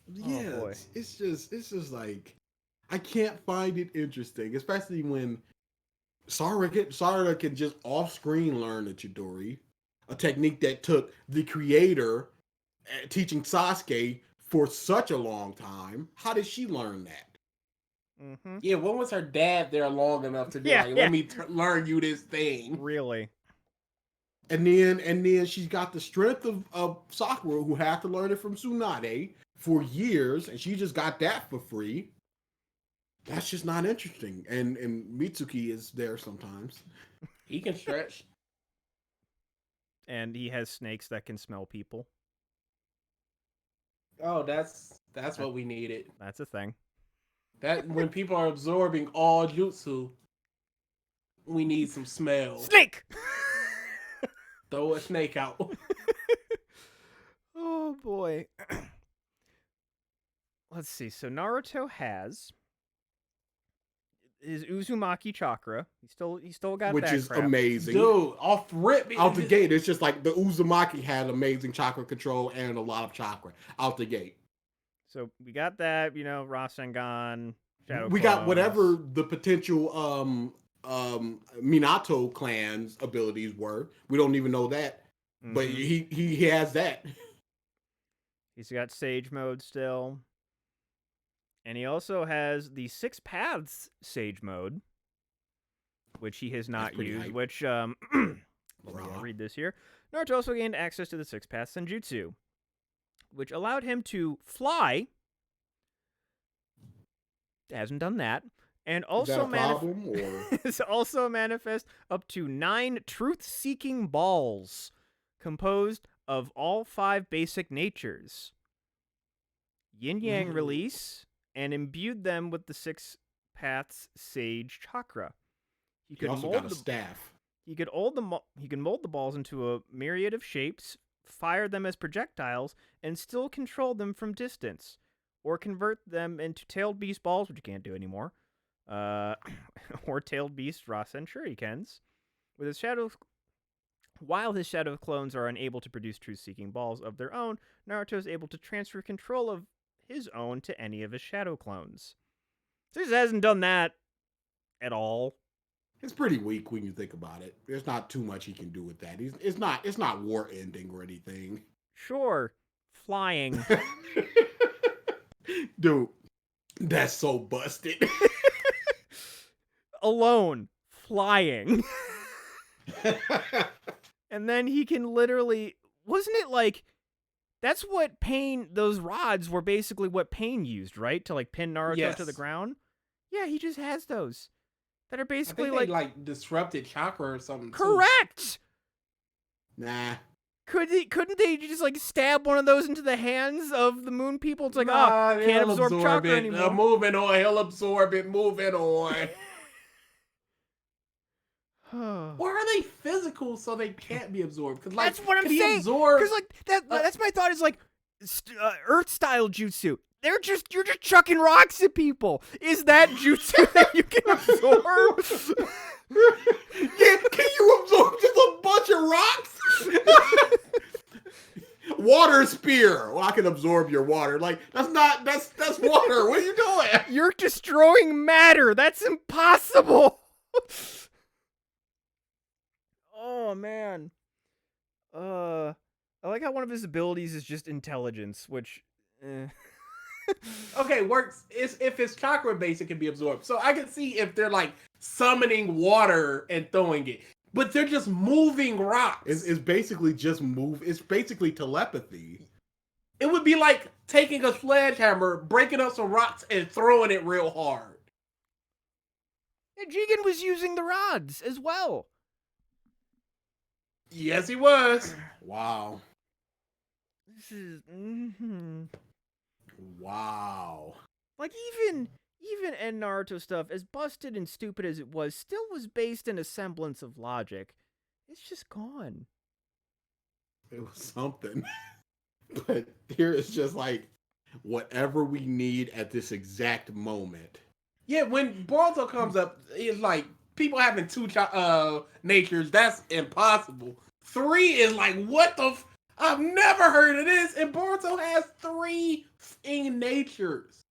[SPEAKER 3] Yeah, oh, it's just like, I can't find it interesting, especially when Sarada can just off-screen learn the Chidori, a technique that took the creator teaching Sasuke for such a long time. How did she learn that?
[SPEAKER 2] Mm-hmm. Yeah, when was her dad there long enough to be let me learn you this thing?
[SPEAKER 1] Really?
[SPEAKER 3] And then she's got the strength of Sakura, who had to learn it from Tsunade for years, and she just got that for free. That's just not interesting. And Mitsuki is there sometimes.
[SPEAKER 2] He can stretch.
[SPEAKER 1] And he has snakes that can smell people.
[SPEAKER 2] Oh, that's what we needed.
[SPEAKER 1] That's a thing.
[SPEAKER 2] That when people are absorbing all jutsu, we need some smell.
[SPEAKER 1] Snake!
[SPEAKER 2] Throw a snake out.
[SPEAKER 1] Oh boy. Let's see. So Naruto has his Uzumaki chakra. He still got
[SPEAKER 3] which
[SPEAKER 1] that,
[SPEAKER 3] is
[SPEAKER 1] crap.
[SPEAKER 3] Amazing,
[SPEAKER 2] dude. Out the
[SPEAKER 3] gate, it's just like the Uzumaki had amazing chakra control and a lot of chakra out the gate.
[SPEAKER 1] So we got that, Rasengan, Shadow
[SPEAKER 3] we
[SPEAKER 1] Clones.
[SPEAKER 3] got whatever the potential Minato clan's abilities were. We don't even know that, but he has that.
[SPEAKER 1] He's got Sage mode still. And he also has the 6 Paths Sage mode, which he has not used,
[SPEAKER 3] hype.
[SPEAKER 1] which, let me read this here. Naruto also gained access to the 6 Paths Senjutsu, which allowed him to fly. Hasn't done that. And also also manifest up to 9 truth-seeking balls, composed of all 5 basic natures. Yin-Yang release, and imbued them with the 6 Paths Sage Chakra.
[SPEAKER 3] He also got a staff.
[SPEAKER 1] He could mold the balls into a myriad of shapes, fire them as projectiles, and still control them from distance, or convert them into tailed beast balls, which you can't do anymore, or tailed beast Rasen Shurikens. While his shadow clones are unable to produce truth-seeking balls of their own, Naruto is able to transfer control of his own to any of his shadow clones. So he hasn't done that at all.
[SPEAKER 3] It's pretty weak when you think about it. There's not too much he can do with that. It's not war ending or anything.
[SPEAKER 1] Sure, flying.
[SPEAKER 3] Dude, that's so busted.
[SPEAKER 1] Alone, flying. And then he can literally... Wasn't it like... That's what Pain... Those rods were basically what Pain used, right? To like pin Naruto to the ground? Yeah, he just has those. That are basically
[SPEAKER 2] I think they disrupted chakra or something.
[SPEAKER 1] Correct!
[SPEAKER 2] Too.
[SPEAKER 3] Nah.
[SPEAKER 1] Couldn't they just like stab one of those into the hands of the moon people? It's like, can't
[SPEAKER 2] he'll
[SPEAKER 1] absorb chakra
[SPEAKER 2] it.
[SPEAKER 1] anymore.
[SPEAKER 2] Moving on, he'll absorb it. Moving on. Or are they physical so they can't be absorbed? Cause
[SPEAKER 1] That's what I'm saying. Because like that's my thought is like Earth style jutsu. You're just chucking rocks at people. Is that jutsu that you can absorb?
[SPEAKER 3] Yeah, can you absorb just a bunch of rocks? Water spear. Well, I can absorb your water. Like that's water. What are you doing?
[SPEAKER 1] You're destroying matter. That's impossible. Oh man. I like how one of his abilities is just intelligence, which
[SPEAKER 2] Okay, works. If it's chakra based, it can be absorbed. So I can see if they're like summoning water and throwing it, but they're just moving rocks.
[SPEAKER 3] It's basically just move. It's basically telepathy.
[SPEAKER 2] It would be like taking a sledgehammer, breaking up some rocks, and throwing it real hard.
[SPEAKER 1] Yeah, Jigen was using the rods as well.
[SPEAKER 2] Yes, he was.
[SPEAKER 3] Wow.
[SPEAKER 1] This is
[SPEAKER 3] Wow.
[SPEAKER 1] like even End Naruto stuff, as busted and stupid as it was, still was based in a semblance of logic. It's just gone.
[SPEAKER 3] It was something. But here it's just like whatever we need at this exact moment.
[SPEAKER 2] Yeah, when Boruto comes up, it's like people having two natures. That's impossible. 3 is like, what the? I've never heard of this. And Boruto has 3 natures.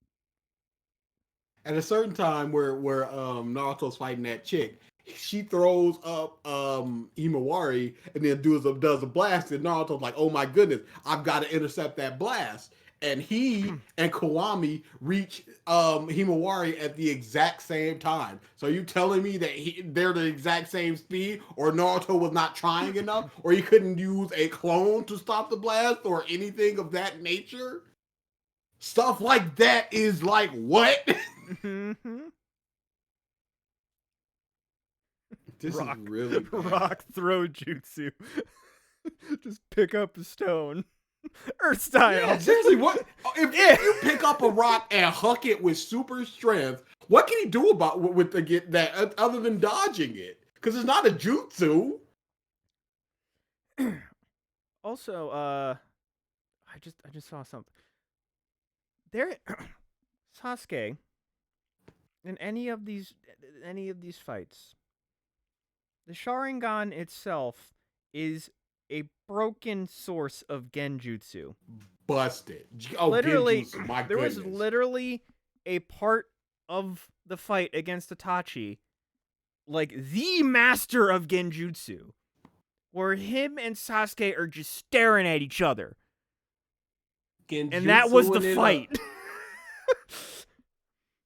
[SPEAKER 3] At a certain time where Naruto's fighting that chick, she throws up Himawari and then does a blast, and Naruto's like, oh my goodness, I've got to intercept that blast. And he and Kiwami reach Himawari at the exact same time. So you telling me that they're the exact same speed, or Naruto was not trying enough, or he couldn't use a clone to stop the blast, or anything of that nature? Stuff like that is like, what? This is really bad.
[SPEAKER 1] Rock throw jutsu. Just pick up a stone. Earth style.
[SPEAKER 3] Yeah, seriously, what if you pick up a rock and huck it with super strength? What can he do with to get that other than dodging it? Because it's not a jutsu.
[SPEAKER 1] Also, I just saw something. There, Sasuke. In any of these fights, the Sharingan itself is a broken source of genjutsu.
[SPEAKER 3] Busted. Oh,
[SPEAKER 1] literally,
[SPEAKER 3] genjutsu, my
[SPEAKER 1] there
[SPEAKER 3] goodness.
[SPEAKER 1] was literally a part of the fight against Itachi, like the master of genjutsu, where him and Sasuke are just staring at each other. And that was the fight.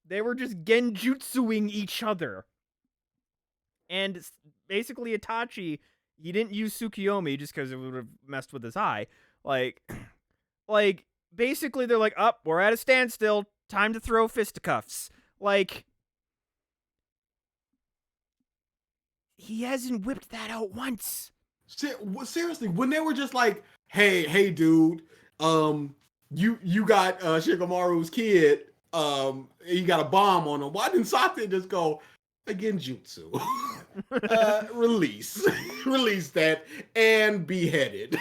[SPEAKER 1] They were just genjutsuing each other. And basically Itachi, he didn't use Tsukiyomi just because it would have messed with his eye. Like basically they're like, we're at a standstill. Time to throw fisticuffs. Like, he hasn't whipped that out once.
[SPEAKER 3] Seriously, when they were just like, hey, dude, you got Shikamaru's kid, you got a bomb on him. Why didn't Sasuke just go, again, jutsu? Release that, and beheaded.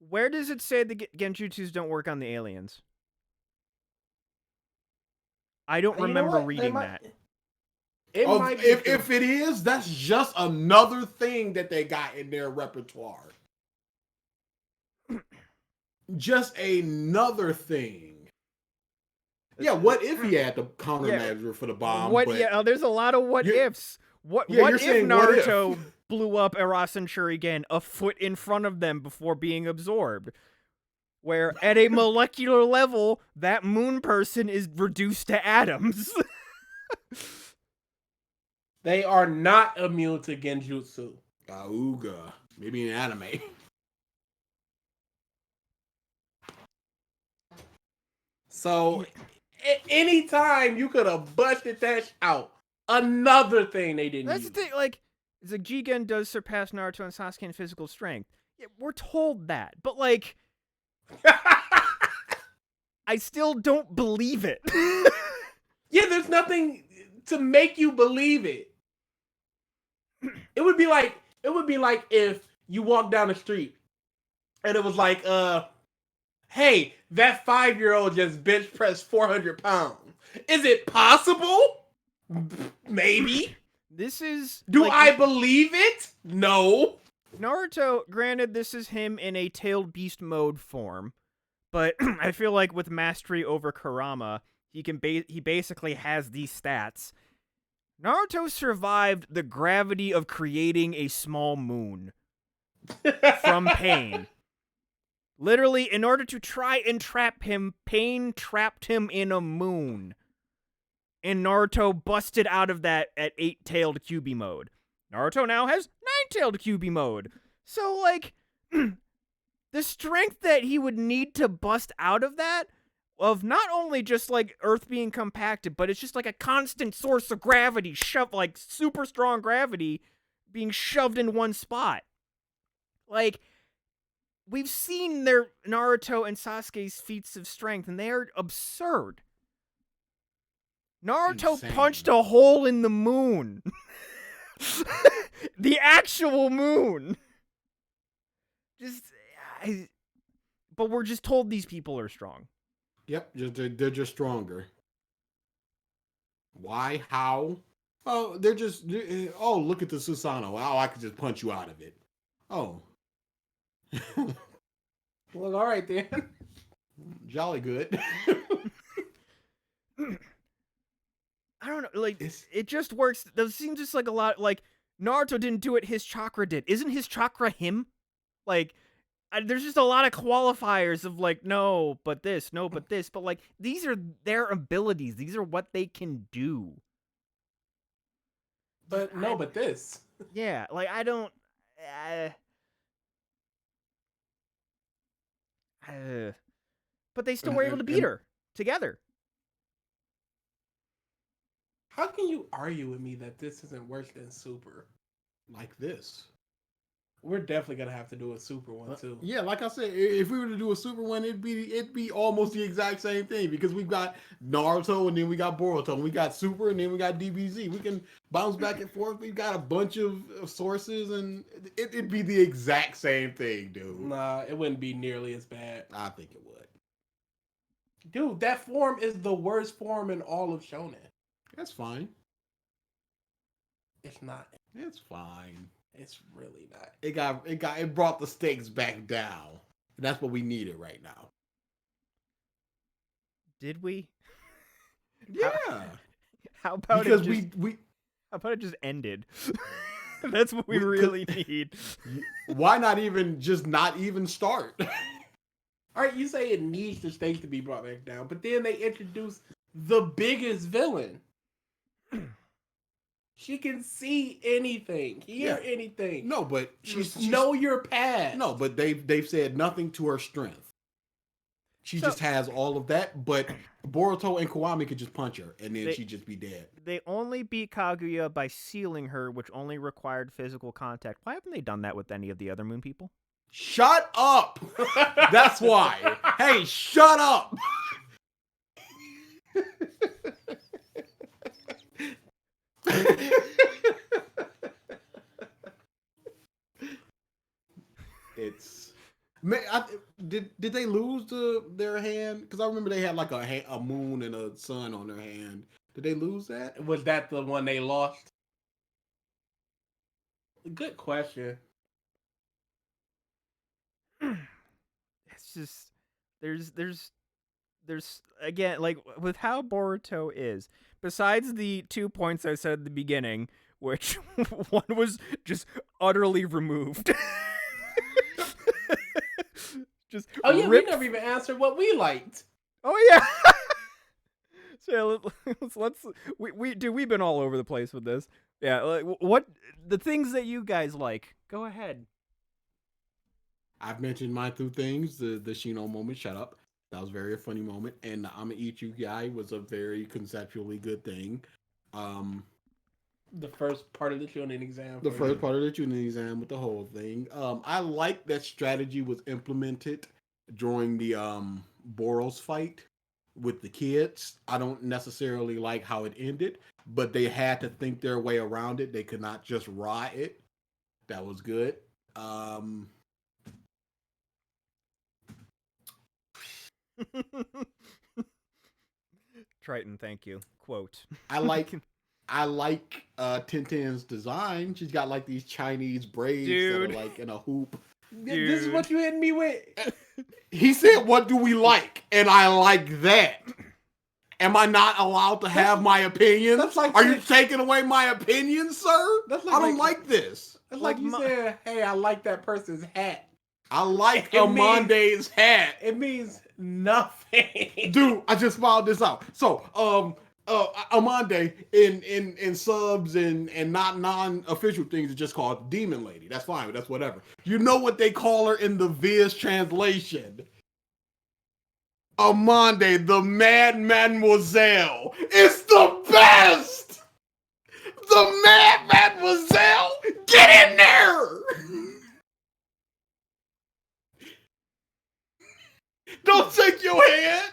[SPEAKER 1] Where does it say the genjutsus don't work on the aliens? I don't remember reading that.
[SPEAKER 3] If it is, that's just another thing that they got in their repertoire. just another thing. Yeah, what if he had the countermeasure for the bomb?
[SPEAKER 1] What?
[SPEAKER 3] But
[SPEAKER 1] Yeah, there's a lot of what
[SPEAKER 3] you're-
[SPEAKER 1] ifs. What
[SPEAKER 3] you're
[SPEAKER 1] if
[SPEAKER 3] saying what if?
[SPEAKER 1] Naruto blew up Erasen Shuriken a foot in front of them before being absorbed? Where at a molecular level, that moon person is reduced to atoms.
[SPEAKER 2] They are not immune to genjutsu.
[SPEAKER 3] Auga. Maybe in anime.
[SPEAKER 2] So anytime you could have busted that out. Another thing they didn't
[SPEAKER 1] That's
[SPEAKER 2] use.
[SPEAKER 1] the thing, like, the Jigen does surpass Naruto and Sasuke in physical strength. Yeah, we're told that, but, like, I still don't believe it.
[SPEAKER 2] Yeah, there's nothing to make you believe it. It would be like if you walk down the street and it was like, hey, that 5-year-old just bench pressed 400 pounds. Is it possible? Maybe.
[SPEAKER 1] This is...
[SPEAKER 2] Do
[SPEAKER 1] like,
[SPEAKER 2] I believe it? No.
[SPEAKER 1] Naruto, granted, this is him in a tailed beast mode form, but I feel like with mastery over Kurama, he basically has these stats. Naruto survived the gravity of creating a small moon from Pain. Literally, in order to try and trap him, Pain trapped him in a moon. And Naruto busted out of that at 8-tailed Kyuubi mode. Naruto now has 9-tailed Kyuubi mode. So, like, the strength that he would need to bust out of that, of not only just, like, Earth being compacted, but it's just, like, a constant source of gravity, like, super strong gravity being shoved in one spot. Like, we've seen their Naruto and Sasuke's feats of strength, and they are absurd. Naruto
[SPEAKER 3] Insane.
[SPEAKER 1] punched a hole in the moon. The actual moon. But we're just told these people are strong.
[SPEAKER 3] Yep, they're just stronger. Why? How? Oh, they're just. Oh, look at the Susanoo. Oh, I could just punch you out of it. Oh.
[SPEAKER 2] Well, all right then.
[SPEAKER 3] Jolly good.
[SPEAKER 1] I don't know, like, it just works. Those seem just like a lot, like, Naruto didn't do it, his chakra did. Isn't his chakra him? Like, there's just a lot of qualifiers of, like, no, but this, but, like, these are their abilities. These are what they can do.
[SPEAKER 2] But no, but this.
[SPEAKER 1] Yeah, like, I don't... but they still were able to beat her together.
[SPEAKER 2] How can you argue with me that this isn't worse than Super?
[SPEAKER 3] Like this.
[SPEAKER 2] We're definitely gonna have to do a Super one too.
[SPEAKER 3] Yeah, like I said, if we were to do a Super one, it'd be almost the exact same thing because we've got Naruto and then we got Boruto and we got Super and then we got DBZ. We can bounce back and forth. We've got a bunch of sources and it'd be the exact same thing, dude.
[SPEAKER 2] Nah, it wouldn't be nearly as bad.
[SPEAKER 3] I think it would.
[SPEAKER 2] Dude, that form is the worst form in all of Shonen.
[SPEAKER 3] That's fine.
[SPEAKER 2] It's not.
[SPEAKER 3] It's fine.
[SPEAKER 2] It's really not.
[SPEAKER 3] It brought the stakes back down. And that's what we needed right now.
[SPEAKER 1] Did we?
[SPEAKER 3] Yeah.
[SPEAKER 1] How about
[SPEAKER 3] because
[SPEAKER 1] it just, how about it just ended? That's what we really need.
[SPEAKER 3] Why not even start?
[SPEAKER 2] All right, you say it needs the stakes to be brought back down, but then they introduce the biggest villain. She can see anything, hear anything.
[SPEAKER 3] No, but
[SPEAKER 2] she's know your past.
[SPEAKER 3] No, but they've said nothing to her strength. She just has all of that, but Boruto and Kiwami could just punch her, and then she'd just be dead.
[SPEAKER 1] They only beat Kaguya by sealing her, which only required physical contact. Why haven't they done that with any of the other moon people?
[SPEAKER 3] Shut up! That's why. Hey, shut up! It's did they lose their hand? Because I remember they had like a moon and a sun on their hand. Did they lose that?
[SPEAKER 2] Was that the one they lost? Good question.
[SPEAKER 1] It's just there's again, like with how Boruto is, besides the 2 points I said at the beginning, which one was just utterly removed. Just
[SPEAKER 2] Oh yeah, we
[SPEAKER 1] ripped.
[SPEAKER 2] never even answered what we liked.
[SPEAKER 1] Oh yeah. So let's we've been all over the place with this. Yeah, like, what the things that you guys like? Go ahead.
[SPEAKER 3] I've mentioned my two things. The Shino moment, shut up. That was very a funny moment. And the I'ma eat you guy was a very conceptually good thing.
[SPEAKER 2] The first part of the tuning exam.
[SPEAKER 3] The first part of the tuning exam with the whole thing. I like that strategy was implemented during the Boros fight with the kids. I don't necessarily like how it ended, but they had to think their way around it. They could not just raw it. That was good.
[SPEAKER 1] Triton, thank you. Quote.
[SPEAKER 3] I like Tintin's design. She's got like these Chinese braids
[SPEAKER 1] Dude.
[SPEAKER 3] that are like in a hoop.
[SPEAKER 2] This is what you hitting me with.
[SPEAKER 3] He said, "What do we like?" And I like that. Am I not allowed to have my opinion?
[SPEAKER 2] That's like
[SPEAKER 3] Are you taking away my opinion, sir?
[SPEAKER 2] That's
[SPEAKER 3] I don't like this.
[SPEAKER 2] It's like you said, "Hey, I like that person's hat."
[SPEAKER 3] I like
[SPEAKER 2] It
[SPEAKER 3] Amande's hat.
[SPEAKER 2] It means nothing.
[SPEAKER 3] Dude, I just found this out. So, Amande in subs and not non-official things is just called Demon Lady. That's fine, but that's whatever. You know what they call her in the Viz translation? Amande, the Mad Mademoiselle. It's the best! The Mad Mademoiselle! Get in there! Don't take your hand!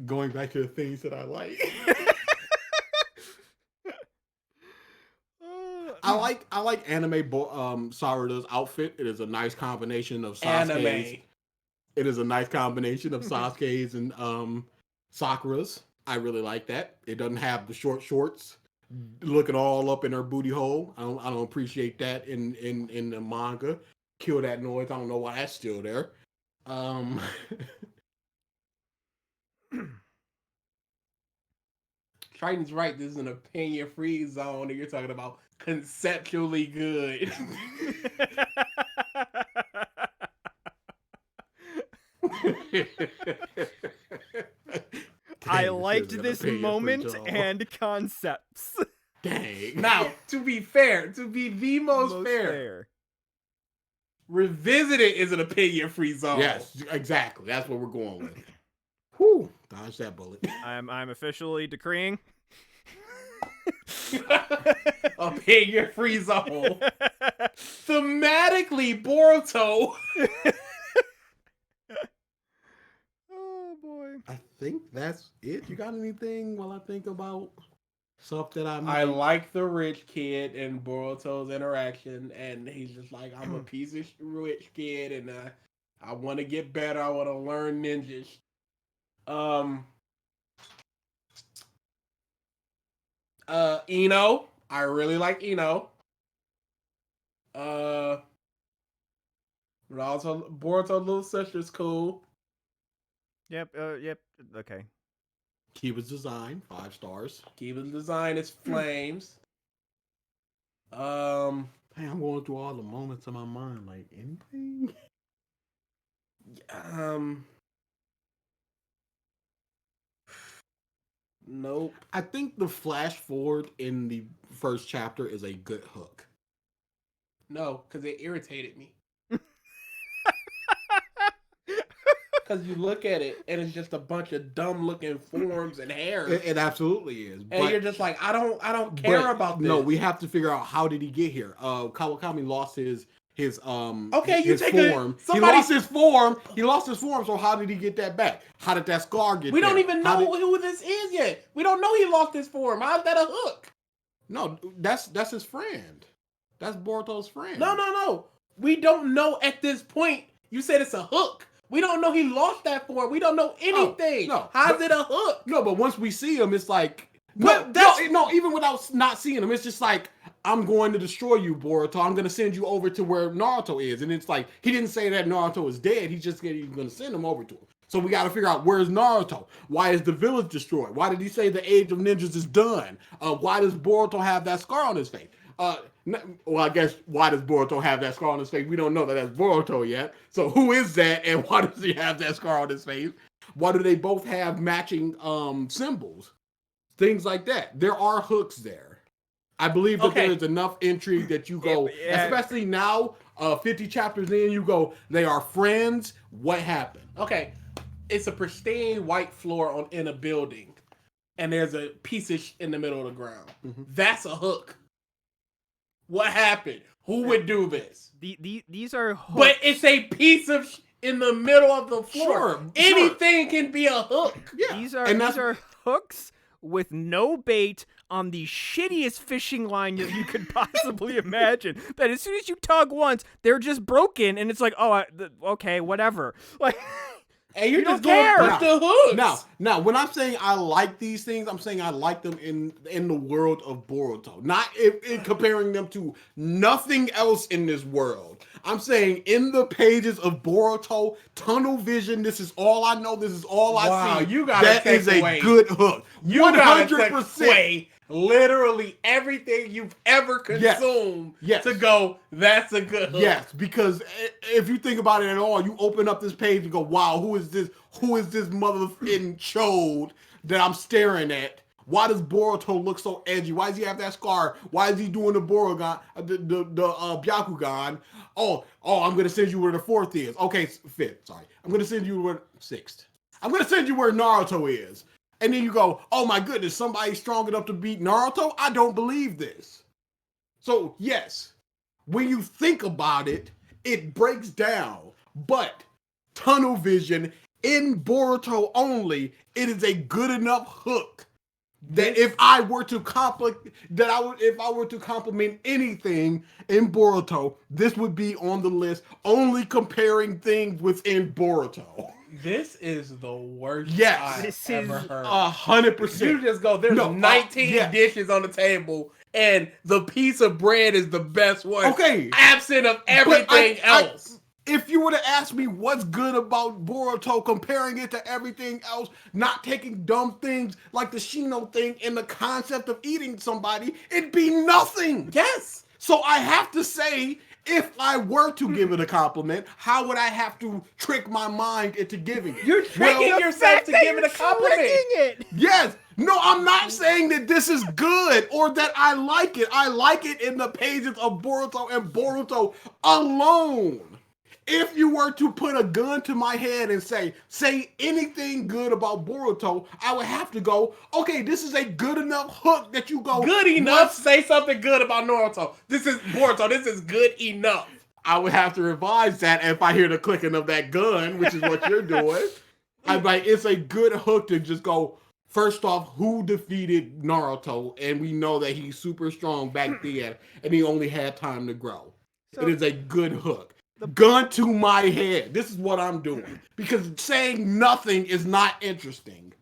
[SPEAKER 3] Going back to the things that I like. I like anime Sarada's outfit. It is a nice combination of Sasuke's.
[SPEAKER 2] Anime.
[SPEAKER 3] It is a nice combination of Sasuke's and Sakura's. I really like that. It doesn't have the short shorts looking all up in her booty hole. I don't appreciate that in the manga. Kill that noise. I don't know why that's still there.
[SPEAKER 2] Triton's right. This is an opinion-free zone, and you're talking about conceptually good.
[SPEAKER 1] I liked this moment and concepts.
[SPEAKER 3] Dang.
[SPEAKER 2] Now, to be fair, to be the most fair, Revisited is an opinion-free zone.
[SPEAKER 3] Yes, exactly. That's what we're going with. Whew, dodge that bullet.
[SPEAKER 1] I'm officially decreeing
[SPEAKER 2] opinion-free zone. Thematically, Boruto.
[SPEAKER 1] Oh boy.
[SPEAKER 3] I think that's it. You got anything while I think about stuff that
[SPEAKER 2] I like the rich kid and Boruto's interaction, and he's just like, I'm a piece of rich kid, and I want to get better. I want to learn ninjas. Ino, I really like Ino. But also Boruto's little sister's cool.
[SPEAKER 1] Yep. Okay.
[SPEAKER 3] Kiba's design, 5 stars.
[SPEAKER 2] Kiba's design is flames.
[SPEAKER 3] Hey, I'm going through all the moments in my mind. Like anything?
[SPEAKER 2] Nope.
[SPEAKER 3] I think the flash forward in the first chapter is a good hook.
[SPEAKER 2] No, because it irritated me. Because you look at it and it's just a bunch of dumb looking forms and hair.
[SPEAKER 3] It absolutely is.
[SPEAKER 2] And you're just like, I don't care about this.
[SPEAKER 3] No, we have to figure out how did he get here. Kawakami lost his
[SPEAKER 2] okay, you
[SPEAKER 3] his
[SPEAKER 2] take
[SPEAKER 3] form. He lost his form. He lost his form. So how did he get that back? How did that scar get?
[SPEAKER 2] We don't even know who this is yet. We don't know he lost his form. How's that a hook?
[SPEAKER 3] No, that's his friend. That's Boruto's friend.
[SPEAKER 2] No. We don't know at this point. You said it's a hook. We don't know he lost that form. We don't know anything. How's it a hook?
[SPEAKER 3] No, but once we see him, it's like
[SPEAKER 2] even without
[SPEAKER 3] not seeing him, it's just like I'm going to destroy you, Boruto. I'm going to send you over to where Naruto is. And it's like, he didn't say that Naruto is dead. He just said he's going to send him over to him. So we got to figure out, where's Naruto? Why is the village destroyed? Why did he say the age of ninjas is done? Why does Boruto have that scar on his face? Well, I guess, why does Boruto have that scar on his face? We don't know that that's Boruto yet. So who is that, and why does he have that scar on his face? Why do they both have matching symbols? Things like that. There are hooks there. I believe that there is enough intrigue that you go, especially now, 50 chapters in, you go, they are friends. What happened?
[SPEAKER 2] Okay, it's a pristine white floor in a building, and there's a piece of in the middle of the ground. Mm-hmm. That's a hook. What happened? Who would do this?
[SPEAKER 1] These are hooks.
[SPEAKER 2] But it's a piece of in the middle of the floor. Anything can be a hook.
[SPEAKER 1] Yeah. These are hooks with no bait on the shittiest fishing line that you could possibly imagine. That as soon as you tug once, they're just broken, and it's like, oh, okay, whatever. Like,
[SPEAKER 2] and you're just going to put the hooks.
[SPEAKER 3] Now, when I'm saying I like these things, I'm saying I like them in the world of Boruto, not in comparing them to nothing else in this world. I'm saying in the pages of Boruto, tunnel vision, this is all I know, this is all I see.
[SPEAKER 2] You gotta
[SPEAKER 3] that is
[SPEAKER 2] away.
[SPEAKER 3] A good hook.
[SPEAKER 2] You 100%. Gotta take away literally everything you've ever consumed to go, that's a good hook.
[SPEAKER 3] Yes, because if you think about it at all, you open up this page and go, wow, who is this motherfucking chode that I'm staring at? Why does Boruto look so edgy? Why does he have that scar? Why is he doing the Byakugan? Oh, I'm going to send you where the fourth is. Okay, fifth, sorry. I'm going to send you where sixth. I'm going to send you where Naruto is. And then you go, oh my goodness, somebody strong enough to beat Naruto? I don't believe this. So, yes, when you think about it, it breaks down. But tunnel vision in Boruto only, it is a good enough hook that if I were to compliment anything in Boruto, this would be on the list, only comparing things within Boruto.
[SPEAKER 2] This is the worst
[SPEAKER 3] I've
[SPEAKER 2] ever heard.
[SPEAKER 3] 100%.
[SPEAKER 2] You just go, there's 19 dishes on the table, and the piece of bread is the best one.
[SPEAKER 3] Okay.
[SPEAKER 2] Absent of everything else.
[SPEAKER 3] If you were to ask me what's good about Boruto, comparing it to everything else, not taking dumb things like the Shino thing and the concept of eating somebody, it'd be nothing.
[SPEAKER 2] Yes.
[SPEAKER 3] So I have to say, if I were to give it a compliment, how would I have to trick my mind into giving it?
[SPEAKER 2] You're tricking yourself to give it a compliment.
[SPEAKER 3] Yes. No, I'm not saying that this is good or that I like it. I like it in the pages of Boruto and Boruto alone. If you were to put a gun to my head and say anything good about Boruto, I would have to go, okay, this is a good enough hook that you go.
[SPEAKER 2] Good enough? Say something good about Naruto. This is Boruto. This is good enough.
[SPEAKER 3] I would have to revise that if I hear the clicking of that gun, which is what you're doing. I'm like, it's a good hook to just go, first off, who defeated Naruto? And we know that he's super strong back then, and he only had time to grow. So, it is a good hook. Gun to my head. This is what I'm doing. Because saying nothing is not interesting.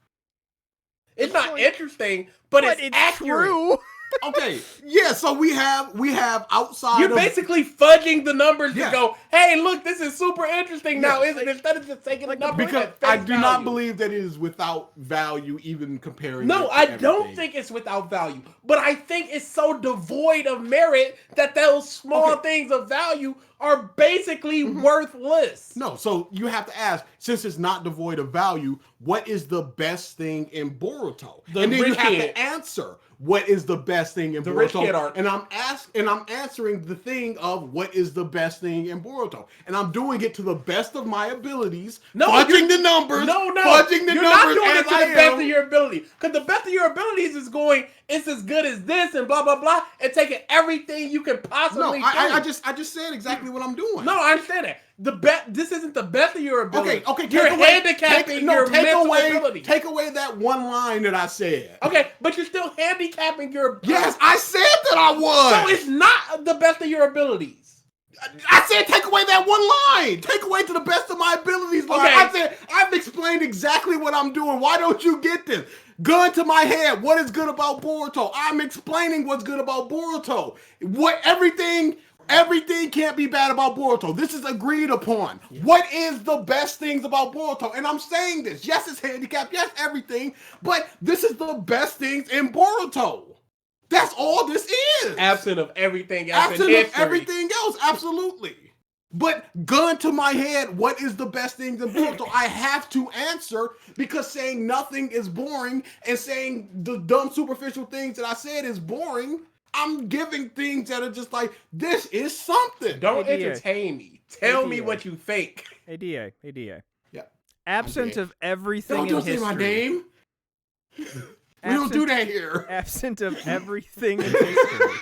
[SPEAKER 2] It's not interesting, but it's accurate. True.
[SPEAKER 3] Okay, yeah, so we have outside
[SPEAKER 2] You're basically fudging the numbers to go, hey, look, this is super interesting now, isn't it? Instead of just taking the numbers
[SPEAKER 3] because I do not believe that it is without value, even comparing
[SPEAKER 2] No, I don't think it's without value, but I think it's so devoid of merit that those small things of value are basically worthless.
[SPEAKER 3] No, so you have to ask, since it's not devoid of value, what is the best thing in Boruto? And then you have to answer, what is the best thing in Boruto? And I'm answering the thing of what is the best thing in Boruto. And I'm doing it to the best of my abilities. Fudging the numbers. Fudging the numbers.
[SPEAKER 2] You're not doing it to the best of your ability. Because the best of your abilities is going, it's as good as this and blah, blah, blah, and taking everything you can possibly do.
[SPEAKER 3] I just said exactly what I'm doing.
[SPEAKER 2] No, I understand that. This isn't the best of your ability.
[SPEAKER 3] Okay.
[SPEAKER 2] You're handicapping your mental ability.
[SPEAKER 3] Take away that one line that I said.
[SPEAKER 2] Okay, but you're still handicapping your ability.
[SPEAKER 3] Yes, I said that I was.
[SPEAKER 2] So it's not the best of your abilities.
[SPEAKER 3] I said take away that one line. Take away to the best of my abilities line.
[SPEAKER 2] Okay.
[SPEAKER 3] I said I've explained exactly what I'm doing. Why don't you get this? Gun to my head. What is good about Boruto? I'm explaining what's good about Boruto. Everything can't be bad about Boruto. This is agreed upon. Yeah. What is the best things about Boruto? And I'm saying this. Yes, it's handicapped. Yes, everything. But this is the best things in Boruto. That's all this is.
[SPEAKER 2] Absent of everything else.
[SPEAKER 3] Absent of everything else, absolutely. But gun to my head, what is the best things in Boruto? I have to answer because saying nothing is boring and saying the dumb superficial things that I said is boring. I'm giving things that are just like, this is something.
[SPEAKER 2] Don't entertain me. Tell me what you think.
[SPEAKER 1] ADA.
[SPEAKER 3] Yeah.
[SPEAKER 1] Absent of everything
[SPEAKER 3] don't
[SPEAKER 1] in history.
[SPEAKER 3] Don't say my name. We don't do that here.
[SPEAKER 1] Absent of everything in history.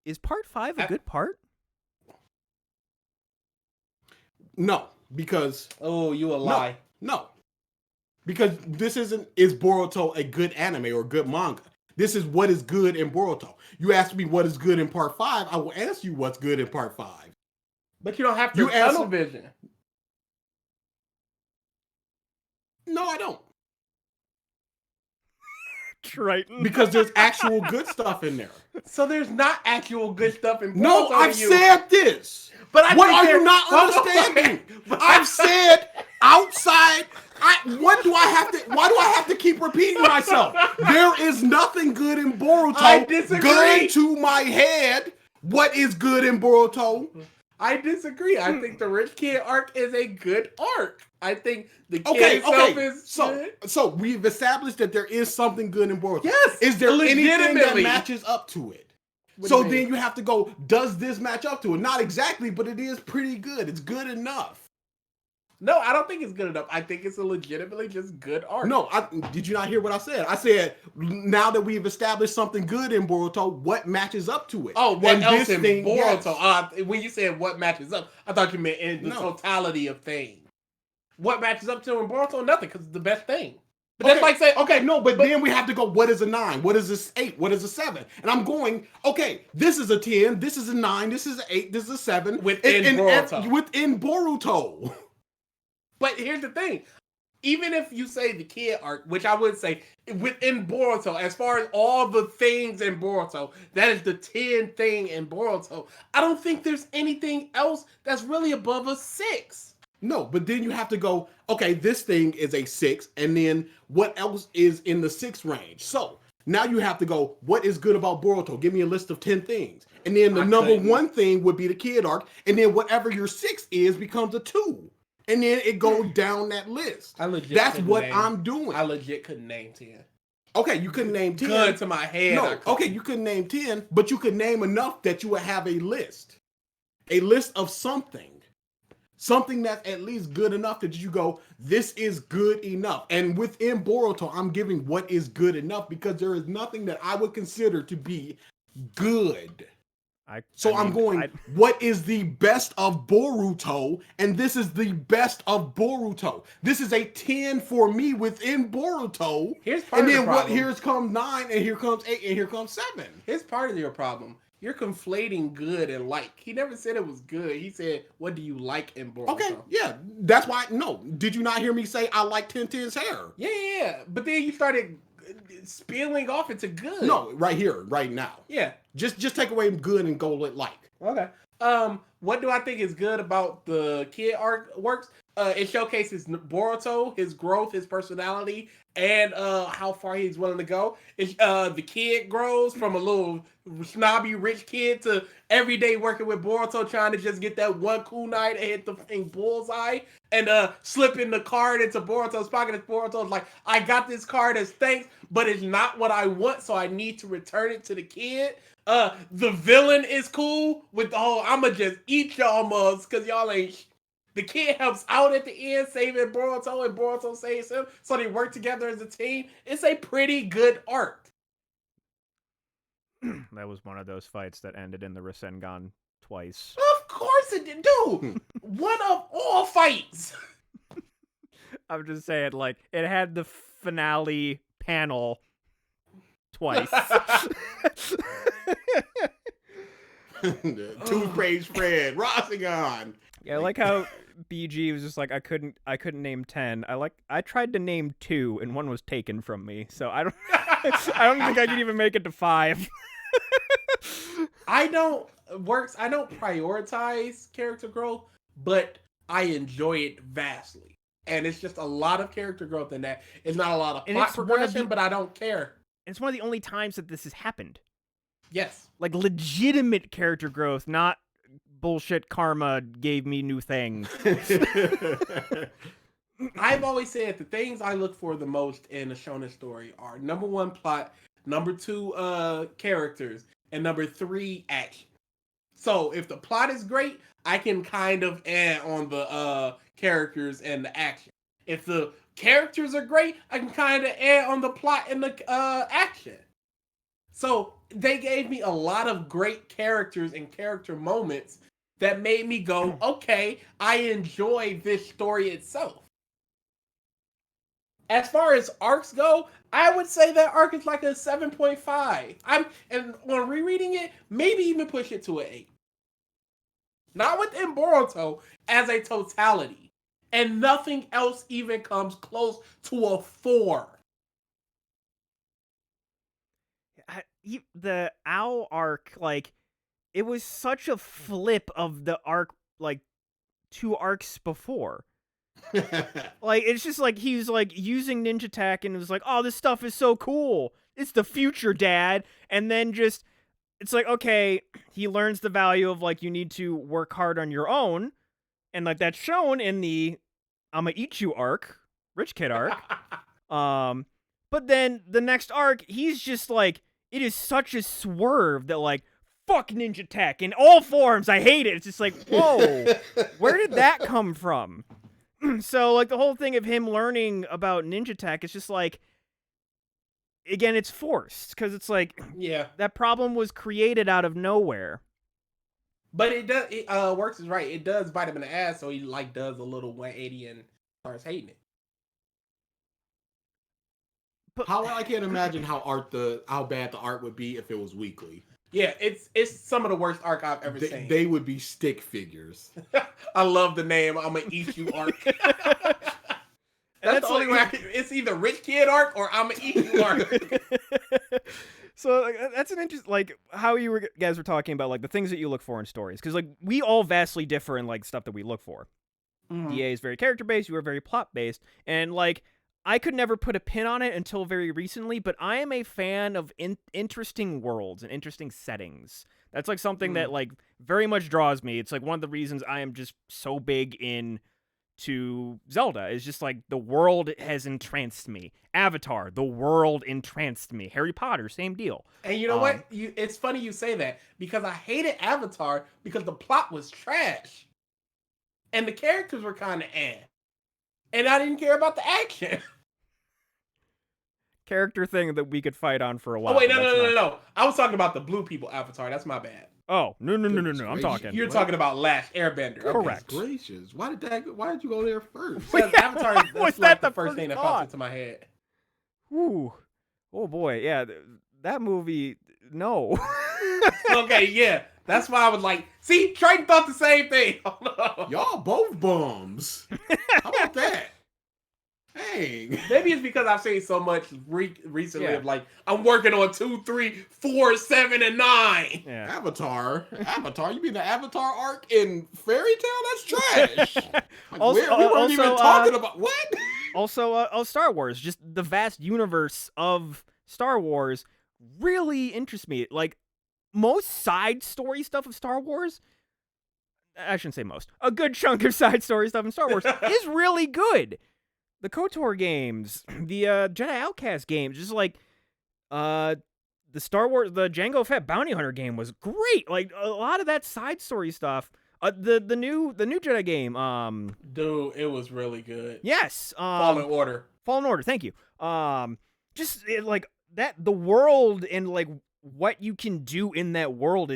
[SPEAKER 1] Is part 5 a good part?
[SPEAKER 3] No, because...
[SPEAKER 2] Oh, you a lie.
[SPEAKER 3] No. Because is Boruto a good anime or good manga? This is what is good in Boruto. You ask me what is good in part 5, I will answer you what's good in part 5.
[SPEAKER 2] But you don't have to tunnel vision.
[SPEAKER 3] No, I don't.
[SPEAKER 1] Triton.
[SPEAKER 3] Because there's actual good stuff in there.
[SPEAKER 2] So there's not actual good stuff in Boruto.
[SPEAKER 3] No, I've said this.
[SPEAKER 2] But
[SPEAKER 3] what are you not understanding? I've said outside. Why do I have to keep repeating myself? There is nothing good in Boruto.
[SPEAKER 2] I disagree.
[SPEAKER 3] Gun to my head. What is good in Boruto?
[SPEAKER 2] I disagree. I think the rich kid arc is a good arc. I think the kid itself is good.
[SPEAKER 3] So we've established that there is something good in Boruto.
[SPEAKER 2] Yes.
[SPEAKER 3] Is there anything that matches up to it? So then you have to go, does this match up to it? Not exactly, but it is pretty good. It's good enough.
[SPEAKER 2] No, I don't think it's good enough. I think it's a legitimately just good art.
[SPEAKER 3] No, did you not hear what I said? I said, now that we've established something good in Boruto, what matches up to it?
[SPEAKER 2] Oh, what else in Boruto? Yes. When you said what matches up, I thought you meant in the totality of things. What matches up to in Boruto? Nothing, because it's the best thing. But that's like saying,
[SPEAKER 3] but then we have to go, what is a 9? What is this 8? What is a 7? And I'm going, this is a 10, this is a 9, this is an 8, this is a 7.
[SPEAKER 2] Within
[SPEAKER 3] Boruto.
[SPEAKER 2] But here's the thing. Even if you say the kid arc, which I would say within Boruto, as far as all the things in Boruto, that is the 10 thing in Boruto, I don't think there's anything else that's really above a 6.
[SPEAKER 3] No, but then you have to go, this thing is a 6, and then what else is in the 6 range? So now you have to go, what is good about Boruto? Give me a list of 10 things. And then the number 1 thing would be the kid arc, and then whatever your 6 is becomes a 2. And then it goes down that list. That's what I'm doing.
[SPEAKER 2] I legit couldn't name 10.
[SPEAKER 3] Okay, you couldn't name 10.
[SPEAKER 2] Gun to my head.
[SPEAKER 3] No, you couldn't name 10, but you could name enough that you would have a list. A list of something. Something that's at least good enough that you go, this is good enough. And within Boruto, I'm giving what is good enough because there is nothing that I would consider to be good. I'm going, what is the best of Boruto? And this is the best of Boruto. This is a 10 for me within Boruto. Here comes 9, and here comes 8, and here comes 7.
[SPEAKER 2] Here's part of your problem. You're conflating good and like. He never said it was good. He said, what do you like in Boruto?
[SPEAKER 3] Okay, yeah. That's why, no. Did you not hear me say I like Tenten's hair?
[SPEAKER 2] Yeah. But then you started spilling off into good.
[SPEAKER 3] No, right here, right now.
[SPEAKER 2] Yeah.
[SPEAKER 3] Just take away good and go with like.
[SPEAKER 2] Okay. What do I think is good about the kid arc works? It showcases Boruto, his growth, his personality, and how far he's willing to go. The kid grows from a little snobby rich kid to every day working with Boruto, trying to just get that one kunai to hit the thing bullseye, and slipping the card into Boruto's pocket. And Boruto's like, I got this card as thanks, but it's not what I want, so I need to return it to the kid. The villain is cool with the whole, I'ma just eat y'all mugs because y'all ain't. The kid helps out at the end, saving Boruto, and Boruto saves him, so they work together as a team. It's a pretty good arc.
[SPEAKER 1] That was one of those fights that ended in the Rasengan twice.
[SPEAKER 2] Of course it did. Dude, one of all fights.
[SPEAKER 1] I'm just saying, like, it had the finale panel twice.
[SPEAKER 3] Two-Face Fred, Rossigan.
[SPEAKER 1] Yeah, I like how BG was just like I couldn't name 10. I tried to name 2 and one was taken from me. So I don't I don't think I could even make it to 5.
[SPEAKER 2] I don't prioritize character growth, but I enjoy it vastly. And it's just a lot of character growth in that. It's not a lot of plot progression, but I don't care.
[SPEAKER 1] It's one of the only times that this has happened.
[SPEAKER 2] Yes.
[SPEAKER 1] Like legitimate character growth, not bullshit karma gave me new things.
[SPEAKER 2] I've always said the things I look for the most in a shonen story are number 1, plot, number 2, characters, and number 3, action. So if the plot is great, I can kind of add on the characters and the action. If the characters are great, I can kind of add on the plot and the action. So they gave me a lot of great characters and character moments that made me go, okay, I enjoy this story itself. As far as arcs go, I would say that arc is like a 7.5. And on rereading it, maybe even push it to an 8. Not within Boruto as a totality. And nothing else even comes close to a 4.
[SPEAKER 1] The Owl arc, like, it was such a flip of the arc, like, 2 arcs before. Like, it's just like he's like using ninja tech and it was like, oh, this stuff is so cool. It's the future, Dad. And then just, it's like, okay, he learns the value of like, you need to work hard on your own. And like, that's shown in the I'ma eat you arc, Rich Kid arc. But then the next arc, he's just like, it is such a swerve that like, fuck ninja tech in all forms. I hate it. It's just like, whoa, where did that come from? So, like, the whole thing of him learning about ninja tech is just, like, again, it's forced. Because it's like,
[SPEAKER 2] yeah,
[SPEAKER 1] that problem was created out of nowhere.
[SPEAKER 2] But it does, Works is right. It does bite him in the ass, so he, like, does a little 180 and starts hating it.
[SPEAKER 3] But I can't imagine how bad the art would be if it was weekly.
[SPEAKER 2] Yeah, it's some of the worst arc I've ever seen.
[SPEAKER 3] They would be stick figures.
[SPEAKER 2] I love the name I'ma eat you arc. That's the only way it's either Rich Kid arc or I'ma eat you arc.
[SPEAKER 1] So like, that's an interesting, like, how you guys were talking about like the things that you look for in stories, because like we all vastly differ in like stuff that we look for. DA is very character based, you are very plot based, and like I could never put a pin on it until very recently, but I am a fan of interesting worlds and interesting settings. That's like something that like very much draws me. It's like one of the reasons I am just so big into Zelda. Is just like the world has entranced me. Avatar, the world entranced me. Harry Potter, same deal.
[SPEAKER 2] And you know what? It's funny you say that because I hated Avatar because the plot was trash. And the characters were kind of and I didn't care about the action.
[SPEAKER 1] Character thing that we could fight on for a while.
[SPEAKER 2] Oh wait, no. I was talking about the blue people Avatar. That's my bad.
[SPEAKER 1] Oh, no. I'm talking.
[SPEAKER 2] You're talking about Last Airbender.
[SPEAKER 1] Correct.
[SPEAKER 3] Okay. Gracious. Why did you go there first?
[SPEAKER 2] Because Avatar
[SPEAKER 1] was
[SPEAKER 2] like
[SPEAKER 1] that
[SPEAKER 2] the first thing that pops into my head.
[SPEAKER 1] Ooh. Oh boy, yeah. That movie, no.
[SPEAKER 2] Okay, yeah. That's why I was like, see, Triton thought the same thing.
[SPEAKER 3] Y'all both bums. How about that? Dang.
[SPEAKER 2] Maybe it's because I've seen so much recently of like, I'm working on 2, 3, 4, 7, and 9.
[SPEAKER 1] Yeah.
[SPEAKER 3] Avatar? You mean the Avatar arc in Fairy Tail? That's trash. Like,
[SPEAKER 1] Also,
[SPEAKER 3] we weren't even talking about what?
[SPEAKER 1] Also, Star Wars, just the vast universe of Star Wars really interests me. Like, most side story stuff of Star Wars, I shouldn't say most, a good chunk of side story stuff in Star Wars is really good. The KOTOR games, the Jedi Outcast games, just like the Star Wars, the Jango Fett Bounty Hunter game was great. Like a lot of that side story stuff. The new Jedi game.
[SPEAKER 2] Dude, it was really good.
[SPEAKER 1] Yes.
[SPEAKER 2] Fallen Order.
[SPEAKER 1] Thank you. Like that, the world and like what you can do in that world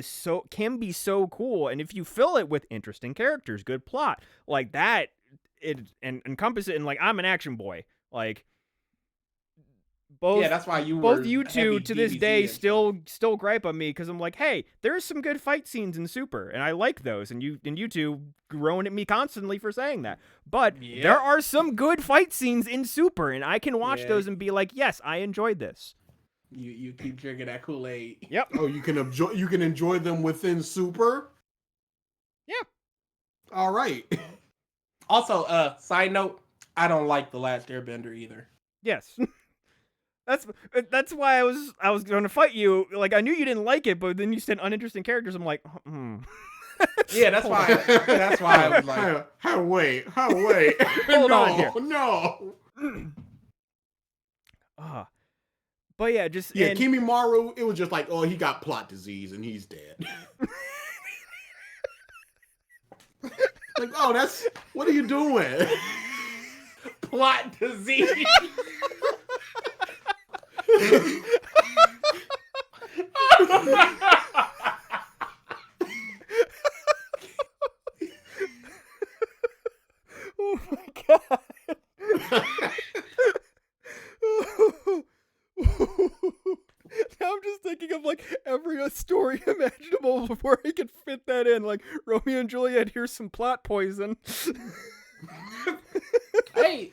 [SPEAKER 1] can be so cool, and if you fill it with interesting characters, good plot, like that. It and encompass it in like I'm an action boy, like both
[SPEAKER 2] that's why you
[SPEAKER 1] both
[SPEAKER 2] were
[SPEAKER 1] you two
[SPEAKER 2] heavy
[SPEAKER 1] to this
[SPEAKER 2] DBZ
[SPEAKER 1] day
[SPEAKER 2] and stuff.
[SPEAKER 1] still gripe on me because I'm like, hey, there's some good fight scenes in Super, and I like those, and you two groan at me constantly for saying that. But there
[SPEAKER 2] Yep.
[SPEAKER 1] are some good fight scenes in Super, and I can watch
[SPEAKER 2] Yeah.
[SPEAKER 1] those and be like, yes, I enjoyed this.
[SPEAKER 2] You keep drinking that Kool-Aid.
[SPEAKER 1] Yep.
[SPEAKER 3] Oh, you can enjoy them within Super.
[SPEAKER 1] Yeah.
[SPEAKER 3] All right.
[SPEAKER 2] Also, side note, I don't like The Last Airbender either.
[SPEAKER 1] Yes. That's why I was going to fight you. Like I knew you didn't like it, but then you said uninteresting characters. I'm like,
[SPEAKER 2] Yeah, that's why. That's why I was like,
[SPEAKER 3] wait.
[SPEAKER 1] Hold on here.
[SPEAKER 3] No.
[SPEAKER 1] But yeah, just
[SPEAKER 3] Yeah, Kimimaru, it was just like, oh, he got plot disease and he's dead. Like, oh, what are you doing?
[SPEAKER 2] plot disease.
[SPEAKER 1] Oh my god. Now I'm just thinking of like every story imaginable where he could fit that in. Like Romeo and Juliet, here's some plot poison.
[SPEAKER 2] Hey,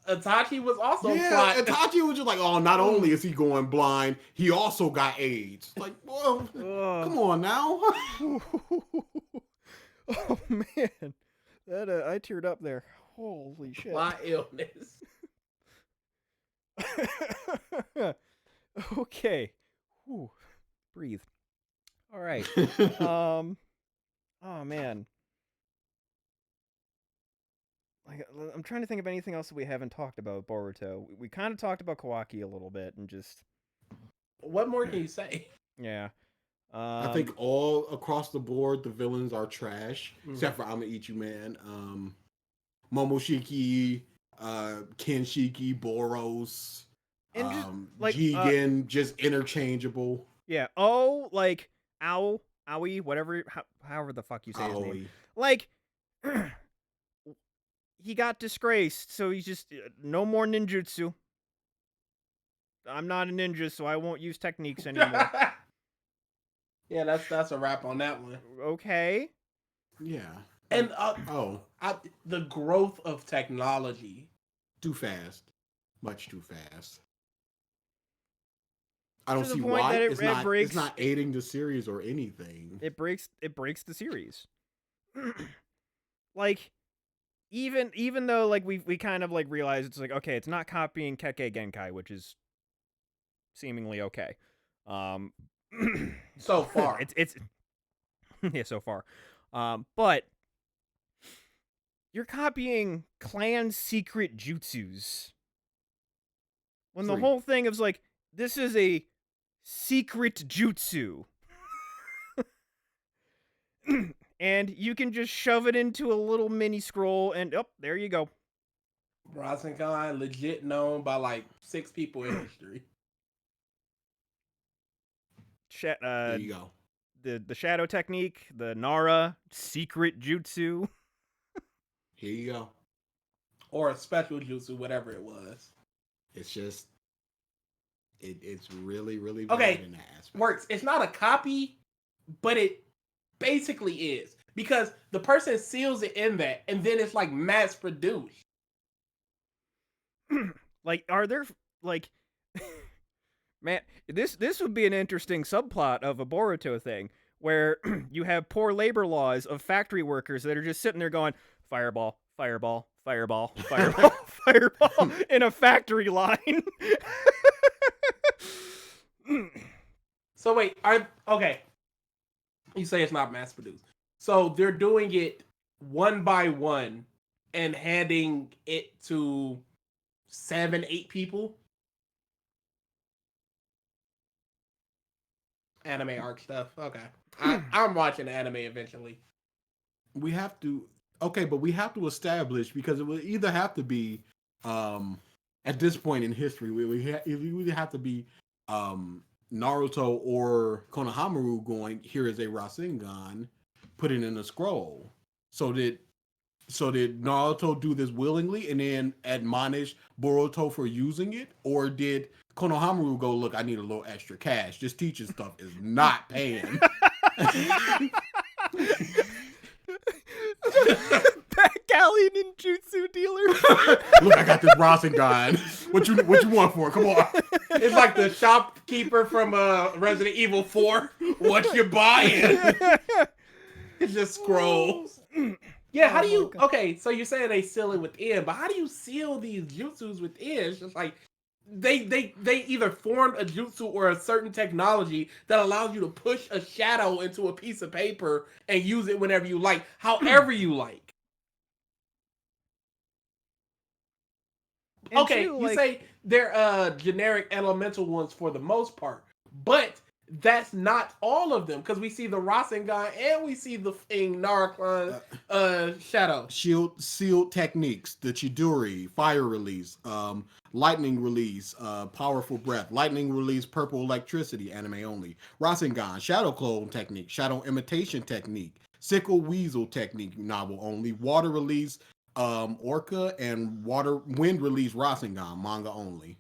[SPEAKER 2] Itachi was also plot.
[SPEAKER 3] Itachi was just like, oh, not only is he going blind, he also got AIDS. Like, well, come on now.
[SPEAKER 1] Oh man, that I teared up there. Holy shit!
[SPEAKER 2] Plot illness.
[SPEAKER 1] Okay, whew. Breathe. All right. Oh man. Like, I'm trying to think of anything else that we haven't talked about Boruto. We kind of talked about Kawaki a little bit and just.
[SPEAKER 2] What more can you say?
[SPEAKER 1] Yeah.
[SPEAKER 3] I think all across the board, the villains are trash, except for I'ma Eat You Man. Momoshiki, Kenshiki, Boros,
[SPEAKER 1] and just, like,
[SPEAKER 3] Jigen, just interchangeable.
[SPEAKER 1] Yeah. Oh, like Aoi, whatever, however the fuck you say his name. Like, he got disgraced, so he's just no more ninjutsu. I'm not a ninja, so I won't use techniques anymore.
[SPEAKER 2] Yeah, that's a wrap on that one.
[SPEAKER 1] Okay.
[SPEAKER 3] Yeah.
[SPEAKER 2] And the growth of technology.
[SPEAKER 3] Too fast. Much too fast. I don't
[SPEAKER 1] To the
[SPEAKER 3] see
[SPEAKER 1] point
[SPEAKER 3] why
[SPEAKER 1] that
[SPEAKER 3] it's not aiding the series or anything.
[SPEAKER 1] It breaks the series. Like, even though like we kind of like realize it's like, okay, it's not copying Kekkei Genkai, which is seemingly okay.
[SPEAKER 2] So far.
[SPEAKER 1] it's yeah, so far. But you're copying clan secret jutsus. When the whole thing is like, this is a secret jutsu. And you can just shove it into a little mini scroll and there you go.
[SPEAKER 2] Rasengan legit known by like 6 people in history.
[SPEAKER 3] There you go.
[SPEAKER 1] The shadow technique, the Nara secret jutsu.
[SPEAKER 3] Here you go.
[SPEAKER 2] Or a special jutsu, whatever it was.
[SPEAKER 3] It's just it's really, really
[SPEAKER 2] okay,
[SPEAKER 3] bad in that aspect.
[SPEAKER 2] Works. It's not a copy, but it basically is. Because the person seals it in that, and then it's like mass produced.
[SPEAKER 1] Like, are there like man, this would be an interesting subplot of a Boruto thing where you have poor labor laws of factory workers that are just sitting there going fireball, fireball, fireball, fireball, fireball in a factory line.
[SPEAKER 2] So wait, okay. You say it's not mass produced. So they're doing it one by one and handing it to 7, 8 people. Anime arc stuff. Okay. I'm watching anime eventually.
[SPEAKER 3] We have to but we have to establish, because it would either have to be at this point in history, we would have to be Naruto or Konohamaru going, here is a Rasengan, put it in a scroll, so that So did Naruto do this willingly and then admonish Boruto for using it? Or did Konohamaru go, look, I need a little extra cash. This teaching stuff is not paying.
[SPEAKER 1] Back alley ninjutsu dealer.
[SPEAKER 3] Look, I got this Rasengan. What you want for it? Come on.
[SPEAKER 2] It's like the shopkeeper from Resident Evil 4. What you buying? It's just scrolls. Yeah, how do you... Okay, so you're saying they seal it within, but how do you seal these jutsus within? It's just like... They either formed a jutsu or a certain technology that allows you to push a shadow into a piece of paper and use it whenever you like, however you like.
[SPEAKER 1] And
[SPEAKER 2] Okay,
[SPEAKER 1] too,
[SPEAKER 2] you say they're generic elemental ones for the most part, but that's not all of them, because we see the Rasengan and we see the Narcon shadow.
[SPEAKER 3] Sealed techniques, the Chidori, fire release, lightning release, powerful breath, lightning release, purple electricity, anime only, Rasengan, shadow clone technique, shadow imitation technique, sickle weasel technique, novel only, water release, Orca, and wind release Rasengan, manga only.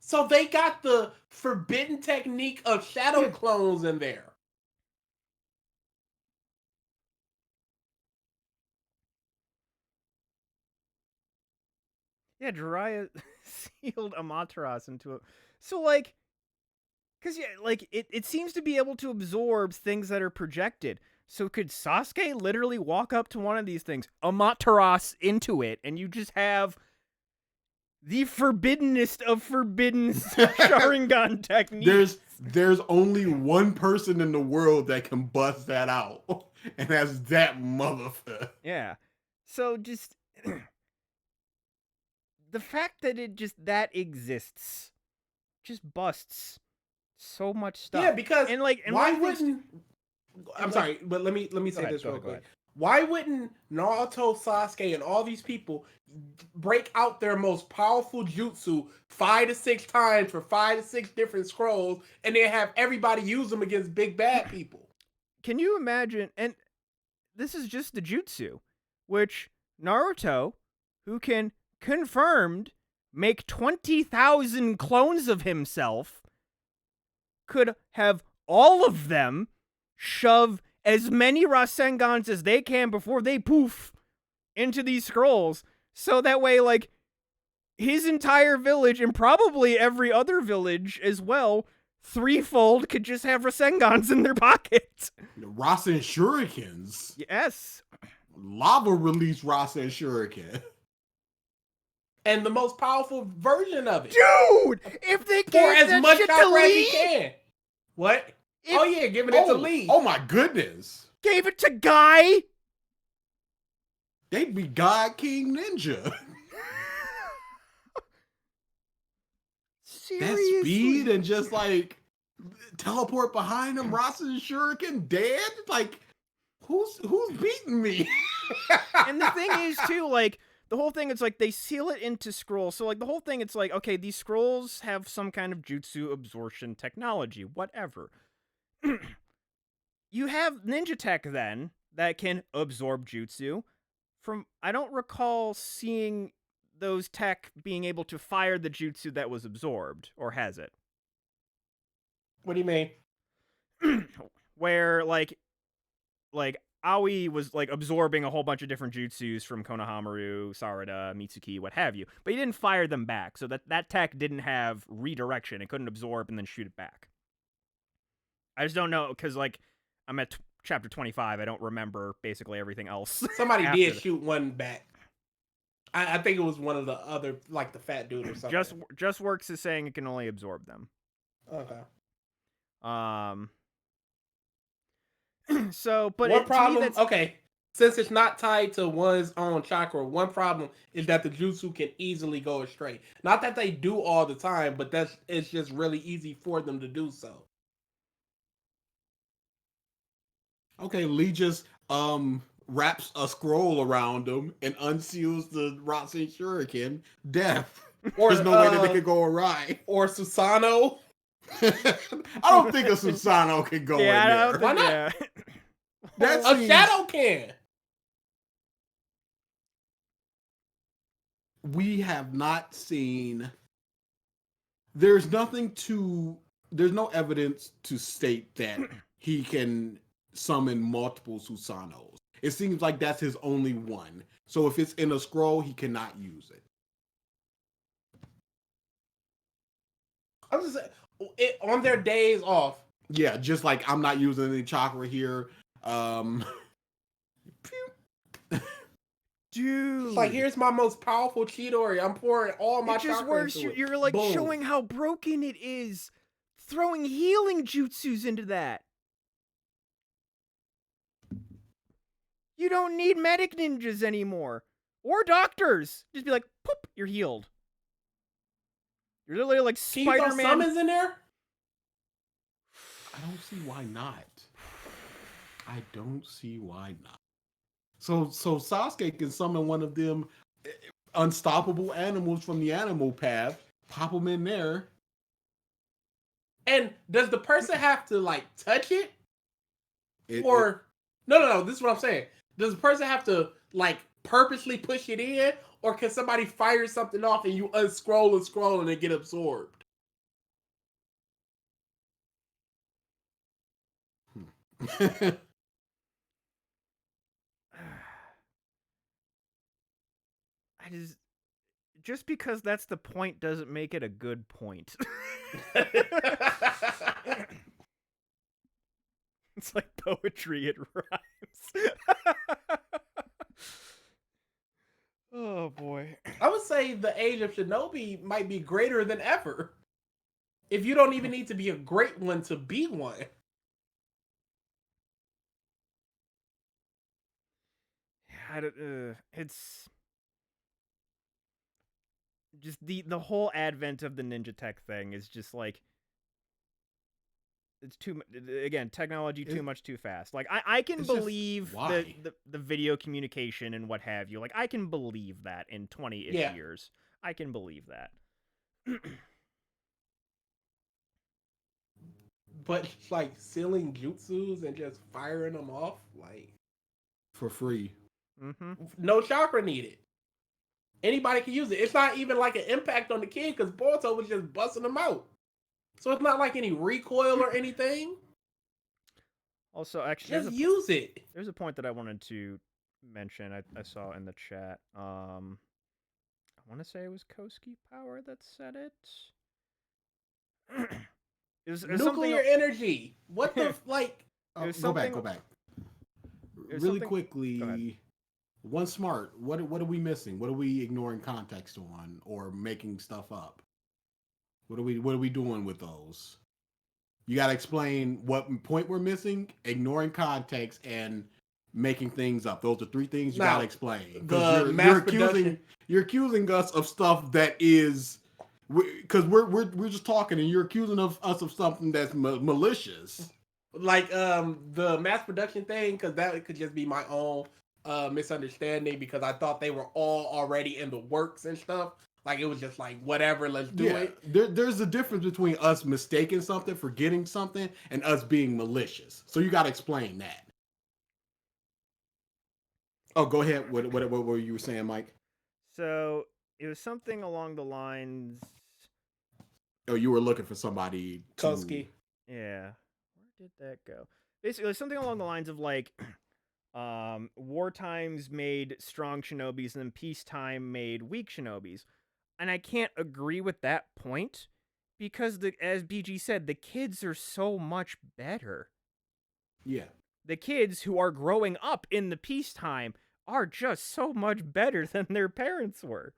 [SPEAKER 2] So they got the forbidden technique of shadow clones in there.
[SPEAKER 1] Yeah, Jiraiya sealed Amaterasu into a... So, like... Because, yeah, like, it seems to be able to absorb things that are projected. So could Sasuke literally walk up to one of these things, Amaterasu into it, and you just have the forbiddenest of forbidden Sharingan techniques?
[SPEAKER 3] There's only one person in the world that can bust that out, and that's that motherfucker.
[SPEAKER 1] Yeah. So just... the fact that that exists just busts so much stuff.
[SPEAKER 2] Yeah, because
[SPEAKER 1] and
[SPEAKER 2] why wouldn't... I'm sorry, but let me say this real quick. Why wouldn't Naruto, Sasuke, and all these people break out their most powerful jutsu 5 to 6 times for 5 to 6 different scrolls, and then have everybody use them against big bad people?
[SPEAKER 1] Can you imagine? And this is just the jutsu, which Naruto, who can confirmed make 20,000 clones of himself, could have all of them shove as many Rasengans as they can before they poof into these scrolls, so that way, like, his entire village, and probably every other village as well, threefold could just have Rasengans in their pockets.
[SPEAKER 3] Rasen Shurikens.
[SPEAKER 1] Yes.
[SPEAKER 3] Lava release Rasen Shuriken.
[SPEAKER 2] And the most powerful version of it.
[SPEAKER 1] Dude! If they
[SPEAKER 2] pour
[SPEAKER 1] gave
[SPEAKER 2] as much
[SPEAKER 1] shit
[SPEAKER 2] chakra
[SPEAKER 1] to
[SPEAKER 2] as
[SPEAKER 1] Lee,
[SPEAKER 2] you can. What? Oh yeah, giving it to Lee.
[SPEAKER 3] Oh my goodness.
[SPEAKER 1] Gave it to Guy.
[SPEAKER 3] They'd be God King Ninja.
[SPEAKER 1] Seriously?
[SPEAKER 3] That speed and just like teleport behind him, Rasen Shuriken dead? Like, who's beating me?
[SPEAKER 1] And the thing is too, like, the whole thing, it's like they seal it into scrolls. So, like, the whole thing, it's like, okay, these scrolls have some kind of jutsu absorption technology, whatever. You have ninja tech then that can absorb jutsu. I don't recall seeing those tech being able to fire the jutsu that was absorbed, or has it?
[SPEAKER 2] What do you mean?
[SPEAKER 1] Where, like Aoi was, like, absorbing a whole bunch of different jutsus from Konohamaru, Sarada, Mitsuki, what have you. But he didn't fire them back, so that tech didn't have redirection. It couldn't absorb and then shoot it back. I just don't know, because, like, I'm at chapter 25. I don't remember basically everything else.
[SPEAKER 2] Somebody did shoot one back. I think it was one of the other, like the fat dude or something.
[SPEAKER 1] Just Works is saying it can only absorb them.
[SPEAKER 2] Okay.
[SPEAKER 1] So, but
[SPEAKER 2] one problem. Okay, since it's not tied to one's own chakra, one problem is that the jutsu can easily go astray. Not that they do all the time, but it's just really easy for them to do so.
[SPEAKER 3] Okay, Lee just wraps a scroll around him and unseals the Rasen Shuriken. Death.
[SPEAKER 2] Or
[SPEAKER 3] there's no way that they could go awry.
[SPEAKER 2] Or Susanoo.
[SPEAKER 3] I don't think a Susanoo can go in there.
[SPEAKER 2] Why not?
[SPEAKER 1] Yeah.
[SPEAKER 3] That
[SPEAKER 2] a shadow can.
[SPEAKER 3] we have not seen. There's nothing to. There's no evidence to state that he can summon multiple Susanos. It seems like that's his only one. So if it's in a scroll, he cannot use it.
[SPEAKER 2] I'm just saying, on their days off.
[SPEAKER 3] Yeah, just like I'm not using any chakra here.
[SPEAKER 1] Dude,
[SPEAKER 2] It's like, here's my most powerful Chidori. I'm pouring all my
[SPEAKER 1] it just
[SPEAKER 2] chakra
[SPEAKER 1] works.
[SPEAKER 2] into it.
[SPEAKER 1] You're like
[SPEAKER 2] Boom.
[SPEAKER 1] showing how broken it is. Throwing healing jutsus into that. You don't need medic ninjas anymore. Or doctors. Just be like, poop, you're healed. You're literally like
[SPEAKER 2] Can you throw
[SPEAKER 1] Spider-Man.
[SPEAKER 2] summons in there?
[SPEAKER 3] I don't see why not. I don't see why not. So Sasuke can summon one of them unstoppable animals from the animal path, pop them in there.
[SPEAKER 2] And does the person have to like touch it?
[SPEAKER 3] It-
[SPEAKER 2] Or no, this is what I'm saying. Does the person have to like purposely push it in, or can somebody fire something off and you unscroll and scroll and it get absorbed?
[SPEAKER 3] it-
[SPEAKER 1] I just because that's the point doesn't make it a good point. It's like poetry, it rhymes. Oh boy.
[SPEAKER 2] I would say the age of Shinobi might be greater than ever. If you don't even need to be a great one to be one.
[SPEAKER 1] It's just the whole advent of the ninja tech thing is just like it's too again technology too much too fast. Like I can believe the video communication and what have you. Like I can believe that in 20-ish years. I can believe that.
[SPEAKER 2] But like sealing jutsus and just firing them off, like
[SPEAKER 3] for free.
[SPEAKER 1] Mm-hmm.
[SPEAKER 2] No chakra needed. Anybody can use it. It's not even like an impact on the kid because Boruto was just busting them out. So it's not like any recoil or anything.
[SPEAKER 1] Also, actually,
[SPEAKER 2] just use it.
[SPEAKER 1] There's a point that I wanted to mention. I saw in the chat. I want to say it was Koski Power that said it.
[SPEAKER 2] It was nuclear energy. What the like?
[SPEAKER 3] Go back. Really quickly. One smart. What are we missing? What are we ignoring context on or making stuff up? What are we doing with those? You got to explain what point we're missing, ignoring context, and making things up. Those are three things you got to explain. Because you're accusing us of stuff that is because we're just talking and you're accusing us of something that's malicious.
[SPEAKER 2] Like the mass production thing, because that could just be my own misunderstanding because I thought they were all already in the works and stuff. Like it was just like whatever, let's do it.
[SPEAKER 3] There's a difference between us mistaking something, forgetting something, and us being malicious. So you got to explain that. Oh, go ahead. What were you saying, Mike?
[SPEAKER 1] So it was something along the lines.
[SPEAKER 3] Oh, you were looking for somebody.
[SPEAKER 2] Koski.
[SPEAKER 1] Yeah. Where did that go? Basically, it was something along the lines of like, war times made strong shinobis and peacetime made weak shinobis. And I can't agree with that point because as BG said, the kids are so much better.
[SPEAKER 3] Yeah.
[SPEAKER 1] The kids who are growing up in the peacetime are just so much better than their parents were.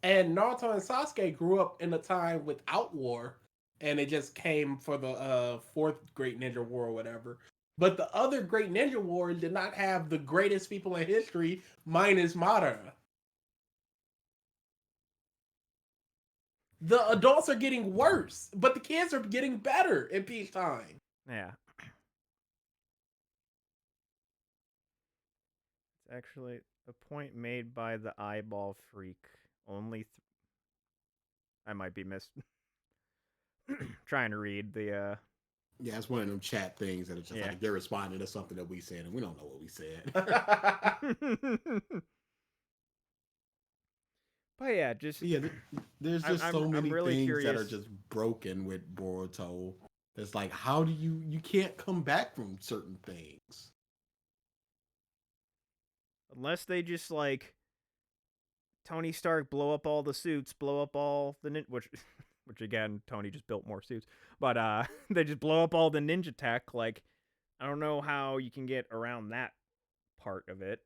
[SPEAKER 2] And Naruto and Sasuke grew up in a time without war, and it just came for the fourth Great Ninja War or whatever. But the other Great Ninja Wars did not have the greatest people in history, minus Madara. The adults are getting worse, but the kids are getting better in peacetime.
[SPEAKER 1] Yeah. It's actually the point made by the eyeball freak. Only I might be trying to read the
[SPEAKER 3] Yeah, it's one of them chat things that are just like they're responding to something that we said and we don't know what we said.
[SPEAKER 1] But yeah, just
[SPEAKER 3] Yeah, there's just so
[SPEAKER 1] I'm
[SPEAKER 3] many
[SPEAKER 1] really
[SPEAKER 3] things that are
[SPEAKER 1] curious.
[SPEAKER 3] just broken with Boruto. It's like, how do you can't come back from certain things?
[SPEAKER 1] Unless they just like Tony Stark blow up all the suits, blow up all the which again Tony just built more suits, but they just blow up all the ninja tech. Like I don't know how you can get around that part of it.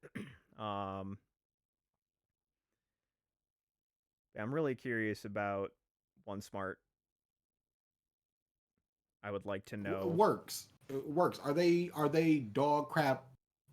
[SPEAKER 1] um, I'm really curious about One Smart. I would like to know.
[SPEAKER 3] Works. It works. Are they dog crap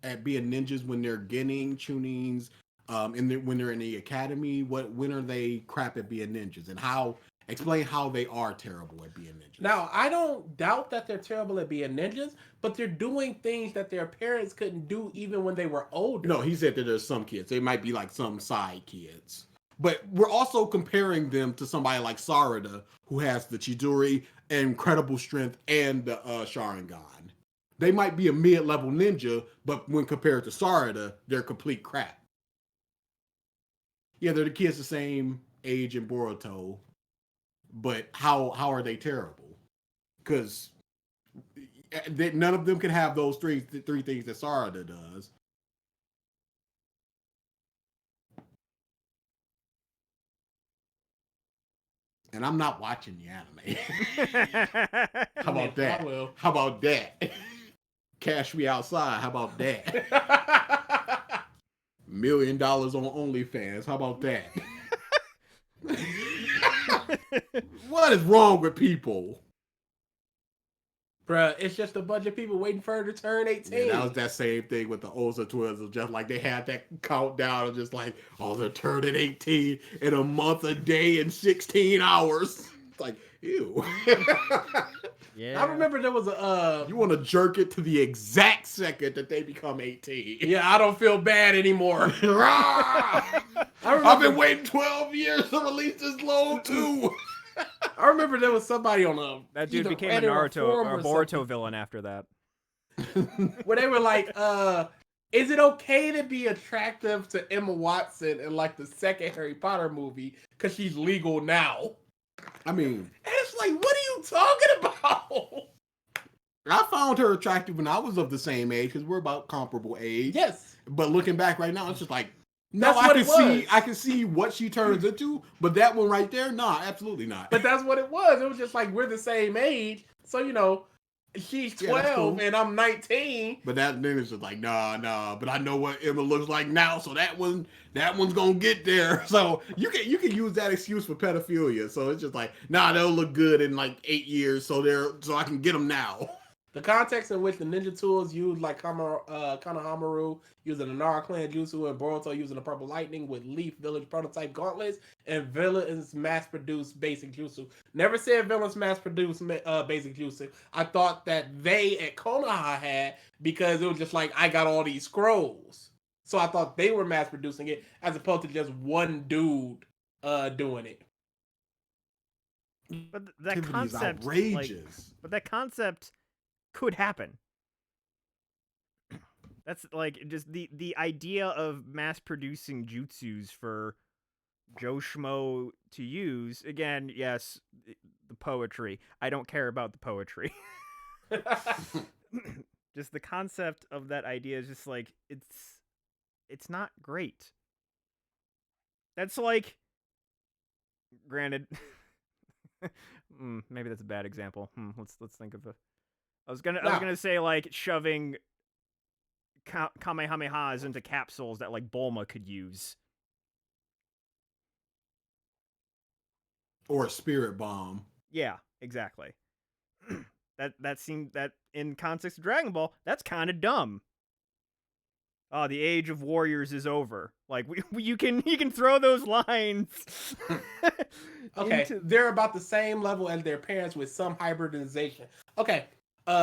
[SPEAKER 3] at being ninjas when they're getting tunings? When they're in the academy, when are they crap at being ninjas? And how explain how they are terrible at being ninjas?
[SPEAKER 2] Now, I don't doubt that they're terrible at being ninjas, but they're doing things that their parents couldn't do even when they were older.
[SPEAKER 3] No, he said that there's some kids. They might be like some side kids. But we're also comparing them to somebody like Sarada, who has the Chidori, incredible strength, and the Sharingan. They might be a mid-level ninja, but when compared to Sarada, they're complete crap. Yeah, they're the kids the same age in Boruto, but how are they terrible? Because none of them can have those three things that Sarada does. And I'm not watching the anime. How about that?
[SPEAKER 2] I will.
[SPEAKER 3] How about that? Cash me outside. How about that? $1 million on OnlyFans. How about that? What is wrong with people?
[SPEAKER 2] Bruh, it's just a bunch of people waiting for her to turn 18.
[SPEAKER 3] Yeah, that was that same thing with the Oza twins. It was just like they had that countdown of just like, oh, they're turning 18 in a month, a day, and 16 hours. It's like, ew.
[SPEAKER 1] Yeah,
[SPEAKER 2] I remember there was a
[SPEAKER 3] You want to jerk it to the exact second that they become 18.
[SPEAKER 2] yeah, I don't feel bad anymore.
[SPEAKER 3] I've been waiting 12 years to release this load too.
[SPEAKER 2] I remember there was somebody on
[SPEAKER 1] that dude
[SPEAKER 2] either
[SPEAKER 1] became a
[SPEAKER 2] Reddit or
[SPEAKER 1] Naruto
[SPEAKER 2] forum
[SPEAKER 1] or
[SPEAKER 2] or
[SPEAKER 1] Boruto
[SPEAKER 2] something,
[SPEAKER 1] villain after that.
[SPEAKER 2] where they were like, is it okay to be attractive to Emma Watson in like the second Harry Potter movie because she's legal now?
[SPEAKER 3] I mean,
[SPEAKER 2] And it's like, what are you talking about?
[SPEAKER 3] I found her attractive when I was of the same age because we're about comparable age.
[SPEAKER 2] Yes.
[SPEAKER 3] But looking back right now, it's just like, no,
[SPEAKER 2] That's what it was.
[SPEAKER 3] I can see what she turns into, but that one right there, nah, absolutely not.
[SPEAKER 2] But that's what it was. It was just like, we're the same age. So, you know, she's 12
[SPEAKER 3] cool.
[SPEAKER 2] and I'm 19.
[SPEAKER 3] But that then it's just like, nah. But I know what Emma looks like now, so that one's gonna get there. So you can use that excuse for pedophilia. So it's just like, nah, they'll look good in like 8 years, so I can get them now.
[SPEAKER 2] The context in which the ninja tools used, like Konohamaru using the Nara Clan Jutsu and Boruto using the Purple Lightning with Leaf Village prototype gauntlets and villains mass-produced basic jutsu. Never said villains mass-produced basic jutsu. I thought that they at Konoha had because it was just like, I got all these scrolls. So I thought they were mass-producing it as opposed to just one dude doing it.
[SPEAKER 1] But that
[SPEAKER 3] Activity is
[SPEAKER 1] concept,
[SPEAKER 3] outrageous.
[SPEAKER 1] but that concept could happen. That's like just the idea of mass producing jutsus for Joe Schmo to use. Again, yes, the poetry. I don't care about the poetry. Just the concept of that idea is just like it's not great. That's like, granted, maybe that's a bad example. Let's think of a. I was gonna say like shoving Kamehamehas into capsules that like Bulma could use,
[SPEAKER 3] Or a spirit bomb.
[SPEAKER 1] Yeah, exactly. that seemed that in context of Dragon Ball, that's kind of dumb. Oh, the age of warriors is over. Like you can throw those lines.
[SPEAKER 2] Okay, they're about the same level as their parents with some hybridization. Okay,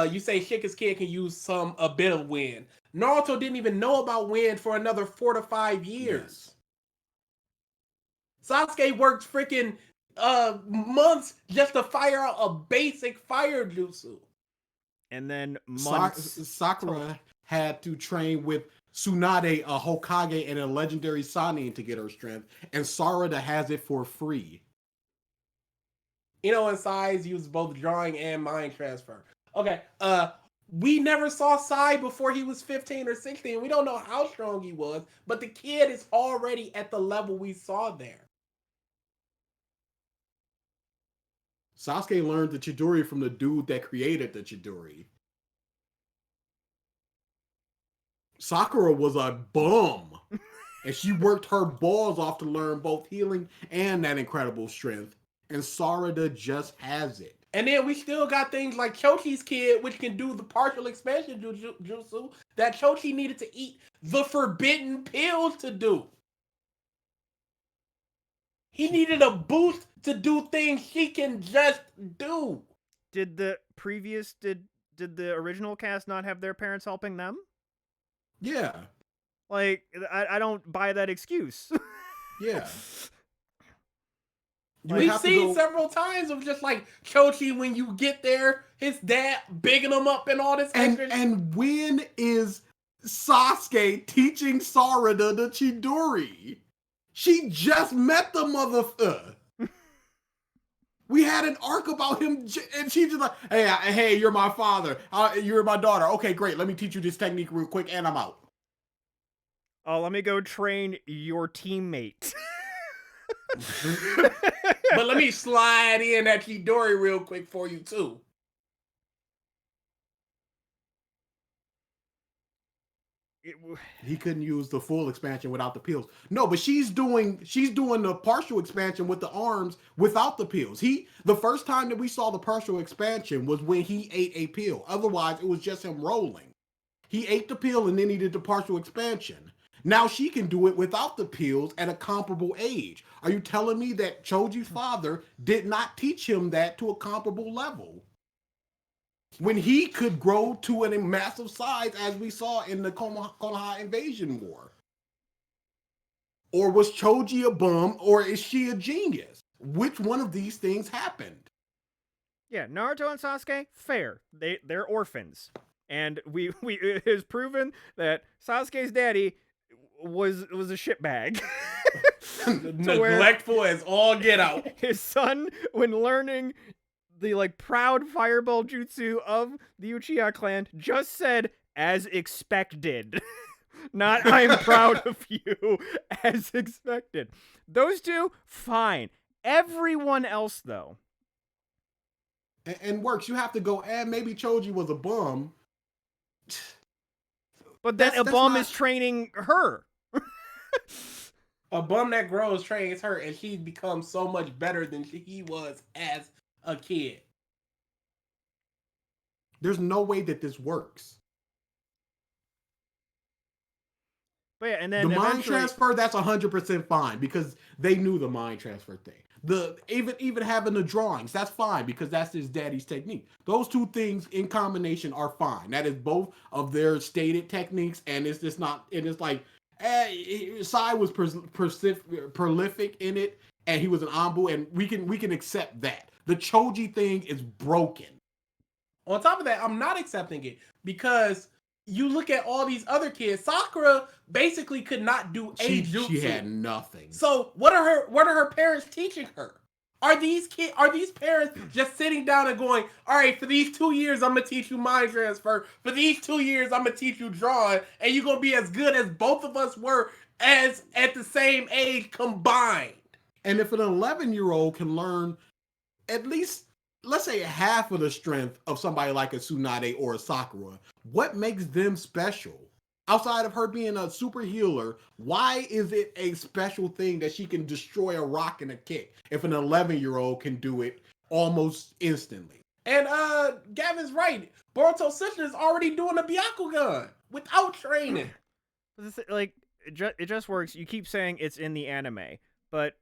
[SPEAKER 2] you say Shika's kid can use a bit of wind. Naruto didn't even know about wind for another 4 to 5 years. Yes. Sasuke worked freaking months just to fire out a basic fire jutsu.
[SPEAKER 1] And then months.
[SPEAKER 3] Sakura had to train with Tsunade a Hokage and a legendary Sannin to get her strength, and Sarada has it for free.
[SPEAKER 2] And Sai's used both drawing and mind transfer. Okay, we never saw Sai before he was 15 or 16. We don't know how strong he was, but the kid is already at the level we saw there.
[SPEAKER 3] Sasuke learned the Chidori from the dude that created the Chidori. Sakura was a bum. And she worked her balls off to learn both healing and that incredible strength. And Sarada just has it.
[SPEAKER 2] And then we still got things like Chochi's kid, which can do the partial expansion jutsu that Chochi needed to eat the forbidden pills to do. He needed a boost to do things she can just do.
[SPEAKER 1] Did the original cast not have their parents helping them?
[SPEAKER 3] Yeah.
[SPEAKER 1] Like, I don't buy that excuse.
[SPEAKER 3] Yeah.
[SPEAKER 2] We've seen several times of just like Chochi, when you get there, his dad bigging him up and all this extra.
[SPEAKER 3] And when is Sasuke teaching Sarada the Chidori? She just met the motherfucker. We had an arc about him, and she's just like, hey, you're my father. You're my daughter. Okay, great. Let me teach you this technique real quick, and I'm out.
[SPEAKER 1] Oh, let me go train your teammate.
[SPEAKER 2] But let me slide in that Chidori real quick for you, too.
[SPEAKER 3] He couldn't use the full expansion without the pills. No, but she's doing the partial expansion with the arms without the pills. The first time that we saw the partial expansion was when he ate a pill. Otherwise, it was just him rolling. He ate the pill and then he did the partial expansion. Now she can do it without the pills at a comparable age. Are you telling me that Choji's father did not teach him that to a comparable level? When he could grow to a massive size, as we saw in the Konoha Invasion War? Or was Choji a bum, or is she a genius? Which one of these things happened?
[SPEAKER 1] Yeah, Naruto and Sasuke, fair. They're orphans. And it is proven that Sasuke's daddy was a shitbag.
[SPEAKER 2] Neglectful as all get out.
[SPEAKER 1] His son, when learning the proud fireball jutsu of the Uchiha clan, just said, as expected. Not, I'm proud of you, as expected. Those two, fine. Everyone else, though.
[SPEAKER 3] And works, you have to go, maybe Choji was a bum.
[SPEAKER 1] But then a bum is training her.
[SPEAKER 2] A bum that grows trains her, and she becomes so much better than he was as a kid.
[SPEAKER 3] There's no way that this works.
[SPEAKER 1] But yeah, and then
[SPEAKER 3] the mind transfer, that's 100% fine because they knew the mind transfer thing. Even having the drawings, that's fine because that's his daddy's technique. Those two things in combination are fine. That is both of their stated techniques, and it's just not. And it's like, Sai was prolific in it, and he was an Anbu, and we can accept that. The Choji thing is broken.
[SPEAKER 2] On top of that, I'm not accepting it because you look at all these other kids. Sakura basically could not do a jutsu.
[SPEAKER 3] She had nothing.
[SPEAKER 2] So what are her parents teaching her? Are these parents just sitting down and going, all right, for these 2 years, I'm going to teach you mind transfer. For these 2 years, I'm going to teach you drawing. And you're going to be as good as both of us were as at the same age combined.
[SPEAKER 3] And if an 11-year-old can learn at least, let's say, half of the strength of somebody like a Tsunade or a Sakura, what makes them special? Outside of her being a super healer, why is it a special thing that she can destroy a rock in a kick if an 11-year-old can do it almost instantly?
[SPEAKER 2] And Gavin's right. Boruto's sister is already doing a Byakugan without training.
[SPEAKER 1] It just works. You keep saying it's in the anime, but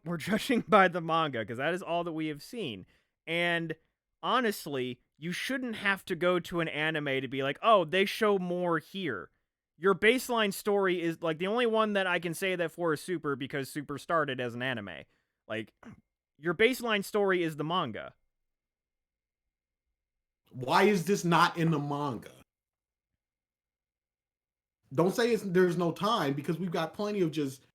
[SPEAKER 1] we're judging by the manga because that is all that we have seen. And honestly, you shouldn't have to go to an anime to be like, oh, they show more here. Your baseline story is the only one that I can say that for is Super because Super started as an anime. Your baseline story is the manga.
[SPEAKER 3] Why is this not in the manga? Don't say there's no time, because we've got plenty of just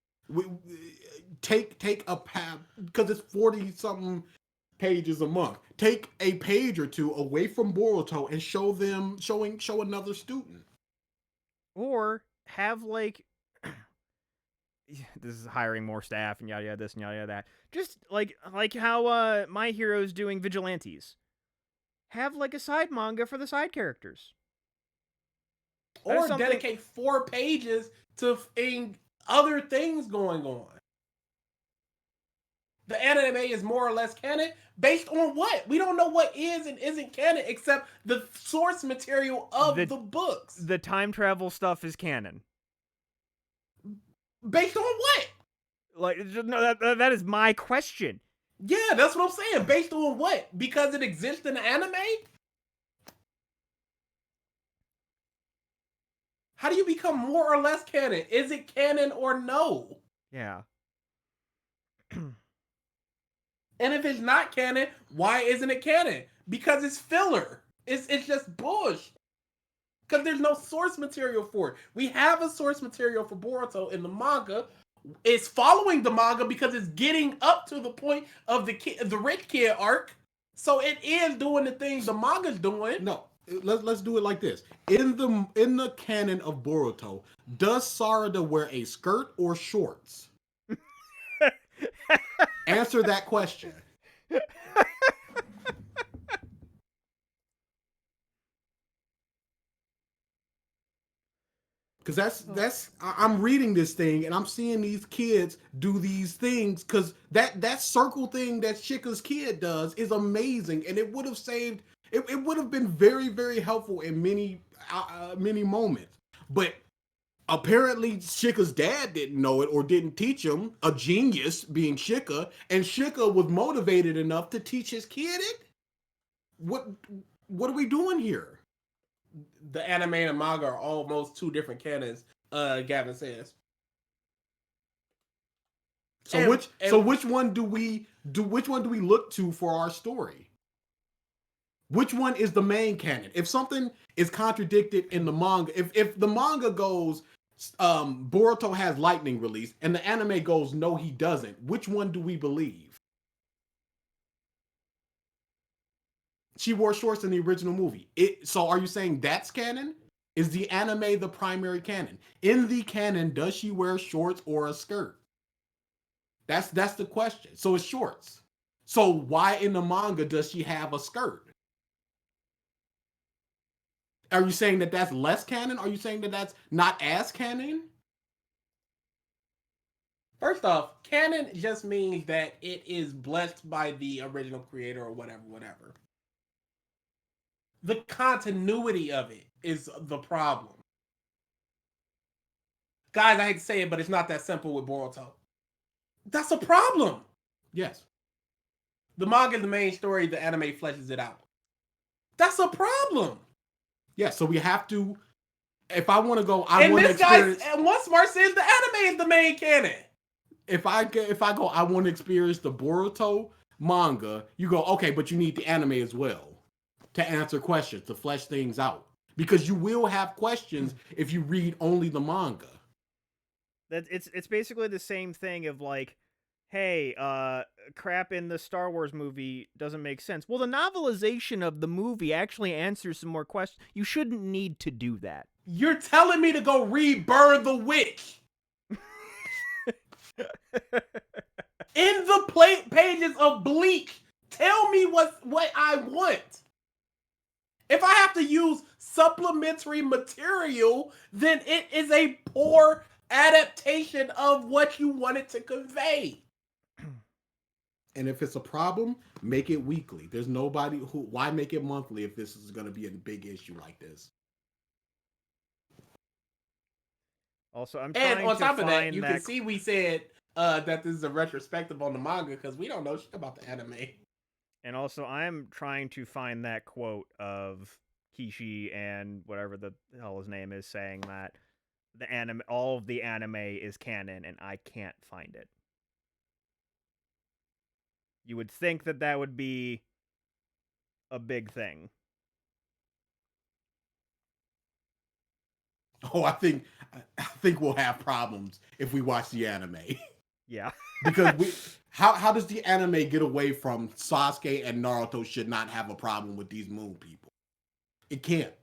[SPEAKER 3] take a path, because it's 40 something pages a month. Take a page or two away from Boruto and show another student.
[SPEAKER 1] Or have like this is hiring more staff and yada yada this and yada yada that. Just like how My Hero's doing Vigilantes. Have like a side manga for the side characters.
[SPEAKER 2] Or dedicate 4 pages to other things going on. The anime is more or less canon based on what? We don't know what is and isn't canon except the source material of the books.
[SPEAKER 1] The time travel stuff is canon.
[SPEAKER 2] Based on what?
[SPEAKER 1] Like, no, that is my question.
[SPEAKER 2] Yeah, that's what I'm saying. Based on what? Because it exists in the anime? How do you become more or less canon? Is it canon or no?
[SPEAKER 1] Yeah.
[SPEAKER 2] And if it's not canon, why isn't it canon? Because it's filler. It's just bullshit. Because there's no source material for it. We have a source material for Boruto in the manga. It's following the manga because it's getting up to the point of the rich kid arc. So it is doing the things the manga's doing.
[SPEAKER 3] No, let's do it like this. In the canon of Boruto, does Sarada wear a skirt or shorts? Answer that question. Because I'm reading this thing and I'm seeing these kids do these things, because that circle thing that Shika's kid does is amazing, and it would have saved. It would have been very, very helpful in many moments. But apparently Shika's dad didn't know it or didn't teach him, a genius being Shika, and Shika was motivated enough to teach his kid it. What are we doing here?
[SPEAKER 2] The anime and manga are almost 2 different canons, Gavin says.
[SPEAKER 3] So which one do we look to for our story? Which one is the main canon? If something is contradicted in the manga, if the manga goes Boruto has lightning release and the anime goes no he doesn't, which one do we believe? She wore shorts in the original movie. So are you saying that's canon? Is the anime the primary canon? In the canon, does she wear shorts or a skirt? That's the question. So it's shorts. So why in the manga does she have a skirt? Are you saying that that's less canon? Are you saying that that's not as canon?
[SPEAKER 2] First off, canon just means that it is blessed by the original creator or whatever. The continuity of it is the problem. Guys, I hate to say it, but it's not that simple with Boruto. That's a problem.
[SPEAKER 3] Yes.
[SPEAKER 2] The manga is the main story, the anime fleshes it out. That's a problem.
[SPEAKER 3] Yeah, so we have to, if I want to go,
[SPEAKER 2] and one smart says the anime is the main canon.
[SPEAKER 3] If I go, I want to experience the Boruto manga, you go, okay, but you need the anime as well to answer questions, to flesh things out. Because you will have questions if you read only the manga.
[SPEAKER 1] It's basically the same thing of like, hey, crap in the Star Wars movie doesn't make sense. Well, the novelization of the movie actually answers some more questions. You shouldn't need to do that.
[SPEAKER 2] You're telling me to go read Burn the Witch. In the pages of Bleach, tell me what I want. If I have to use supplementary material, then it is a poor adaptation of what you wanted to convey.
[SPEAKER 3] And if it's a problem, make it weekly. There's nobody why make it monthly if this is going to be a big issue like this?
[SPEAKER 1] Also, I'm trying on top of that,
[SPEAKER 2] you can see we said that this is a retrospective on the manga because we don't know shit about the anime.
[SPEAKER 1] And also, I'm trying to find that quote of Kishi and whatever the hell his name is saying that all of the anime is canon, and I can't find it. You would think that would be a big thing.
[SPEAKER 3] Oh, I think we'll have problems if we watch the anime.
[SPEAKER 1] Yeah.
[SPEAKER 3] Because how does the anime get away from Sasuke and Naruto should not have a problem with these moon people? It can't.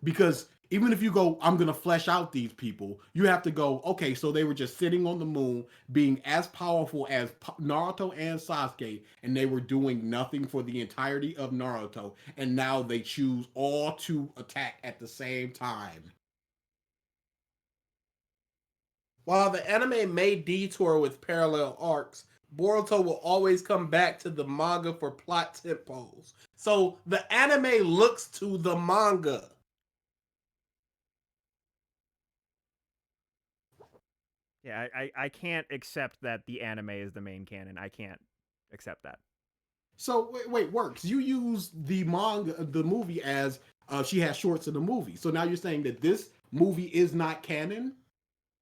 [SPEAKER 3] Because even if you go, I'm going to flesh out these people, you have to go, okay, so they were just sitting on the moon being as powerful as Naruto and Sasuke, and they were doing nothing for the entirety of Naruto, and now they choose all to attack at the same time.
[SPEAKER 2] While the anime may detour with parallel arcs, Boruto will always come back to the manga for plot tentpoles. So the anime looks to the manga.
[SPEAKER 1] Yeah, I can't accept that the anime is the main canon. I can't accept that.
[SPEAKER 3] So wait, works. You use the manga, the movie as she has shorts in the movie. So now you're saying that this movie is not canon,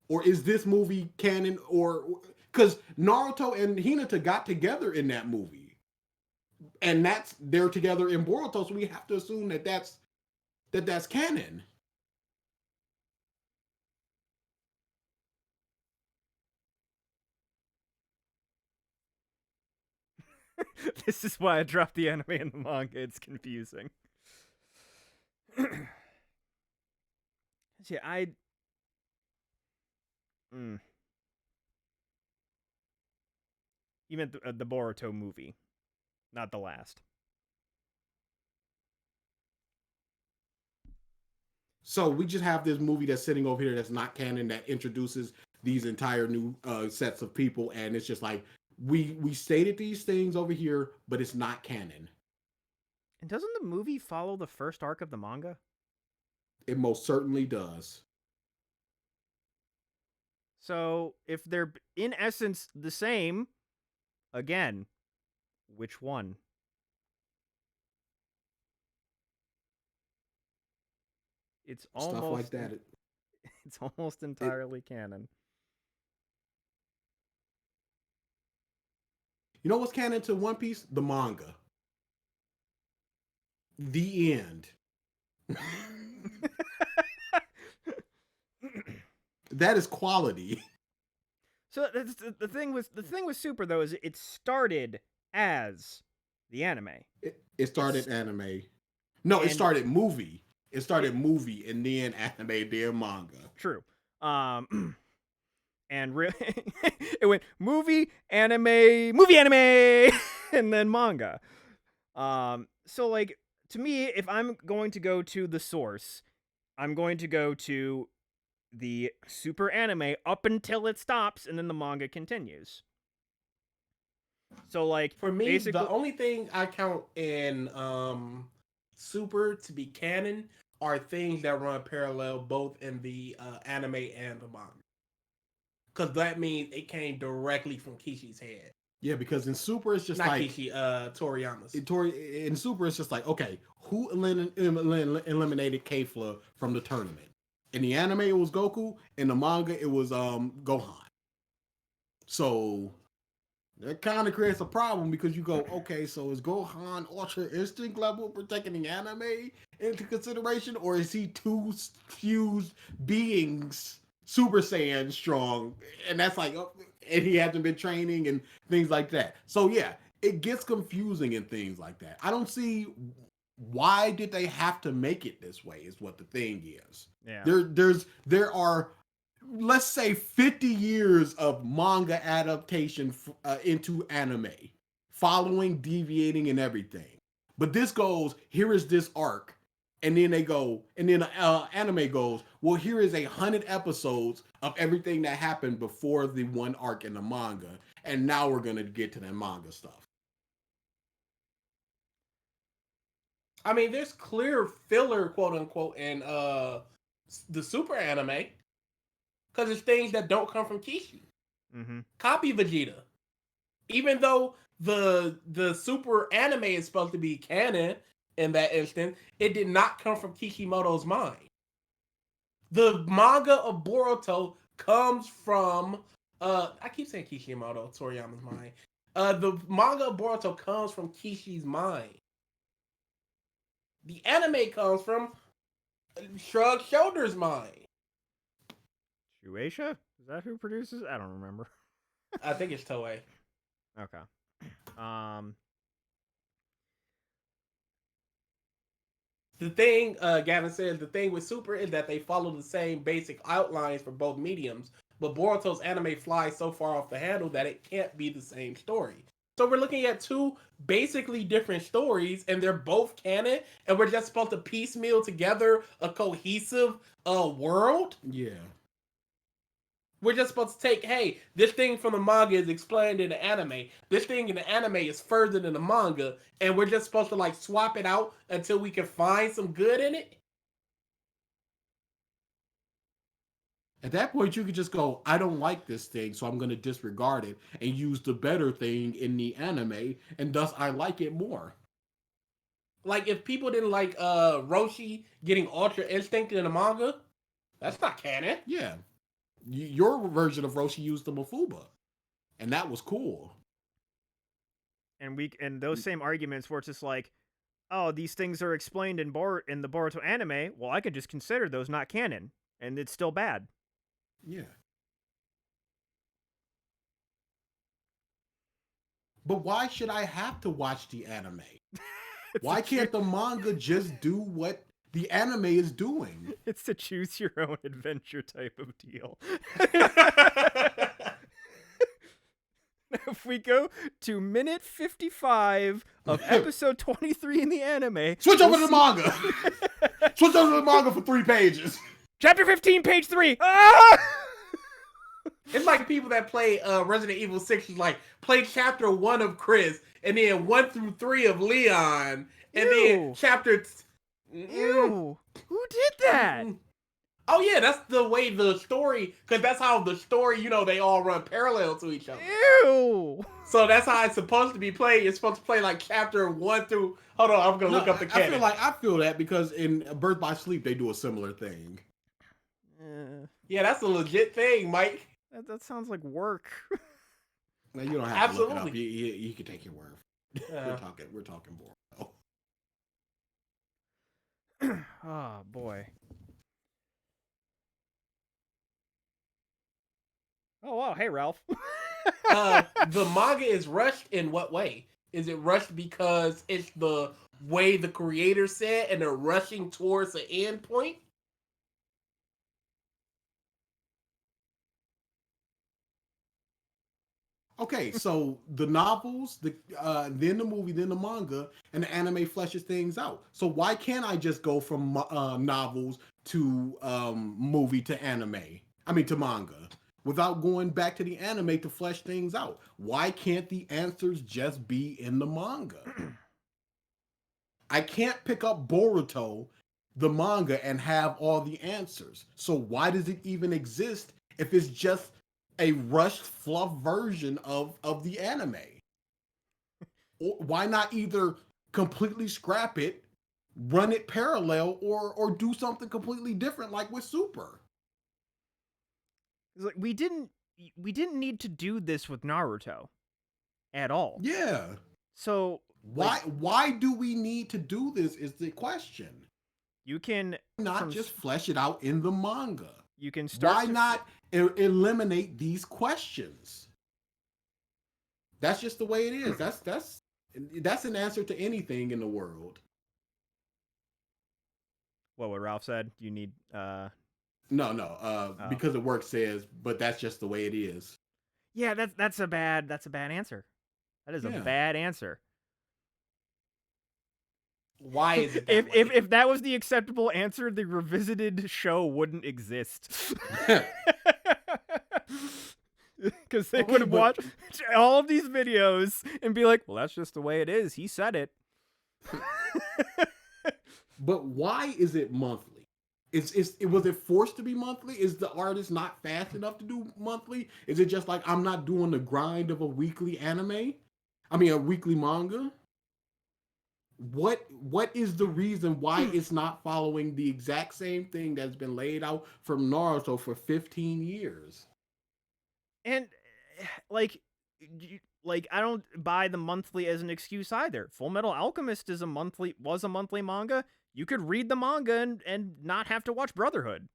[SPEAKER 3] or is this movie canon? Or because Naruto and Hinata got together in that movie, and they're together in Boruto, so we have to assume that that's canon.
[SPEAKER 1] This is why I dropped the anime and the manga. It's confusing. Yeah, mm, even the Boruto movie, not the last.
[SPEAKER 3] So we just have this movie that's sitting over here that's not canon that introduces these entire new sets of people, and it's just like we stated these things over here, but it's not canon.
[SPEAKER 1] And doesn't the movie follow the first arc of the manga?
[SPEAKER 3] It most certainly does.
[SPEAKER 1] So if they're in essence the same, again, which one? It's
[SPEAKER 3] Stuff like
[SPEAKER 1] almost
[SPEAKER 3] that.
[SPEAKER 1] it's almost entirely canon.
[SPEAKER 3] You know what's canon to One Piece? The manga. The end. That is quality.
[SPEAKER 1] So that's the thing with Super though is it started as the anime.
[SPEAKER 3] It started anime. No, it
[SPEAKER 1] and
[SPEAKER 3] started movie. It started movie and then anime, then manga.
[SPEAKER 1] True. And it went movie, anime, and then manga. So like to me, if I'm going to go to the source, I'm going to go to the super anime up until it stops, and then the manga continues. So like
[SPEAKER 2] For me,
[SPEAKER 1] basically,
[SPEAKER 2] the only thing I count in Super to be canon are things that run parallel both in the anime and the manga. Because that means it came directly from Kishi's head.
[SPEAKER 3] Yeah, because in Super it's just
[SPEAKER 2] Not
[SPEAKER 3] like
[SPEAKER 2] Kishi, Toriyama's.
[SPEAKER 3] In Super it's just like, okay, who eliminated Kefla from the tournament? In the anime it was Goku. In the manga it was Gohan. So that kind of creates a problem because you go, okay, so is Gohan Ultra Instinct level for taking the anime into consideration, or is he two fused beings, Super Saiyan strong, and that's like, and he hasn't been training and things like that. So yeah, it gets confusing and things like that. I don't see why did they have to make it this way. Is what the thing is.
[SPEAKER 1] yeah.
[SPEAKER 3] There are, let's say, 50 years of manga adaptation into anime, following, deviating, and everything. But this goes, here is this arc. And then they go, and then anime goes, well, here is 100 episodes of everything that happened before the one arc in the manga. And now we're going to get to that manga stuff.
[SPEAKER 2] I mean, there's clear filler, quote unquote, in the Super anime. Because it's things that don't come from Kishi.
[SPEAKER 1] Mm-hmm.
[SPEAKER 2] Copy Vegeta. Even though the Super anime is supposed to be canon in that instance, it did not come from Kishimoto's mind. The manga of Boruto comes from I keep saying Kishimoto, Toriyama's mind. The manga of Boruto comes from Kishi's mind. The anime comes from Shrug shoulders mine.
[SPEAKER 1] Shueisha? Is that who produces? I don't remember.
[SPEAKER 2] I think it's Toei.
[SPEAKER 1] Okay. Um.
[SPEAKER 2] The thing, Gavin says, the thing with Super is that they follow the same basic outlines for both mediums, but Boruto's anime flies so far off the handle that it can't be the same story. So we're looking at two basically different stories, and they're both canon, and we're just supposed to piecemeal together a cohesive world.
[SPEAKER 3] Yeah.
[SPEAKER 2] We're just supposed to take, hey, this thing from the manga is explained in the anime. This thing in the anime is further than the manga, and we're just supposed to like swap it out until we can find some good in it.
[SPEAKER 3] At that point, you could just go, I don't like this thing, so I'm going to disregard it and use the better thing in the anime, and thus I like it more.
[SPEAKER 2] Like if people didn't like Roshi getting Ultra Instinct in the manga, that's not canon.
[SPEAKER 3] Yeah. Your version of Roshi used the Mafuba, and that was cool.
[SPEAKER 1] And those same arguments were just like, oh, these things are explained in the Boruto anime. Well, I could just consider those not canon, and it's still bad.
[SPEAKER 3] Yeah. But why should I have to watch the anime? Why can't the manga just do what the anime is doing?
[SPEAKER 1] It's a choose your own adventure type of deal. If we go to minute 55 of episode 23 in the anime,
[SPEAKER 3] Switch over to the manga. Switch over to the manga for 3 pages.
[SPEAKER 1] Chapter 15, page 3. Ah!
[SPEAKER 2] It's like people that play Resident Evil 6 is like play chapter 1 of Chris and then 1 through 3 of Leon and then chapter
[SPEAKER 1] Ew. Who did that?
[SPEAKER 2] Oh yeah, that's the way the story, because that's how the story, you know, they all run parallel to each other.
[SPEAKER 1] Ew.
[SPEAKER 2] So that's how it's supposed to be played. It's supposed to play like chapter 1 through. Hold on, I'm gonna look up the canon.
[SPEAKER 3] I feel that because in Birth by Sleep they do a similar thing.
[SPEAKER 2] Yeah, that's a legit thing, Mike.
[SPEAKER 1] That sounds like work.
[SPEAKER 3] Now, you don't have
[SPEAKER 2] Absolutely.
[SPEAKER 3] to look it up. You can take your word. We're talking Boruto.
[SPEAKER 1] Oh boy. Oh wow, hey Ralph.
[SPEAKER 2] The manga is rushed in what way? Is it rushed because it's the way the creator said and they're rushing towards the end point?
[SPEAKER 3] Okay, so the novels, then the movie, then the manga, and the anime fleshes things out. So why can't I just go from novels to movie to anime? I mean to manga, without going back to the anime to flesh things out. Why can't the answers just be in the manga? I can't pick up Boruto, the manga, and have all the answers. So why does it even exist if it's just a rushed fluff version of the anime? Or why not either completely scrap it, run it parallel, or do something completely different like with Super?
[SPEAKER 1] It's like we didn't need to do this with Naruto at all.
[SPEAKER 3] Yeah.
[SPEAKER 1] So
[SPEAKER 3] why do we need to do this is the question.
[SPEAKER 1] You can
[SPEAKER 3] not just flesh it out in the manga.
[SPEAKER 1] You can start.
[SPEAKER 3] Why not eliminate these questions? That's just the way it is. That's an answer to anything in the world.
[SPEAKER 1] What Ralph said? You need
[SPEAKER 3] No. Because it works says, but that's just the way it is.
[SPEAKER 1] Yeah, that's a bad answer. That is a bad answer.
[SPEAKER 2] Why is it
[SPEAKER 1] that way? If that was the acceptable answer, the revisited show wouldn't exist. Because they would watch all of these videos and be like, well, that's just the way it is. He said it.
[SPEAKER 3] But why is it monthly? Was it forced to be monthly? Is the artist not fast enough to do monthly? Is it just like I'm not doing the grind of a weekly anime? I mean, a weekly manga? What is the reason why it's not following the exact same thing that's been laid out from Naruto for 15 years?
[SPEAKER 1] And like I don't buy the monthly as an excuse either. Full Metal Alchemist was a monthly manga. you could read the manga and not have to watch Brotherhood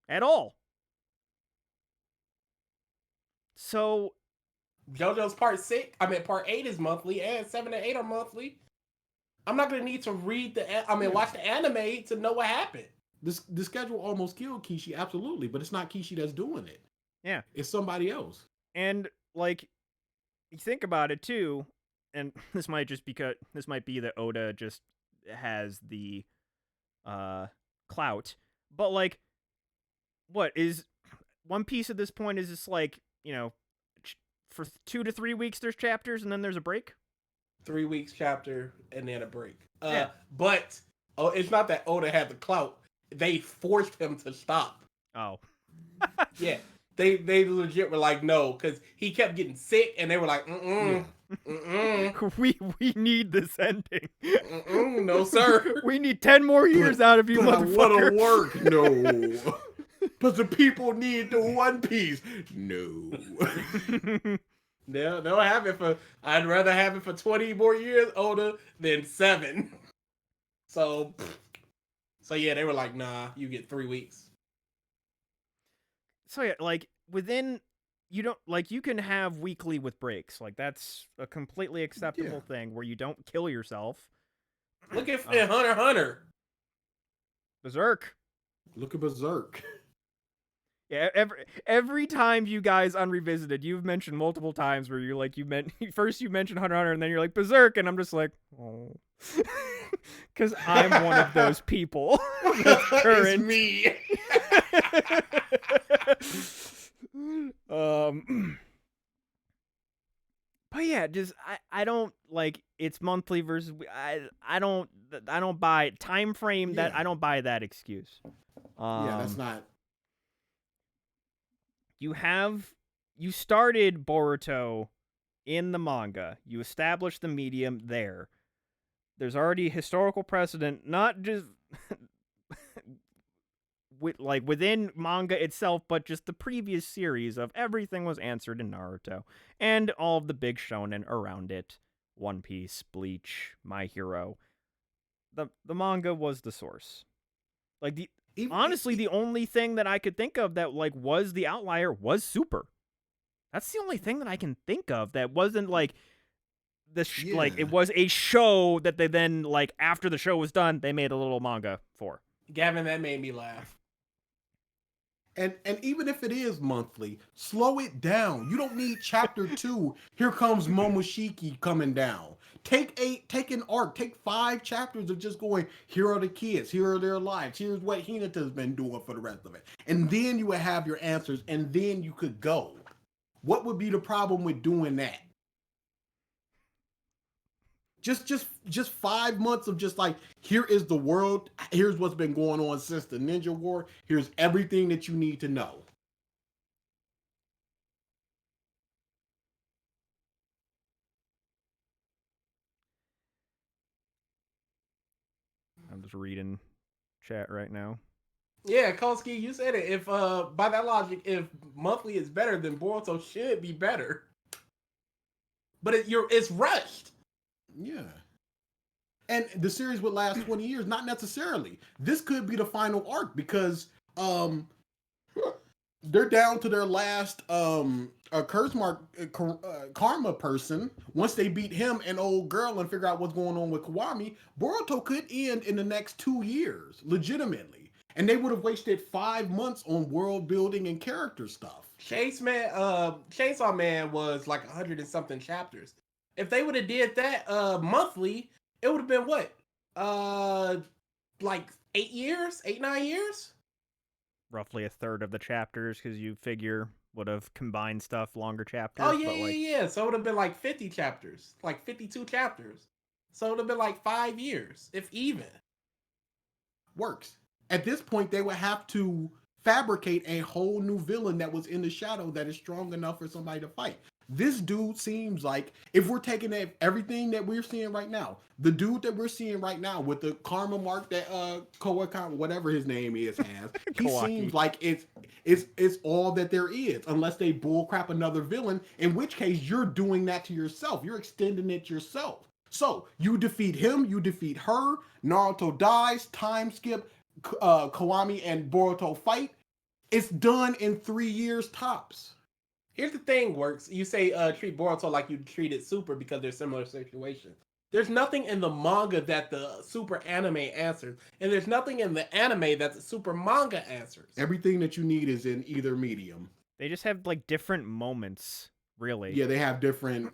[SPEAKER 1] at all. So
[SPEAKER 2] JoJo's part 8 is monthly, and 7 and 8 are monthly. I'm not gonna need to watch the anime to know what happened.
[SPEAKER 3] The schedule almost killed Kishi, absolutely, but it's not Kishi that's doing it.
[SPEAKER 1] Yeah.
[SPEAKER 3] It's somebody else.
[SPEAKER 1] And like, you think about it too, and this might be that Oda just has the clout, but like, what is One Piece at this point is just like, for 2 to 3 weeks there's chapters and then there's a break.
[SPEAKER 2] 3 weeks chapter and then a break.
[SPEAKER 1] Yeah.
[SPEAKER 2] But it's not that Oda had the clout. They forced him to stop.
[SPEAKER 1] Oh.
[SPEAKER 2] Yeah. They legit were like, no, because he kept getting sick, and they were like,
[SPEAKER 1] We need this ending.
[SPEAKER 2] No, sir.
[SPEAKER 1] We need 10 more years out of you, motherfucker.
[SPEAKER 3] I wanna work. No. But the people need the One Piece. No.
[SPEAKER 2] They'll have it for. I'd rather have it for 20 more years, Oda, than 7. So yeah, they were like, nah, you get 3 weeks.
[SPEAKER 1] So yeah, like, you can have weekly with breaks. Like, that's a completely acceptable thing where you don't kill yourself.
[SPEAKER 2] Look at Hunter x Hunter.
[SPEAKER 1] Berserk.
[SPEAKER 3] Look at Berserk.
[SPEAKER 1] Yeah, every time you guys on Revisited, you've mentioned multiple times where you're like, first you mentioned Hunter x Hunter, and then you're like, Berserk, and I'm just like, oh. Because I'm one of those people.
[SPEAKER 2] It's me.
[SPEAKER 1] But yeah, just I don't like, it's monthly versus I don't buy time frame that I don't buy that excuse.
[SPEAKER 3] That's not.
[SPEAKER 1] You started Boruto in the manga. You established the medium there. There's already historical precedent, not just within manga itself, but just the previous series of everything was answered in Naruto and all of the big shonen around it. One Piece, Bleach, My Hero. The manga was the source. Like, honestly, the only thing that I could think of that like was the outlier was Super. That's the only thing that I can think of that wasn't like like it was a show that they then, like, after the show was done, they made a little manga for.
[SPEAKER 2] Gavin, that made me laugh.
[SPEAKER 3] And even if it is monthly, slow it down. You don't need chapter 2. Here comes Momoshiki coming down. Take an arc. Take 5 chapters of just going, here are the kids. Here are their lives. Here's what Hinata's been doing for the rest of it. And then you would have your answers, and then you could go. What would be the problem with doing that? Just 5 months of just like, here is the world, here's what's been going on since the Ninja War, here's everything that you need to know.
[SPEAKER 1] I'm just reading chat right now.
[SPEAKER 2] Yeah, Kolsky, you said it. If by that logic, if monthly is better, then Boruto should be better. But it's rushed.
[SPEAKER 3] Yeah. And the series would last 20 years, not necessarily. This could be the final arc because they're down to their last curse mark karma person. Once they beat him and old girl and figure out what's going on with Kiwami, Boruto could end in the next 2 years, legitimately. And they would have wasted 5 months on world building and character stuff.
[SPEAKER 2] Chainsaw Man was like 100 and something chapters. If they would have did that monthly, it would have been what? Like 8 years? 9 years?
[SPEAKER 1] Roughly a third of the chapters, because you figure would have combined stuff, longer chapters.
[SPEAKER 2] Oh, yeah. So it would have been like 50 chapters. Like 52 chapters. So it would have been like 5 years, if even.
[SPEAKER 3] Works. At this point, they would have to fabricate a whole new villain that was in the shadow that is strong enough for somebody to fight. This dude seems like, if we're taking everything that we're seeing right now, the dude that we're seeing right now with the karma mark that Kawaki, whatever his name is, has, he seems like it's all that there is, unless they bullcrap another villain, in which case you're doing that to yourself. You're extending it yourself. So you defeat him, you defeat her. Naruto dies. Time skip. Kiwami and Boruto fight. It's done in 3 years tops.
[SPEAKER 2] Here's the thing, Works. You say treat Boruto like you treated Super because they're similar situations. There's nothing in the manga that the Super anime answers, and there's nothing in the anime that the Super manga answers.
[SPEAKER 3] Everything that you need is in either medium.
[SPEAKER 1] They just have like different moments, really.
[SPEAKER 3] Yeah, they have different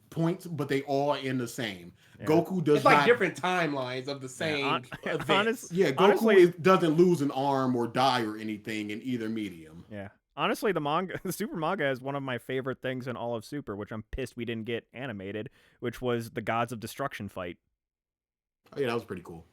[SPEAKER 3] points, but they all in the same.
[SPEAKER 1] Yeah.
[SPEAKER 3] Goku does
[SPEAKER 2] It's like
[SPEAKER 3] not,
[SPEAKER 2] different timelines of the same events.
[SPEAKER 3] Goku
[SPEAKER 1] honestly,
[SPEAKER 3] doesn't lose an arm or die or anything in either medium.
[SPEAKER 1] Yeah. Honestly, the Super manga is one of my favorite things in all of Super, which I'm pissed we didn't get animated, which was the Gods of Destruction fight.
[SPEAKER 3] Oh yeah, that was pretty cool.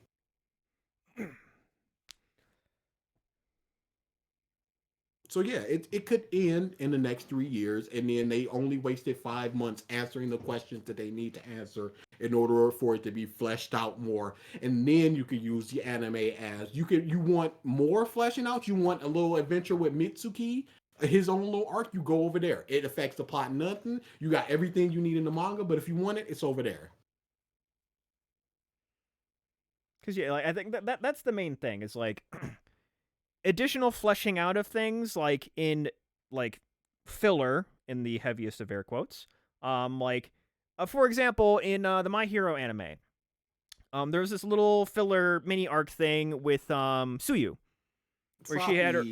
[SPEAKER 3] So yeah, it could end in the next 3 years, and then they only wasted 5 months answering the questions that they need to answer in order for it to be fleshed out more. And then you could use the anime as you want more fleshing out. You want a little adventure with Mitsuki, his own little arc. You go over there. It affects the plot nothing. You got everything you need in the manga, but if you want it, it's over there.
[SPEAKER 1] Because yeah, like I think that's the main thing. Is like additional fleshing out of things, like in like filler in the heaviest of air quotes. For example, in the My Hero anime, there was this little filler mini arc thing with Suyu, where she had her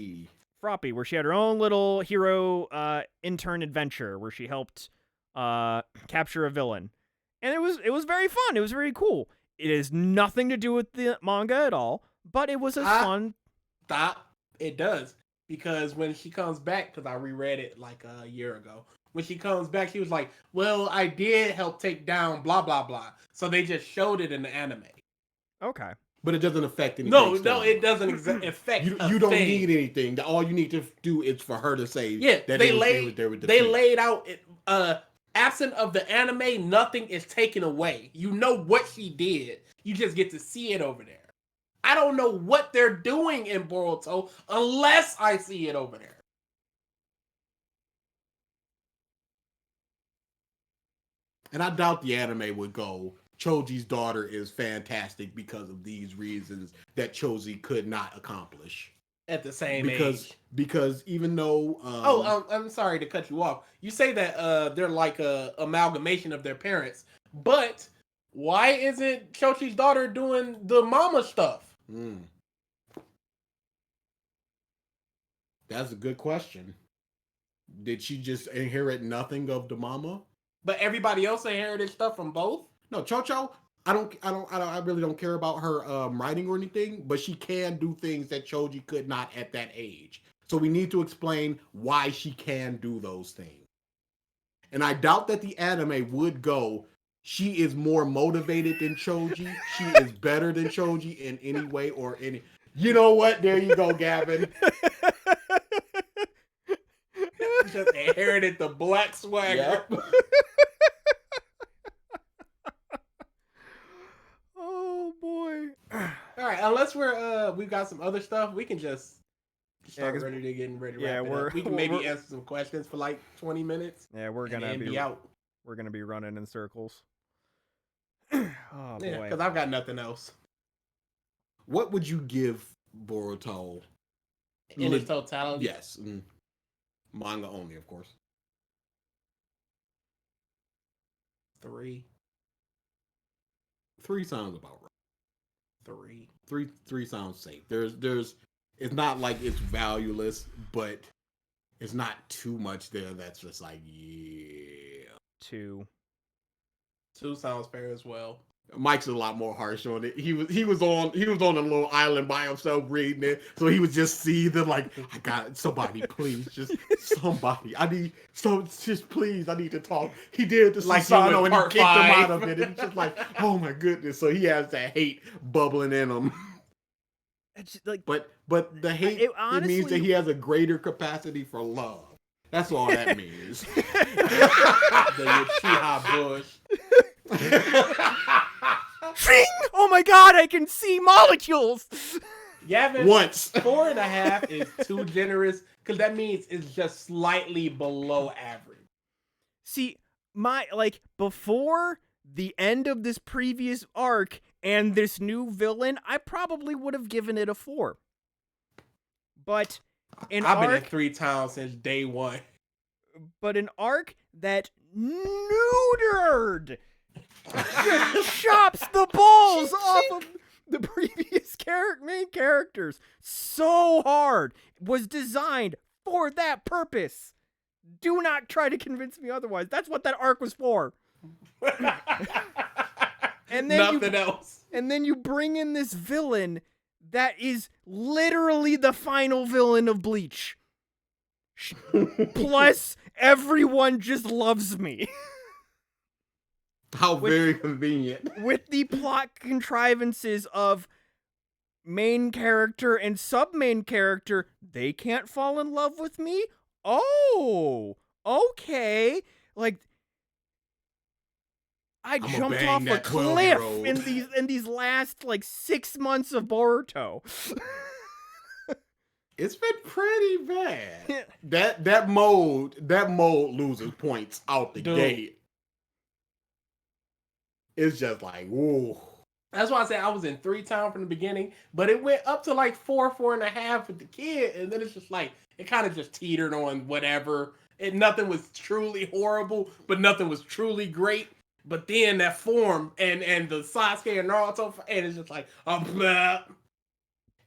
[SPEAKER 1] Froppy, where she had her own little hero intern adventure where she helped capture a villain, and it was very fun. It was very cool. It has nothing to do with the manga at all, but it was as fun.
[SPEAKER 2] It does, because when she comes back, because I reread it like a year ago, when she comes back, she was like, well, I did help take down blah blah blah, so they just showed it in the anime.
[SPEAKER 3] Okay, but it doesn't affect anything.
[SPEAKER 2] No, it doesn't affect
[SPEAKER 3] you don't need anything. All you need to do is for her to say
[SPEAKER 2] that they laid out absent of the anime, nothing is taken away. You know what she did, you just get to see it over there. I don't know what they're doing in Boruto unless I see it over there.
[SPEAKER 3] And I doubt the anime would go, Choji's daughter is fantastic because of these reasons that Choji could not accomplish.
[SPEAKER 2] At the same age.
[SPEAKER 3] Because even though...
[SPEAKER 2] I'm sorry to cut you off. You say that they're like a amalgamation of their parents, but why isn't Choji's daughter doing the mama stuff?
[SPEAKER 3] That's a good question. Did she just inherit nothing of the mama?
[SPEAKER 2] But everybody else inherited stuff from both?
[SPEAKER 3] No, Chocho, I really don't care about her writing or anything, but she can do things that Choji could not at that age. So we need to explain why she can do those things. And I doubt that the anime would go, she is more motivated than Choji. She is better than Choji in any way or any... You know what? There you go, Gavin.
[SPEAKER 2] Just inherited the black swagger. Yep.
[SPEAKER 1] Oh boy.
[SPEAKER 2] All right, unless we've got some other stuff, we can just start ready to wrap it up. We can maybe answer some questions for like 20 minutes.
[SPEAKER 1] Yeah, we're gonna be
[SPEAKER 2] out.
[SPEAKER 1] We're gonna be running in circles. Oh boy.
[SPEAKER 2] Because I've got nothing else.
[SPEAKER 3] What would you give Boruto
[SPEAKER 2] in its totality?
[SPEAKER 3] Yes. Manga only, of course.
[SPEAKER 2] 3.
[SPEAKER 3] 3 sounds about right.
[SPEAKER 2] 3.
[SPEAKER 3] 3 sounds safe. There's it's not like it's valueless, but it's not too much there that's just like, yeah.
[SPEAKER 1] 2
[SPEAKER 2] sounds fair as well.
[SPEAKER 3] Mike's a lot more harsh on it. He was on a little island by himself reading it, so he was just seething like, I got it. Somebody, please, just somebody. I need to talk. He did the like Susano and he kicked him out of it. It's just like, oh my goodness. So he has that hate bubbling in him.
[SPEAKER 1] It's like,
[SPEAKER 3] but the hate it means that he has a greater capacity for love. That's all that means.
[SPEAKER 2] The Uchiha Bush.
[SPEAKER 1] Oh my god, I can see molecules!
[SPEAKER 2] Gavin,
[SPEAKER 3] once
[SPEAKER 2] 4.5 is too generous, because that means it's just slightly below average.
[SPEAKER 1] See, before the end of this previous arc and this new villain, I probably would have given it a 4. But
[SPEAKER 2] I've been in 3 towns since day 1.
[SPEAKER 1] But an arc that neutered just chops the balls off of the previous main characters so hard, was designed for that purpose. Do not try to convince me otherwise. That's what that arc was for. And then
[SPEAKER 2] Nothing else.
[SPEAKER 1] And then you bring in this villain that is literally the final villain of Bleach. Plus, everyone just loves me.
[SPEAKER 3] How very convenient.
[SPEAKER 1] With the plot contrivances of main character and sub-main character, they can't fall in love with me? Oh, okay. Like, I jumped off a cliff in these last, like, 6 months of Boruto.
[SPEAKER 3] It's been pretty bad. That mode loses points out the gate. It's just like, whoa.
[SPEAKER 2] That's why I said I was in 3 towns from the beginning, but it went up to like 4.5 with the kid, and then it's just like it kind of just teetered on whatever. Nothing was truly horrible, but nothing was truly great. But then that form and the Sasuke and Naruto, and it's just like, blah.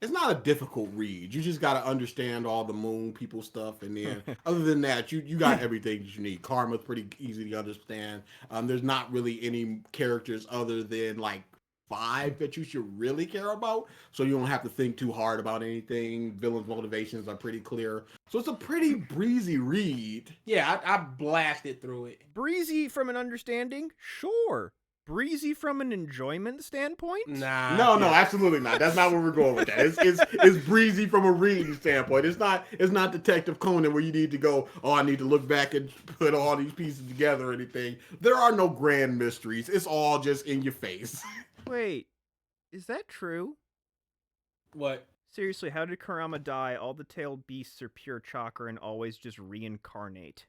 [SPEAKER 3] It's not a difficult read. You just got to understand all the moon people stuff, and then other than that, you got everything that you need. Karma's pretty easy to understand. There's not really any characters other than like 5 that you should really care about, so you don't have to think too hard about anything. Villains' motivations are pretty clear, so it's a pretty breezy read.
[SPEAKER 2] Yeah, I blasted through it.
[SPEAKER 1] Breezy from an understanding? Sure. Breezy from an enjoyment standpoint?
[SPEAKER 2] Nah.
[SPEAKER 3] No, absolutely not. That's not where we're going with that. It's breezy from a reading standpoint. It's not Detective Conan where you need to go, I need to look back and put all these pieces together or anything. There are no grand mysteries. It's all just in your face.
[SPEAKER 1] Wait, is that true?
[SPEAKER 2] What?
[SPEAKER 1] Seriously, how did Kurama die? All the tailed beasts are pure chakra and always just reincarnate.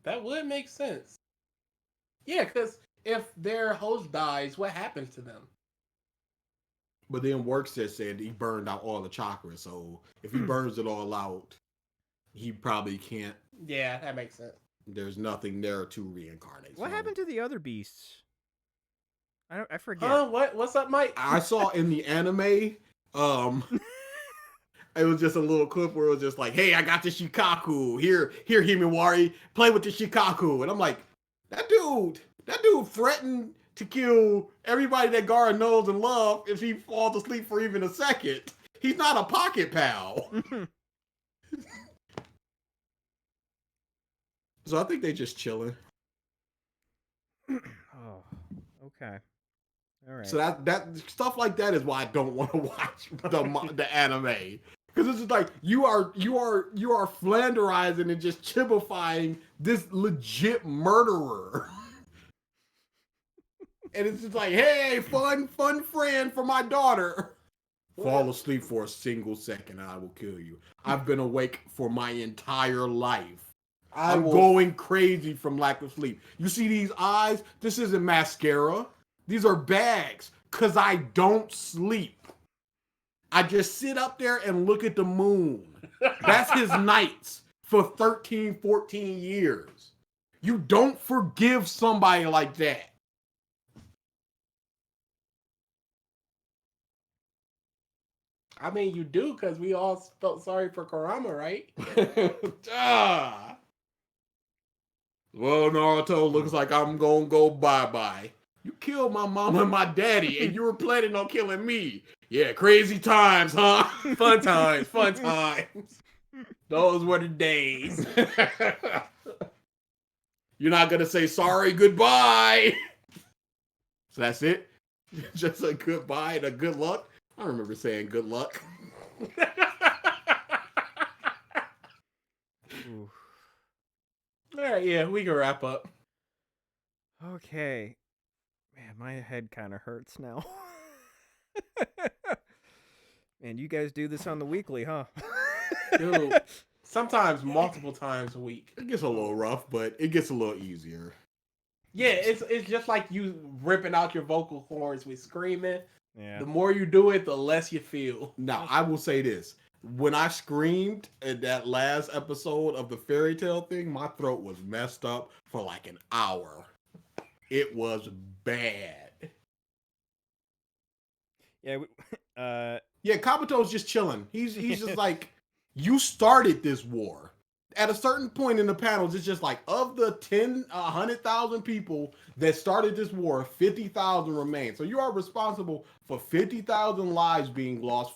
[SPEAKER 2] That would make sense. Yeah, because if their host dies, what happens to them?
[SPEAKER 3] But then Work said he burned out all the chakra, so if he burns it all out, he probably can't.
[SPEAKER 2] Yeah, that makes sense.
[SPEAKER 3] There's nothing there to reincarnate.
[SPEAKER 1] What happened to the other beasts? I forget.
[SPEAKER 2] What's up, Mike?
[SPEAKER 3] I saw in the anime, it was just a little clip where it was just like, hey, I got the Shikaku. Here, Himawari, play with the Shikaku. And I'm like, that dude threatened to kill everybody that Gaara knows and loves if he falls asleep for even a second. He's not a pocket pal. So I think they just chilling.
[SPEAKER 1] Oh, okay. All right.
[SPEAKER 3] So that stuff like that is why I don't want to watch the anime. Because it's just like you are flanderizing and just chibifying this legit murderer. And it's just like, hey, fun friend for my daughter. Fall asleep for a single second and I will kill you. I've been awake for my entire life. I'm going crazy from lack of sleep. You see these eyes? This isn't mascara. These are bags. Because I don't sleep. I just sit up there and look at the moon. That's his nights for 13, 14 years. You don't forgive somebody like that.
[SPEAKER 2] I mean, you do, because we all felt sorry for Kurama, right?
[SPEAKER 3] Well, Naruto, looks like I'm gonna go bye-bye. You killed my mama and my daddy, and you were planning on killing me. Yeah, crazy times, huh?
[SPEAKER 2] Fun times. Those were the days.
[SPEAKER 3] You're not gonna say sorry, goodbye. So that's it? Just a goodbye and a good luck? I remember saying good luck.
[SPEAKER 2] All right, yeah, we can wrap up.
[SPEAKER 1] Okay. Man, my head kind of hurts now. Man, you guys do this on the weekly, huh?
[SPEAKER 2] Dude, Sometimes multiple times a week.
[SPEAKER 3] It gets a little rough, but it gets a little easier.
[SPEAKER 2] Yeah, it's just like you ripping out your vocal cords with screaming.
[SPEAKER 1] Yeah.
[SPEAKER 2] The more you do it, the less you feel.
[SPEAKER 3] Now, I will say this. When I screamed at that last episode of the fairy tale thing, my throat was messed up for like an hour. It was bad.
[SPEAKER 1] Yeah.
[SPEAKER 3] Yeah, Kabuto's just chilling. He's just like, you started this war. At a certain point in the panels, it's just like, of the 100,000 people that started this war, 50,000 remain. So you are responsible for 50,000 lives being lost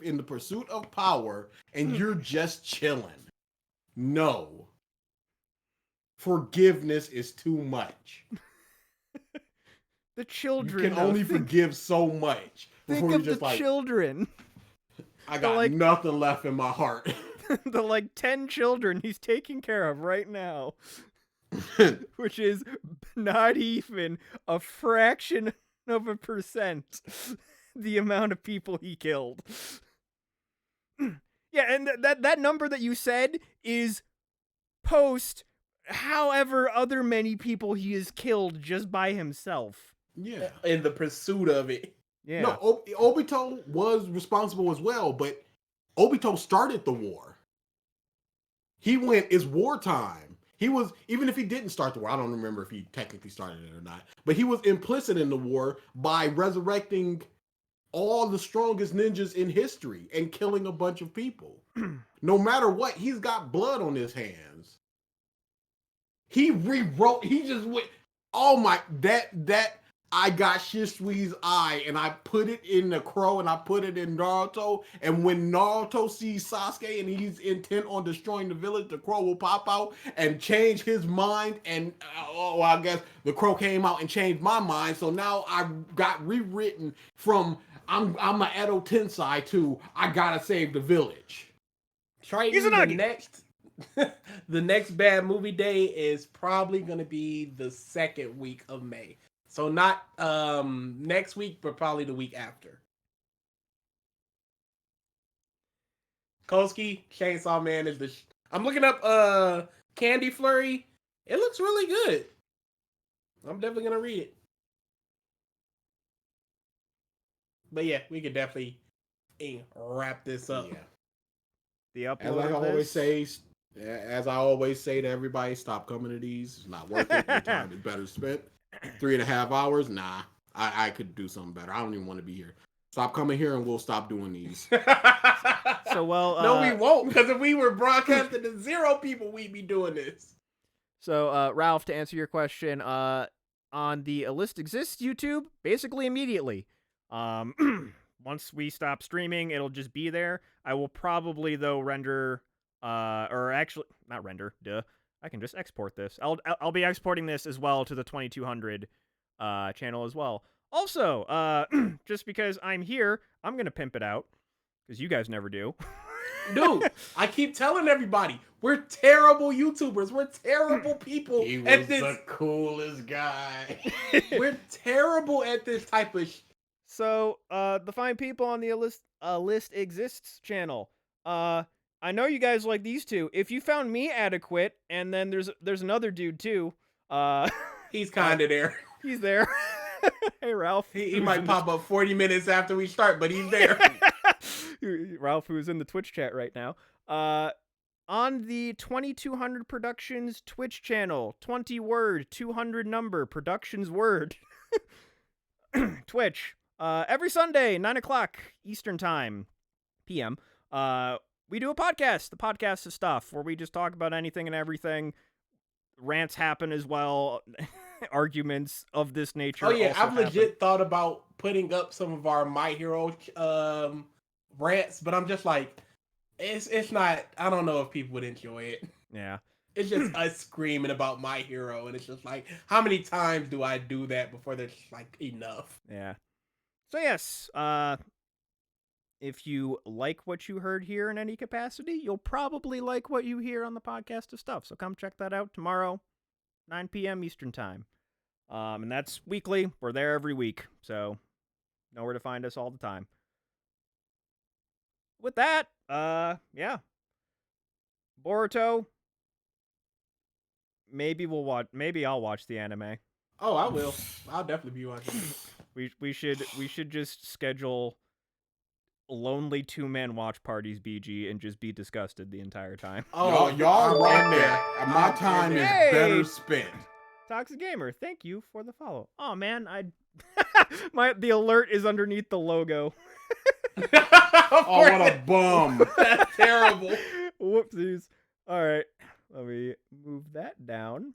[SPEAKER 3] in the pursuit of power, and you're just chilling. No. Forgiveness is too much.
[SPEAKER 1] The children.
[SPEAKER 3] You can only forgive so much before you're just like,
[SPEAKER 1] children.
[SPEAKER 3] I got nothing left in my heart.
[SPEAKER 1] The like 10 children he's taking care of right now, which is not even a fraction of a percent the amount of people he killed. Yeah, and that number that you said is post however other many people he has killed just by himself.
[SPEAKER 3] Yeah.
[SPEAKER 2] In the pursuit of it.
[SPEAKER 1] Yeah.
[SPEAKER 3] No, Obito was responsible as well, but Obito started the war. He went, it's wartime. He was, even if he didn't start the war, I don't remember if he technically started it or not, but he was implicit in the war by resurrecting all the strongest ninjas in history and killing a bunch of people. No matter what, he's got blood on his hands. He rewrote, he just went, oh my, that, I got Shisui's eye and I put it in the Crow and I put it in Naruto. And when Naruto sees Sasuke and he's intent on destroying the village, the Crow will pop out and change his mind. And I guess the Crow came out and changed my mind. So now I got rewritten from I'm a Edo Tensei to I gotta save the village.
[SPEAKER 2] The next bad movie day is probably gonna be the second week of May. So not next week, but probably the week after. Koski, Chainsaw Man is I'm looking up Candy Flurry. It looks really good. I'm definitely gonna read it. But yeah, we could definitely wrap this up.
[SPEAKER 3] Yeah.
[SPEAKER 1] The upload
[SPEAKER 3] As I always say to everybody, stop coming to these. It's not worth it. Your time is better spent. 3.5 hours? Nah. I could do something better. I don't even want to be here. Stop coming here and we'll stop doing these.
[SPEAKER 1] So, well...
[SPEAKER 2] no, we won't, because if we were broadcasting to 0 people, we'd be doing this.
[SPEAKER 1] So, Ralph, to answer your question, on the A List Exists YouTube, basically immediately. Once we stop streaming, it'll just be there. I will probably, though, render... or actually... Not render, duh. I can just export this. I'll be exporting this as well to the 2200 channel as well. Also, just because I'm here, I'm going to pimp it out, because you guys never do.
[SPEAKER 2] Dude, I keep telling everybody, we're terrible YouTubers. We're terrible people.
[SPEAKER 3] He was the coolest guy.
[SPEAKER 2] We're terrible at this type of
[SPEAKER 1] So, the fine people on the List Exists channel, I know you guys like these two. If you found me adequate, and then there's another dude too,
[SPEAKER 2] he's kind of there.
[SPEAKER 1] He's there. Hey, Ralph.
[SPEAKER 2] He might pop up 40 minutes after we start, but he's there.
[SPEAKER 1] Ralph, who's in the Twitch chat right now. On the 2200 Productions Twitch channel, 20 word, 200 number, Productions word. Twitch. Every Sunday, 9 o'clock Eastern Time, PM. We do a podcast, the podcast of stuff, where we just talk about anything and everything. Rants happen as well. Arguments of this nature.
[SPEAKER 2] Oh yeah, I've legit
[SPEAKER 1] happen.
[SPEAKER 2] thought about putting up some of our My Hero rants, but I'm just like, it's not. I don't know if people would enjoy it.
[SPEAKER 1] Yeah,
[SPEAKER 2] it's just us screaming about My Hero, and it's just like, how many times do I do that before they're just like enough?
[SPEAKER 1] Yeah. So yes, if you like what you heard here in any capacity, you'll probably like what you hear on the podcast of stuff. So come check that out tomorrow, 9 p.m. Eastern Time. And that's weekly. We're there every week. So know where to find us all the time. With that, yeah. Boruto. Maybe we'll watch. Maybe I'll watch the anime.
[SPEAKER 2] Oh, I will. I'll definitely be watching it.
[SPEAKER 1] We should just schedule lonely 2-man watch parties, BG, and just be disgusted the entire time.
[SPEAKER 2] Oh,
[SPEAKER 3] y'all
[SPEAKER 2] I'm
[SPEAKER 3] right
[SPEAKER 2] in
[SPEAKER 3] there. My
[SPEAKER 2] I'm
[SPEAKER 3] time
[SPEAKER 2] in
[SPEAKER 3] is
[SPEAKER 1] there.
[SPEAKER 3] better
[SPEAKER 1] Hey!
[SPEAKER 3] spent.
[SPEAKER 1] Toxic Gamer, thank you for the follow. Oh man, the alert is underneath the logo.
[SPEAKER 3] Oh, what a bum.
[SPEAKER 2] That's terrible.
[SPEAKER 1] Whoopsies. All right, let me move that down.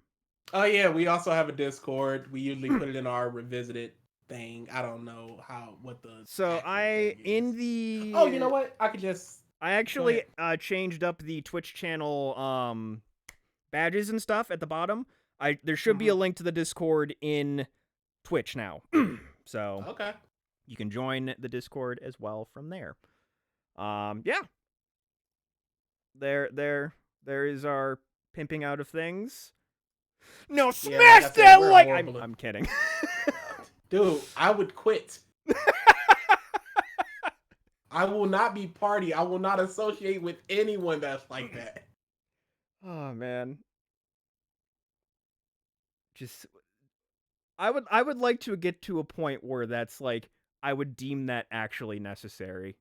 [SPEAKER 2] Oh yeah, we also have a Discord. We usually put it in our revisited thing. I don't know what the
[SPEAKER 1] So
[SPEAKER 2] actual
[SPEAKER 1] I
[SPEAKER 2] thing is.
[SPEAKER 1] in the
[SPEAKER 2] Oh, you know what? I could just
[SPEAKER 1] I actually changed up the Twitch channel badges and stuff at the bottom. There should be a link to the Discord in Twitch now. So
[SPEAKER 2] okay.
[SPEAKER 1] you can join the Discord as well from there. Yeah. There is our pimping out of things. No, smash
[SPEAKER 2] like I said,
[SPEAKER 1] that
[SPEAKER 2] we're
[SPEAKER 1] like
[SPEAKER 2] horrible at-
[SPEAKER 1] I'm kidding.
[SPEAKER 2] Dude, I would quit. I will not be party. I will not associate with anyone that's like that.
[SPEAKER 1] Oh man. Just I would like to get to a point where that's like I would deem that actually necessary.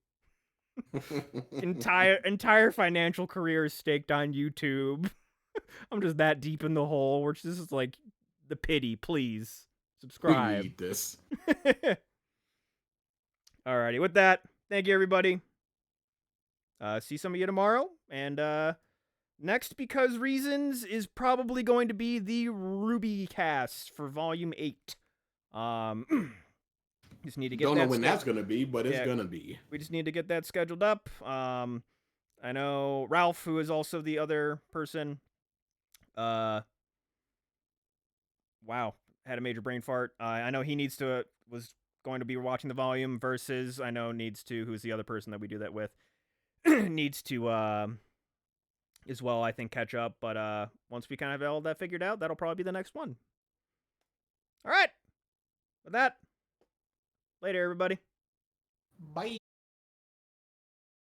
[SPEAKER 1] Entire financial career is staked on YouTube. I'm just that deep in the hole where this is like the pity, please.
[SPEAKER 3] We
[SPEAKER 1] Subscribe.
[SPEAKER 3] need this.
[SPEAKER 1] Alrighty, with that, thank you everybody. See some of you tomorrow. And next, because reasons, is probably going to be the Ruby cast for Volume 8. Just need to get
[SPEAKER 3] Don't
[SPEAKER 1] that
[SPEAKER 3] know when that's gonna be, but it's gonna be.
[SPEAKER 1] We just need to get that scheduled up. I know Ralph, who is also the other person. Wow, had a major brain fart. I know he was going to be watching the volume. Versus, I know needs to, who's the other person that we do that with, needs to as well. I think catch up. But once we kind of have all that figured out, that'll probably be the next one. All right. With that, later, everybody.
[SPEAKER 2] Bye.